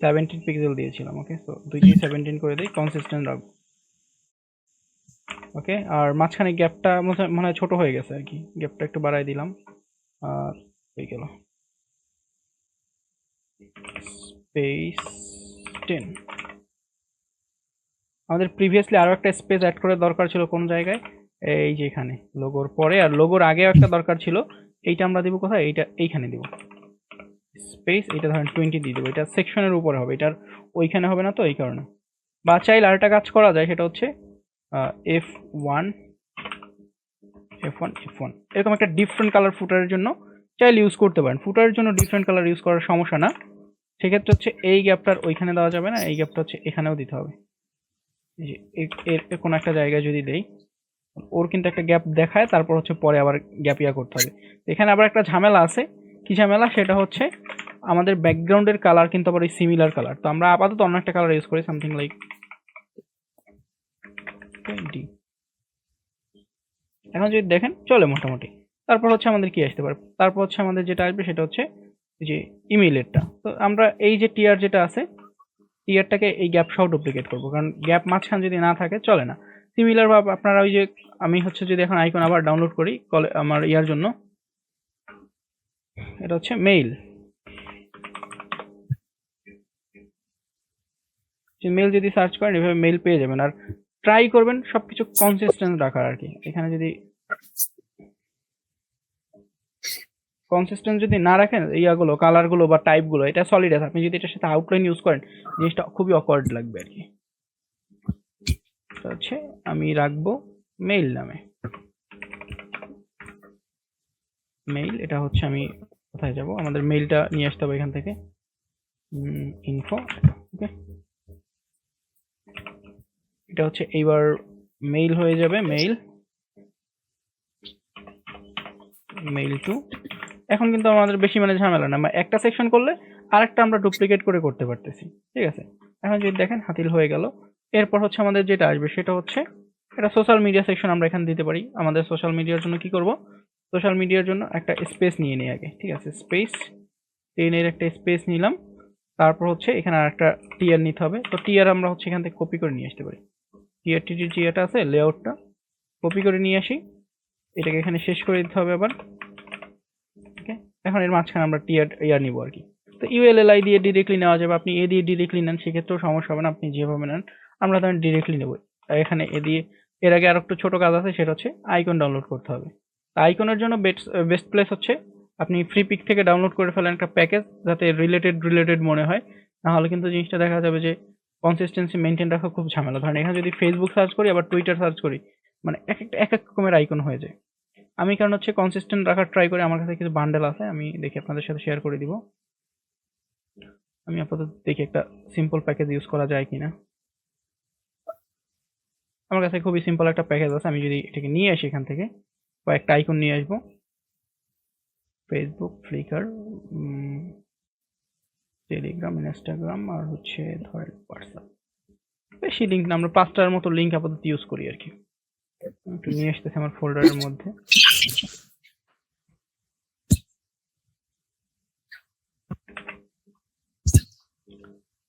17 পিক্সেল দিয়েছিলাম। ওকে, তো দুইটাই 17 করে দেই, কনসিস্টেন্ট রাখবো। ওকে, আর মাঝখানে গ্যাপটা মনে হয় ছোট হয়ে গেছে আর কি, গ্যাপটা একটু বাড়াই দিলাম, আর হয়ে গেল স্পেস 10। আমাদের প্রিভিয়াসলি আরো একটা স্পেস অ্যাড করে দরকার ছিল কোন জায়গায়, এই যে এখানে লোগোর পরে, আর লোগোর আগেও একটা দরকার ছিল, এইটা আমরা দিব কোথায়, এইটা এইখানে দিব স্পেস, এটা ধরেন 20 দিয়ে দেবো, এটা সেকশনের উপরে হবে, এটার ওইখানে হবে না তো, এই কারণে। বা চাইলে আরেকটা কাজ করা যায়, সেটা হচ্ছে F1 F1 F1 এরকম একটা ডিফারেন্ট কালার ফুটারের জন্য চাইলে ইউজ করতে পারেন। ফুটারের জন্য ডিফারেন্ট কালার ইউজ করার সমস্যা না, সেক্ষেত্রে হচ্ছে এই গ্যাপটার ওইখানে দেওয়া যাবে না, এই গ্যাপটা হচ্ছে এখানেও দিতে হবে। এই যে এর কোনো একটা জায়গায় যদি দেই, ওর কিন্তু একটা গ্যাপ দেখায়, তারপর হচ্ছে পরে আবার গ্যাপ ইয়া করতে হবে। এখানে আবার একটা ঝামেলা আছে, কি ঝামেলা, সেটা হচ্ছে আমাদের ব্যাকগ্রাউন্ডের কালার কিন্তু আবার ওই সিমিলার কালার, তো আমরা আপাতত অন্য একটা কালার ইউজ করি, সামথিং লাইক 20। এখন যদি দেখেন চলে মোটামুটি। তারপর হচ্ছে আমাদের কি আসতে পারে, তারপর হচ্ছে আমাদের যেটা আসবে সেটা হচ্ছে যে ইমেইলেরটা। তো আমরা এই যে টিয়ার যেটা আছে, টিয়ারটাকে এই গ্যাপ সহ ডুপ্লিকেট করবো, কারণ গ্যাপ মাঝখান যদি না থাকে চলে না। সিমিলার ভাবে আপনারা ওই যে, আমি হচ্ছে যদি এখন আইকন আবার ডাউনলোড করি আমার ইয়ার জন্য, এটা হচ্ছে মেইল, মেইল যদি সার্চ করেন এভাবে মেইল পেয়ে যাবেন। আর ট্রাই করবেন সবকিছু কনসিস্টেন্ট রাখার আর কি। এখানে যদি কনসিস্টেন্ট যদি না রাখেন, ইয়াগুলো কালারগুলো বা টাইপগুলো, এটা সলিড আছে, আপনি যদি এটার সাথে আউটলাইন ইউজ করেন জিনিসটা খুবই অকওয়ার্ড লাগবে আর কি। হচ্ছে আমি রাখবো মেইল নামে, মেইল, এটা হচ্ছে আমি কোথায় যাব, আমাদের মেইলটা নিয়ে আসতে হবে এখান থেকে, ইনফো। ওকে, এটা হচ্ছে এইবার মেইল হয়ে যাবে, মেইল মেইল টু। এখন কিন্তু আমাদের বেশি মানে ঝামেলা না, একটা সেকশন করলে আরেকটা আমরা ডুপ্লিকেট করে করতে পারতেছি, ঠিক আছে। এখন যদি দেখেন হাতিল হয়ে গেল। এরপর হচ্ছে আমাদের যেটা আসবে সেটা হচ্ছে এটা সোশ্যাল মিডিয়া সেকশন, আমরা এখানে দিতে পারি। আমাদের সোশ্যাল মিডিয়ার জন্য কি করব, সোশ্যাল মিডিয়ার জন্য একটা স্পেস নিয়ে নিই আগে, ঠিক আছে, স্পেস 10 এর একটা স্পেস নিলাম। তারপর হচ্ছে এখানে আরেকটা টিয়ার নিতে হবে, তো টিয়ার আমরা হচ্ছে এখান থেকে কপি করে নিয়ে আসতে পারি, টিয়ার টিটির যে এটা আছে লেআউটটা কপি করে নিয়ে আসি, এটাকে এখানে শেষ করে দিতে হবে আবার। ওকে, এখন এর মাঝখানে আমরা টিয়ার ইয়ার নিব আর কি। তো ইউএলএলআই দিয়ে ডিরেক্টলি নেওয়া যাবে, আপনি এ দিয়ে ডিরেক্টলি নেন সেক্ষেত্রেও সমস্যা হবে না, আপনি যেভাবে নেন। আমরা ধরেন ডিরেক্টলি নেব, এখানে এ দিয়ে। এর আগে আর একটু ছোট কাজ আছে, সেটা হচ্ছে আইকন ডাউনলোড করতে হবে। আইকনের জন্য বেস্ট প্লেস হচ্ছে আপনি ফ্রি পিক থেকে ডাউনলোড করে ফেলেন একটা প্যাকেজ, যাতে রিলেটেড মনে হয়, না হলে কিন্তু জিনিসটা দেখা যাবে যে কনসিস্টেন্সি মেনটেন রাখা খুব ঝামেলা। ধরেন এখানে যদি ফেসবুক সার্চ করি আবার টুইটার সার্চ করি, মানে এক এক রকমের আইকন হয়ে যায়। আমি কারণ হচ্ছে কনসিস্টেন্ট রাখার ট্রাই করি। আমার কাছে কিছু বান্ডেল আছে, আমি দেখি আপনাদের সাথে শেয়ার করে দিব। আমি আপাতত দেখি একটা সিম্পল প্যাকেজ ইউজ করা যায় কিনা। আমার কাছে খুবই সিম্পল একটা প্যাকেজ আছে। আমি যদি এটাকে নিয়ে আসি এখান থেকে, কয়েকটা আইকন নিয়ে আসবো, ফেসবুক, ফ্লিকার, টেলিগ্রাম, ইনস্টাগ্রাম আর হচ্ছে ধরেন হোয়াটসঅ্যাপ। বেশি লিঙ্ক না, আমরা 5টার মতো লিঙ্ক আপাতত ইউজ করি আর কি। একটু নিয়ে আসতেছি আমার ফোল্ডারের মধ্যে।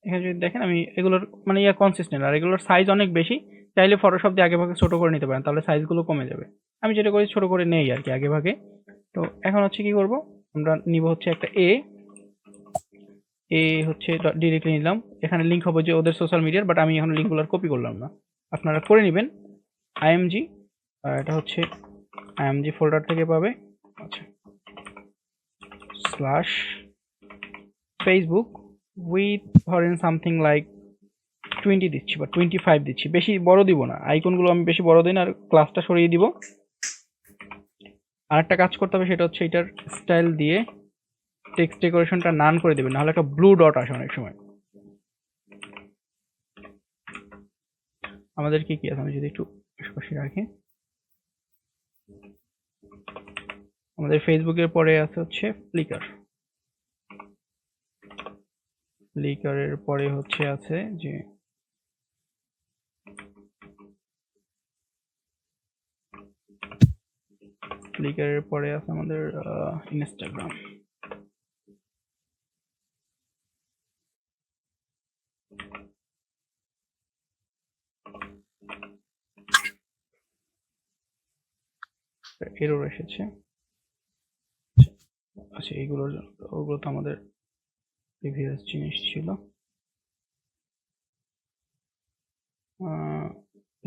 এখানে যদি দেখেন আমি এগুলোর মানে কনসিস্টেন্ট, আর এগুলোর সাইজ অনেক বেশি। চাইলে ফটোশপ দিয়ে আগে ভাগে ছোট করে নিতে পারেন, তাহলে সাইজগুলো কমে যাবে। আমি যেটা করি ছোট করে নেই আর কি আগে ভাগে। তো এখন হচ্ছে কি করব, আমরা নিব হচ্ছে একটা এ হচ্ছে ডিরেক্টলি নিলাম। এখানে লিঙ্ক হবে যে ওদের সোশ্যাল মিডিয়ার, বাট আমি এখন লিঙ্কগুলো কপি করলাম না, আপনারা করে নেবেন। আইএমজি, এটা হচ্ছে আইএমজি ফোল্ডার থেকে পাবে। আচ্ছা, স্ল্যাশ ফেসবুক উইথ ধরেন সামথিং লাইক 20 দিচ্ছি বা 25 দিচ্ছি, বেশি বড় দিব না। আইকনগুলো আমি বেশি বড় দিই না, আর ক্লাসটা সরিয়ে দিব। আরেকটা কাজ করতে হবে, সেটা হচ্ছে এটার স্টাইল দিয়ে টেক্সট ডেকোরেশনটা নান করে দেবেন, নাহলে একটা ব্লু ডট আসে অনেক সময়। আমাদের কি কি আছে, আমি যদি একটু আশেপাশে রাখি, আমাদের ফেসবুকের পরে আছে হচ্ছে ফ্লিকার, ফ্লিকারের পরে হচ্ছে আছে যে ফ্লিকারের পরে আছে আমাদের ইনস্টাগ্রাম। এরর এসেছে। আচ্ছা, ওগুলো তো আমাদের প্রিভিয়াস জিনিস ছিল।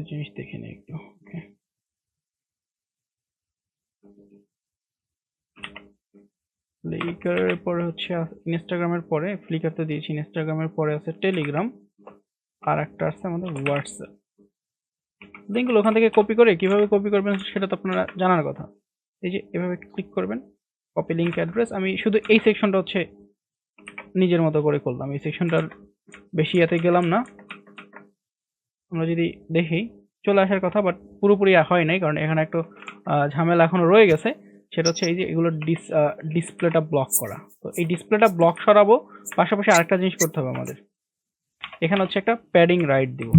জিনিস দেখে নিই একটু। ওকে, ফ্লিকারের পরে হচ্ছে ইনস্টাগ্রামের পরে, ফ্লিকার তো দিয়েছি, ইনস্টাগ্রামের পরে আছে টেলিগ্রাম, আর একটা আছে আমাদের হোয়াটসঅ্যাপ। লিঙ্কগুলো ওখান থেকে কপি করে কিভাবে কপি করবেন সেটা তো আপনারা জানার কথা। এই যে এভাবে ক্লিক করবেন, কপি লিঙ্ক অ্যাড্রেস। আমি শুধু এই সেকশনটা হচ্ছে নিজের মতো করে করলাম, এই সেকশনটার বেশি এতে গেলাম না। আমরা যদি দেখি চলে আসার কথা, বাট পুরোপুরি হয় নাই, কারণ এখানে একটু ঝামেলা এখনো রয়ে গেছে। সেটা হচ্ছে এই যে এগুলো ডিসপ্লেটা ব্লক করা। তো এই ডিসপ্লেটা ব্লক সরাবো, পাশাপাশি আরেকটা জিনিস করতে হবে আমাদের। এখানে হচ্ছে একটা প্যাডিং রাইট দিব,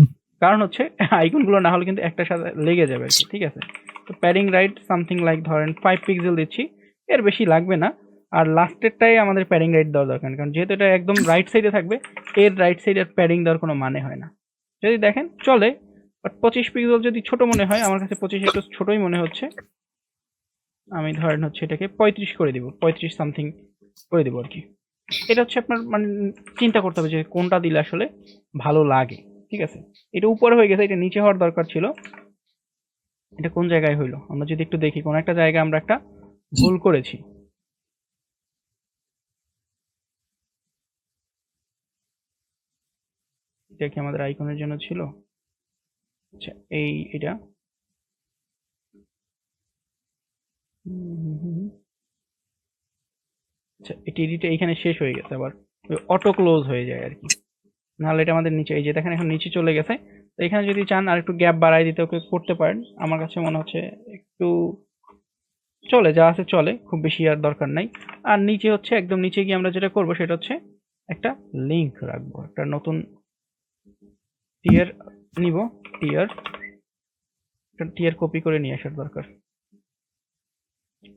কারণ হচ্ছে আইকনগুলো না হলে কিন্তু একটার সাথে লেগে যাবে আর কি, ঠিক আছে। তো প্যাডিং রাইট সামথিং লাইক ধরেন 5 পিক্সেল দিচ্ছি, এর বেশি লাগবে না। আর লাস্টেরটাই আমাদের প্যাডিং রাইট দেওয়া দরকার, কারণ যেহেতু এটা একদম রাইট সাইডে থাকবে, এর রাইট সাইডের প্যাডিং দেওয়ার কোনো মানে হয় না। যদি দেখেন চলে, বাট 25 পিক্সেল যদি ছোট মনে হয়, আমার কাছে 25 একটু ছোটই মনে হচ্ছে, আমি ধরেন হচ্ছে এটাকে 35 করে দিব, 35 সামথিং করে দিব আর কি। এটা হচ্ছে আপনার মানে চিন্তা করতে হবে যে কোনটা দিলে আসলে ভালো লাগে, ঠিক আছে। এটা উপরে হয়ে গেছে, এটা নিচে হওয়ার দরকার ছিল। এটা কোন জায়গায় হইলো, আমরা যদি একটু দেখি, কোন একটা জায়গায় আমরা একটা ভুল করেছি। এটা কি আমাদের আইকনের জন্য ছিল? আচ্ছা, এটা আচ্ছা, এডিটটা এখানে শেষ হয়ে গেছে, আবার অটো ক্লোজ হয়ে যায় আর কি। নাহলে এটা আমাদের নিচে, এই যে দেখেন এখন নিচে চলে গেছে। তো এখানে যদি চান আর একটু গ্যাপ বাড়াই দিতে ওকে করতে পারেন, আমার কাছে মনে হচ্ছে একটু চলে, যা আছে চলে, খুব বেশি আর দরকার নাই। আর নিচে হচ্ছে একদম নিচে গিয়ে আমরা যেটা করব সেটা হচ্ছে একটা লিংক রাখবো, একটা নতুন টিয়ার নিব, টিয়ার কপি করে নিয়ে আসার দরকার।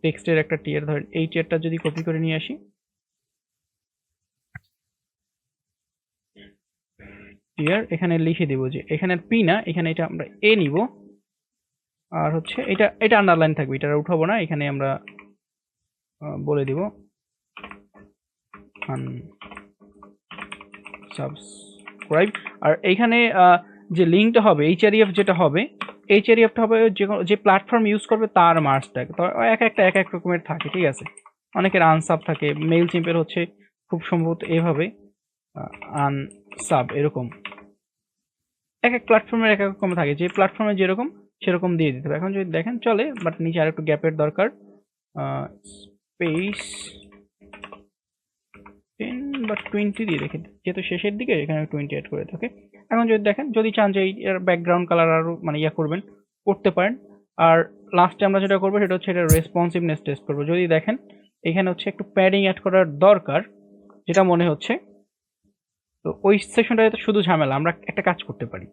টেক্সটের একটা টিয়ার, ধরেন এই টিয়ারটা যদি কপি করে নিয়ে আসি, টিয়ার এখানে লিখে দেব যে এখানে পি না, এখানে এটা আমরা এ নিব। আর হচ্ছে এটা আন্ডারলাইন থাকবে, এটা উঠাবো না, এখানে আমরা বলে দিব সাবস্ক্রাইব। আর এইখানে যে লিঙ্কটা হবে, এইচআরইএফ যেটা হবে, এইচআরইএফটা হবে যে প্ল্যাটফর্ম ইউজ করবে তার মার্কসটা, তো এক এক রকমের থাকে, ঠিক আছে। অনেকের আনসাব থাকে, মেইল চিম্পের হচ্ছে খুব সম্ভবত এভাবে আনসাব এরকম। এক এক প্ল্যাটফর্মের এক এক রকম থাকে, যে প্ল্যাটফর্মে যেরকম সেরকম দিয়ে দিতে হবে। এখন যদি দেখেন চলে, বাট নিচে আর একটু গ্যাপের দরকার, স্পেস 10 বা 20 দিয়ে রেখে দিই, যেহেতু শেষের দিকে এখানে 20 অ্যাড করে থাকে। এখন যদি দেখেন, যদি চান যে এর ব্যাকগ্রাউন্ড কালার আরো মানে ইয়া করবেন, করতে পারেন। আর লাস্টে আমরা যেটা করবো সেটা হচ্ছে এটা রেসপন্সিভনেস টেস্ট করবো। যদি দেখেন এখানে হচ্ছে একটু প্যাডিং অ্যাড করার দরকার, যেটা মনে হচ্ছে, তো ওই সেকশনটাতে শুধু ঝামেলা। আমরা একটা কাজ করতে পারি,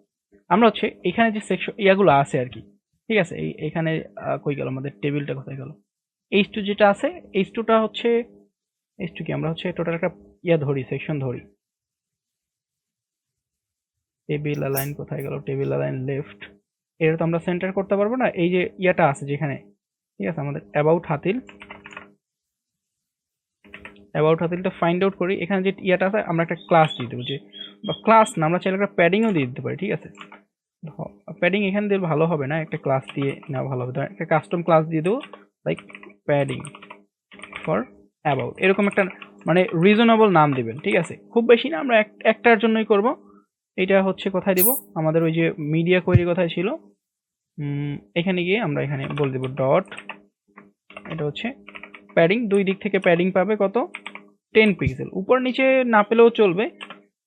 আমরা হচ্ছে এখানে যে সেকশন ইয়াগুলো আছে আর কি, ঠিক আছে, এখানে কই গেল আমাদের টেবিলটা, কোথায় গেল, H2 যেটা আছে, H2টা হচ্ছে, H2 কি, আমরা হচ্ছে টোটাল একটা ইয়া ধরি, সেকশন ধরি, টেবিল অ্যালাইন কোথায় গেল, টেবিল অ্যালাইন লেফট। এটা তো আমরা সেন্টার করতে পারবো না, এই যে ইয়াটা আছে যেখানে, ঠিক আছে, আমাদের অ্যাবাউট হাতিলটা ফাইন্ড আউট করি। এখানে যে ইয়াটা আছে আমরা একটা ক্লাস দিয়ে দেবো, যে বা ক্লাস না, আমরা চাইলে একটা প্যাডিংও দিয়ে দিতে পারি, ঠিক আছে। প্যাডিং এখানে দিলে ভালো হবে না, একটা ক্লাস দিয়ে নেওয়া ভালো হবে। ধরেন একটা কাস্টম ক্লাস দিয়ে দেবো, লাইক প্যাডিং ফর অ্যাবাউট, এরকম একটা মানে রিজনেবল নাম দিবেন, ঠিক আছে। খুব বেশি না, আমরা একটার জন্যই করব। এটা হচ্ছে কোথায় দিব, আমাদের ওই যে মিডিয়া কোয়েরি কোথায় ছিল, এখানে গিয়ে আমরা এখানে বলে দেবো ডট, এটা হচ্ছে প্যাডিং, দুই দিক থেকে প্যাডিং পাবে কত, 10 পিক্সেল, উপর নিচে না পেলেও চলবে।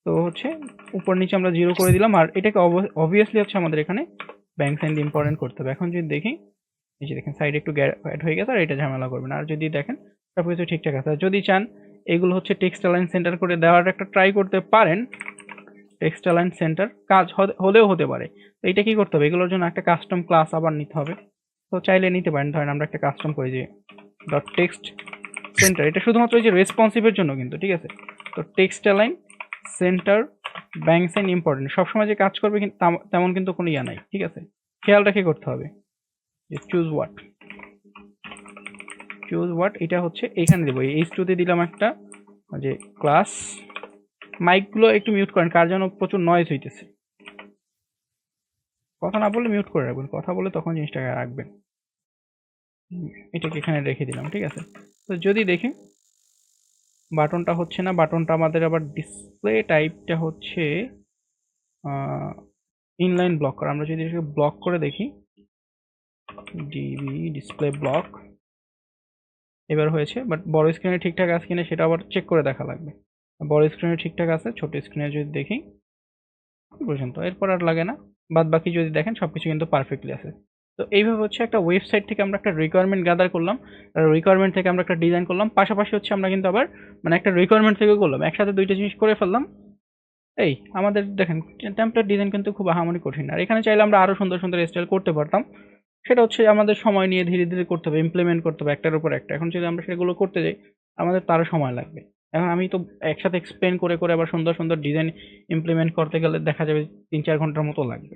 তো হচ্ছে উপর নিচে আমরা 0 করে দিলাম। আর এটাকে অবভিয়াসলি হচ্ছে আমাদের এখানে ব্যাংক সাইন ইম্পর্টেন্ট করতে হবে। এখন যদি দেখি, এই যে দেখেন সাইডে একটু অ্যাড হয়ে গেছে, আর এটা ঝামেলা করবে না। আর যদি দেখেন সবকিছু ঠিকঠাক আছে, আর যদি চান এগুলো হচ্ছে টেক্সট অ্যালাইন সেন্টার করে দেওয়ার একটা ট্রাই করতে পারেন। টেক্সট অ্যালাইন সেন্টার কাজ হলেও হতে পারে। তো এটা কি করতে হবে, এগুলোর জন্য একটা কাস্টম ক্লাস আবার নিতে হবে। তো চাইলে নিতে পারেন, ধরেন আমরা একটা কাস্টম করি যে ডট টেক্সট সেন্টার, এটা শুধুমাত্র এই যে রেসপন্সিভের জন্য কিন্তু, ঠিক আছে। তো text align center bank sign important, সবসময় যে কাজ করবে কিন্তু তেমন কিন্তু কোনো ইয়া নাই, ঠিক আছে। খেয়াল রেখে করতে হবে যে চুজ হোয়াট, এটা হচ্ছে এখানে দেবো, এই H2 তে দিলাম একটা যে ক্লাস। মাইকগুলো একটু মিউট করেন, কার যেন প্রচুর নয়েজ হইতেছে। কথা না বললে মিউট করে রাখবেন, কথা বলে তখন জিনিসটা রাখবেন। এটাকে এখানে রেখে দিলাম, ঠিক আছে। তো যদি দেখি বাটনটা হচ্ছে না, বাটনটা আমাদের আবার ডিসপ্লে টাইপটা হচ্ছে ইনলাইন ব্লক করা। আমরা যদি এটাকে ব্লক করে দেখি, ডিবি ডিসপ্লে ব্লক, এবার হয়েছে। বাট বড় স্ক্রিনে ঠিকঠাক আছে কিনা সেটা আবার চেক করে দেখা লাগবে। বড় স্ক্রিনে ঠিকঠাক আছে, ছোট স্ক্রিনে যদি দেখি পর্যন্ত, এরপর আর লাগে না। বাদ বাকি যদি দেখেন সবকিছু কিন্তু পারফেক্টলি আছে। তো এইভাবে হচ্ছে একটা ওয়েবসাইট থেকে আমরা একটা রিকোয়ারমেন্ট গ্যাদার করলাম, আর রিকোয়ারমেন্ট থেকে আমরা একটা ডিজাইন করলাম, পাশাপাশি হচ্ছে আমরা কিন্তু আবার মানে একটা রিকোয়ারমেন্ট থেকে করলাম, একসাথে দুইটা জিনিস করে ফেললাম। এই আমাদের দেখেন টেমপ্লেট ডিজাইন কিন্তু খুব আহামরি কঠিন না। আর এখানে চাইলে আমরা আরো সুন্দর সুন্দর স্টাইল করতে পারতাম, সেটা হচ্ছে আমাদের সময় নিয়ে ধীরে ধীরে করতে হবে, ইমপ্লিমেন্ট করতে হবে একটার উপর একটা। এখন যদি আমরা সেগুলো করতে যাই আমাদের তারও সময় লাগবে। এখন আমি তো একসাথে এক্সপ্লেন করে করে আবার সুন্দর সুন্দর ডিজাইন ইমপ্লিমেন্ট করতে গেলে দেখা যাবে 3-4 ঘন্টার মতো লাগবে,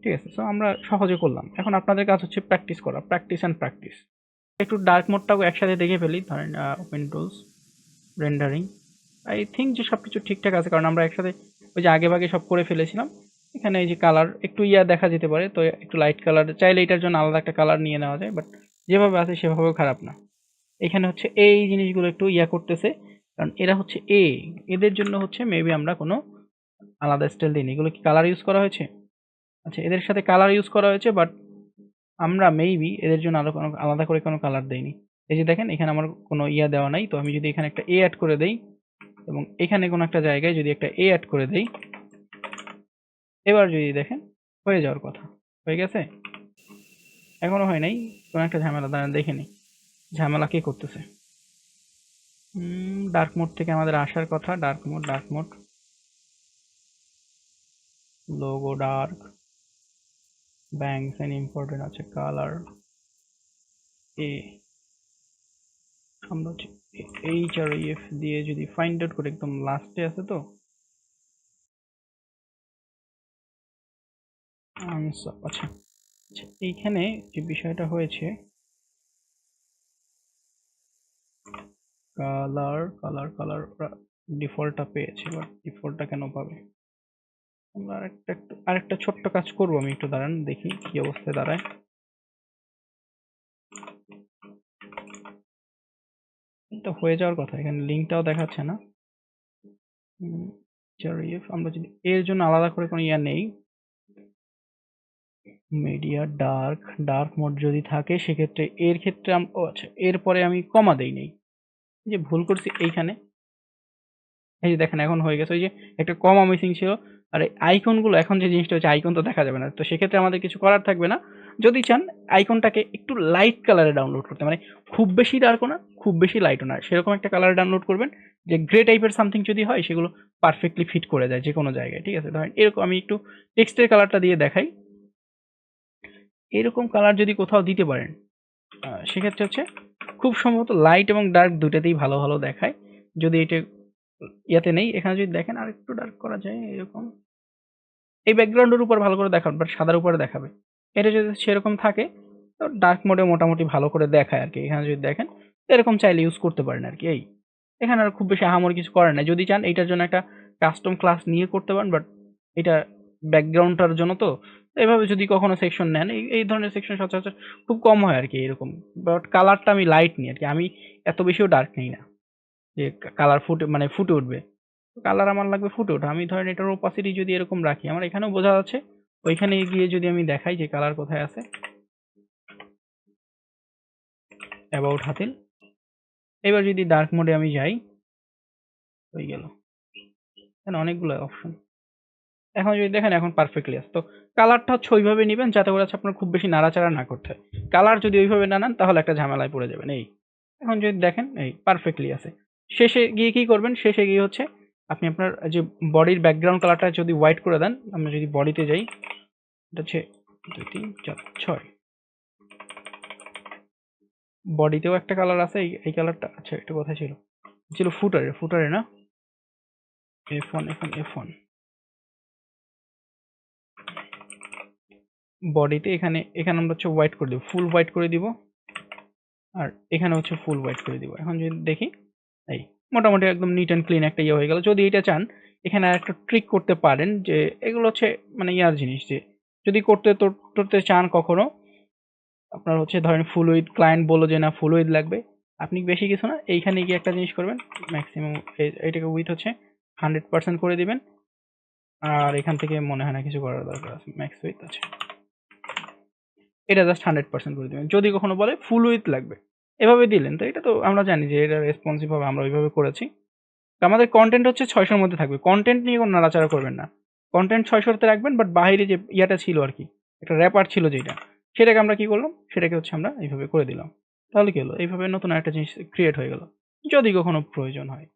ঠিক আছে। সো আমরা সহজে করলাম, এখন আপনাদের কাজ হচ্ছে প্র্যাকটিস করা, প্র্যাকটিস অ্যান্ড প্র্যাকটিস। একটু ডার্ক মোডটাও একসাথে দেখে ফেলি, ধরেন open tools, rendering. I think যে সব কিছু ঠিকঠাক আছে, কারণ আমরা একসাথে ওই যে আগে ভাগে সব করে ফেলেছিলাম। এখানে এই যে কালার একটু ইয়া দেখা যেতে পারে, তো একটু লাইট কালার চাইলে এটার জন্য আলাদা একটা কালার নিয়ে নেওয়া যায়, বাট যেভাবে আছে সেভাবেও খারাপ না। এখানে হচ্ছে এই জিনিসগুলো একটু ইয়া করতেছে, কারণ এরা হচ্ছে এদের জন্য হচ্ছে মেবি আমরা কোনো আলাদা স্টাইল দিইনি। এগুলো কি কালার ইউজ করা হয়েছে? আচ্ছা, এদের সাথে কালার ইউজ করা হয়েছে, বাট আমরা মেবি এদের জন্য আরো কোনো আলাদা করে কোনো কালার দেইনি। এই যে দেখেন এখানে আমার কোনো ইয়া দেওয়া নাই, তো আমি যদি এখানে একটা অ্যাড করে দেই এবং এখানে কোনো একটা জায়গায় যদি একটা অ্যাড করে দেই, এবার যদি দেখেন হয়ে যাওয়ার কথা, হয়ে গেছে। এখনো হয় নাই, কোনো একটা ঝামেলা, দাঁড়ান দেখে নিই ঝামেলা কে করতেছে। ডার্ক মোড থেকে আমাদের আসার কথা, dark mode logo dark, banks and important আছে কালার এ, আমরা হচ্ছে HREF দিয়ে যদি ফাইন্ড আউট করে, একদম লাস্টে আছে তো আনসার। আচ্ছা আচ্ছা, এইখানে যে বিষয়টা হয়েছে, কালার ডিফল্টটা পেয়েছে, বাট ডিফল্টটা কেন পাবে? আমরা আরেকটা ছোট্ট কাজ করবো, আমি একটু দাঁড়ান দেখি কি অবস্থায় দাঁড়ায়। এটা হয়ে যাওয়ার কথা, এখানে লিঙ্কটাও দেখাচ্ছে না। HREF আমরা যদি এর জন্য আলাদা করে কোনো ইয়া নেই, মিডিয়া ডার্ক, ডার্ক মোড যদি থাকে সেক্ষেত্রে এর ক্ষেত্রে ও আচ্ছা, এরপরে আমি কমা দেই নাই, এই যে ভুল করছি এইখানে, এই যে দেখেন এখন হয়ে গেছে। ওই যে একটা কমা মিসিং ছিল। আর এই আইকন গুলো, এখন যে জিনিসটা হচ্ছে আইকন তো দেখা যাবে না, তো সেক্ষেত্রে আমাদের কিছু করার থাকবে না। যদি চান আইকনটাকে একটু লাইট কালারে ডাউনলোড করতে, মানে খুব বেশি ডার্কও না খুব বেশি লাইটও না, সেরকম একটা কালারে ডাউনলোড করবেন যে গ্রে টাইপের সামথিং যদি হয় সেগুলো পারফেক্টলি ফিট করে যায় যে কোনো জায়গায়, ঠিক আছে? ধরেন এরকম আমি একটু টেক্সটের কালারটা দিয়ে দেখাই। এরকম কালার যদি কোথাও দিতে পারেন সেক্ষেত্রে হচ্ছে খুব সম্ভবত লাইট এবং ডার্ক দুটাতেই ভালো ভালো দেখায়। যদি এটা ইয়াতে নেই, এখানে যদি দেখেন আর একটু ডার্ক করা যায় এরকম, এই ব্যাকগ্রাউন্ডের উপর ভালো করে দেখাবে, বাট সাদার উপরে দেখাবে। এটা যদি সেরকম থাকে তো ডার্ক মোডে মোটামুটি ভালো করে দেখায় আর কি। এখানে যদি দেখেন এরকম চাইলে ইউজ করতে পারেন আর কি। এই এখানে আর খুব বেশি আহামরি কিছু করার নাই। যদি চান এইটার জন্য একটা কাস্টম ক্লাস নিয়ে করতে পারেন, বাট এটা ব্যাকগ্রাউন্ডটার জন্য তো। এভাবে যদি কখনো সেকশন নেন, এই ধরনের সেকশন সচরাচর খুব কম হয় আর কি এরকম। বাট কালারটা আমি লাইট নিই আর কি, আমি এত বেশিও ডার্ক নিই না যে কালার ফুটে মানে ফুটে উঠবে। কালার আমার লাগবে ফুটে ওঠা। আমি ধরেন এটার ওপাসিটি যদি এরকম রাখি, আমার এখানেও বোঝা যাচ্ছে, ওইখানে গিয়ে যদি আমি দেখাই যে কালার কোথায় আছে, অ্যাবাউট হাতিল, এবার যদি ডার্ক মোডে আমি যাই, হয়ে গেল। এখানে অনেকগুলো অপশন, এখন যদি দেখেন এখন পারফেক্টলি আছে। তো কালারটা হচ্ছে ওইভাবে নেবেন যাতে করে হচ্ছে আপনার খুব বেশি নাড়াচাড়া না করতে হয়। কালার যদি ওইভাবে না নেন তাহলে একটা ঝামেলায় পড়ে যাবেন। এই এখন যদি দেখেন এই পারফেক্টলি আছে। শেষে গিয়ে কি করবেন, শেষে গিয়ে হচ্ছে আপনি আপনার যে বডির ব্যাকগ্রাউন্ড কালারটা যদি হোয়াইট করে দেন, আমরা যদি বডিতে যাই, এটা হচ্ছে 2 3 4 6, বডিতেও একটা কালার আছে, এই কালারটা আচ্ছা এটা কোথায় ছিল, ছিল ফুটারে, ফুটারে না, F1 F1 F1 বডিতে, এখানে এখানে আমরা হচ্ছে হোয়াইট করে দিব, ফুল হোয়াইট করে দিব। আর এখানে হচ্ছে ফুল হোয়াইট করে দিব। এখন যদি দেখি এই মোটামুটি একদম নিট অ্যান্ড ক্লিন একটা ইয়ে হয়ে গেল। যদি এটা চান এখানে একটা ট্রিক করতে পারেন, যে এগুলো হচ্ছে মানে ইয়ার জিনিস, যে যদি করতে করতে চান কখনো, আপনার হচ্ছে ধরেন ফুল উইথ ক্লায়েন্ট বললো যে না ফুল উইথ লাগবে, আপনি বেশি কিছু না এইখানে গিয়ে একটা জিনিস করবেন, ম্যাক্সিমাম এইটাকে উইথ হচ্ছে 100% করে দিবেন। আর এখান থেকে মনে হয় না কিছু করার দরকার আছে, ম্যাক্স উইথ আছে, এটা জাস্ট 100% করে দিবেন। যদি কখনো বলে ফুল উইথ লাগবে, এভাবে দিলেন, তো এটা তো আমরা জানি যে এটা রেসপন্সিভ হবে, আমরা ওইভাবে করেছি। তো আমাদের কন্টেন্ট হচ্ছে 600 মধ্যে থাকবে, কন্টেন্ট নিয়ে কোনো নাড়াচাড়া করবেন না। কন্টেন্ট 600 তে রাখবেন, বাট বাইরে যে ইয়াটা ছিল আর কি, একটা র্যাপার ছিল যেটা, সেটাকে আমরা কি করলাম, সেটাকে হচ্ছে আমরা এইভাবে করে দিলাম। তাহলে কি হলো, এইভাবে নতুন একটা জিনিস ক্রিয়েট হয়ে গেল, যদি কখনো প্রয়োজন হয়।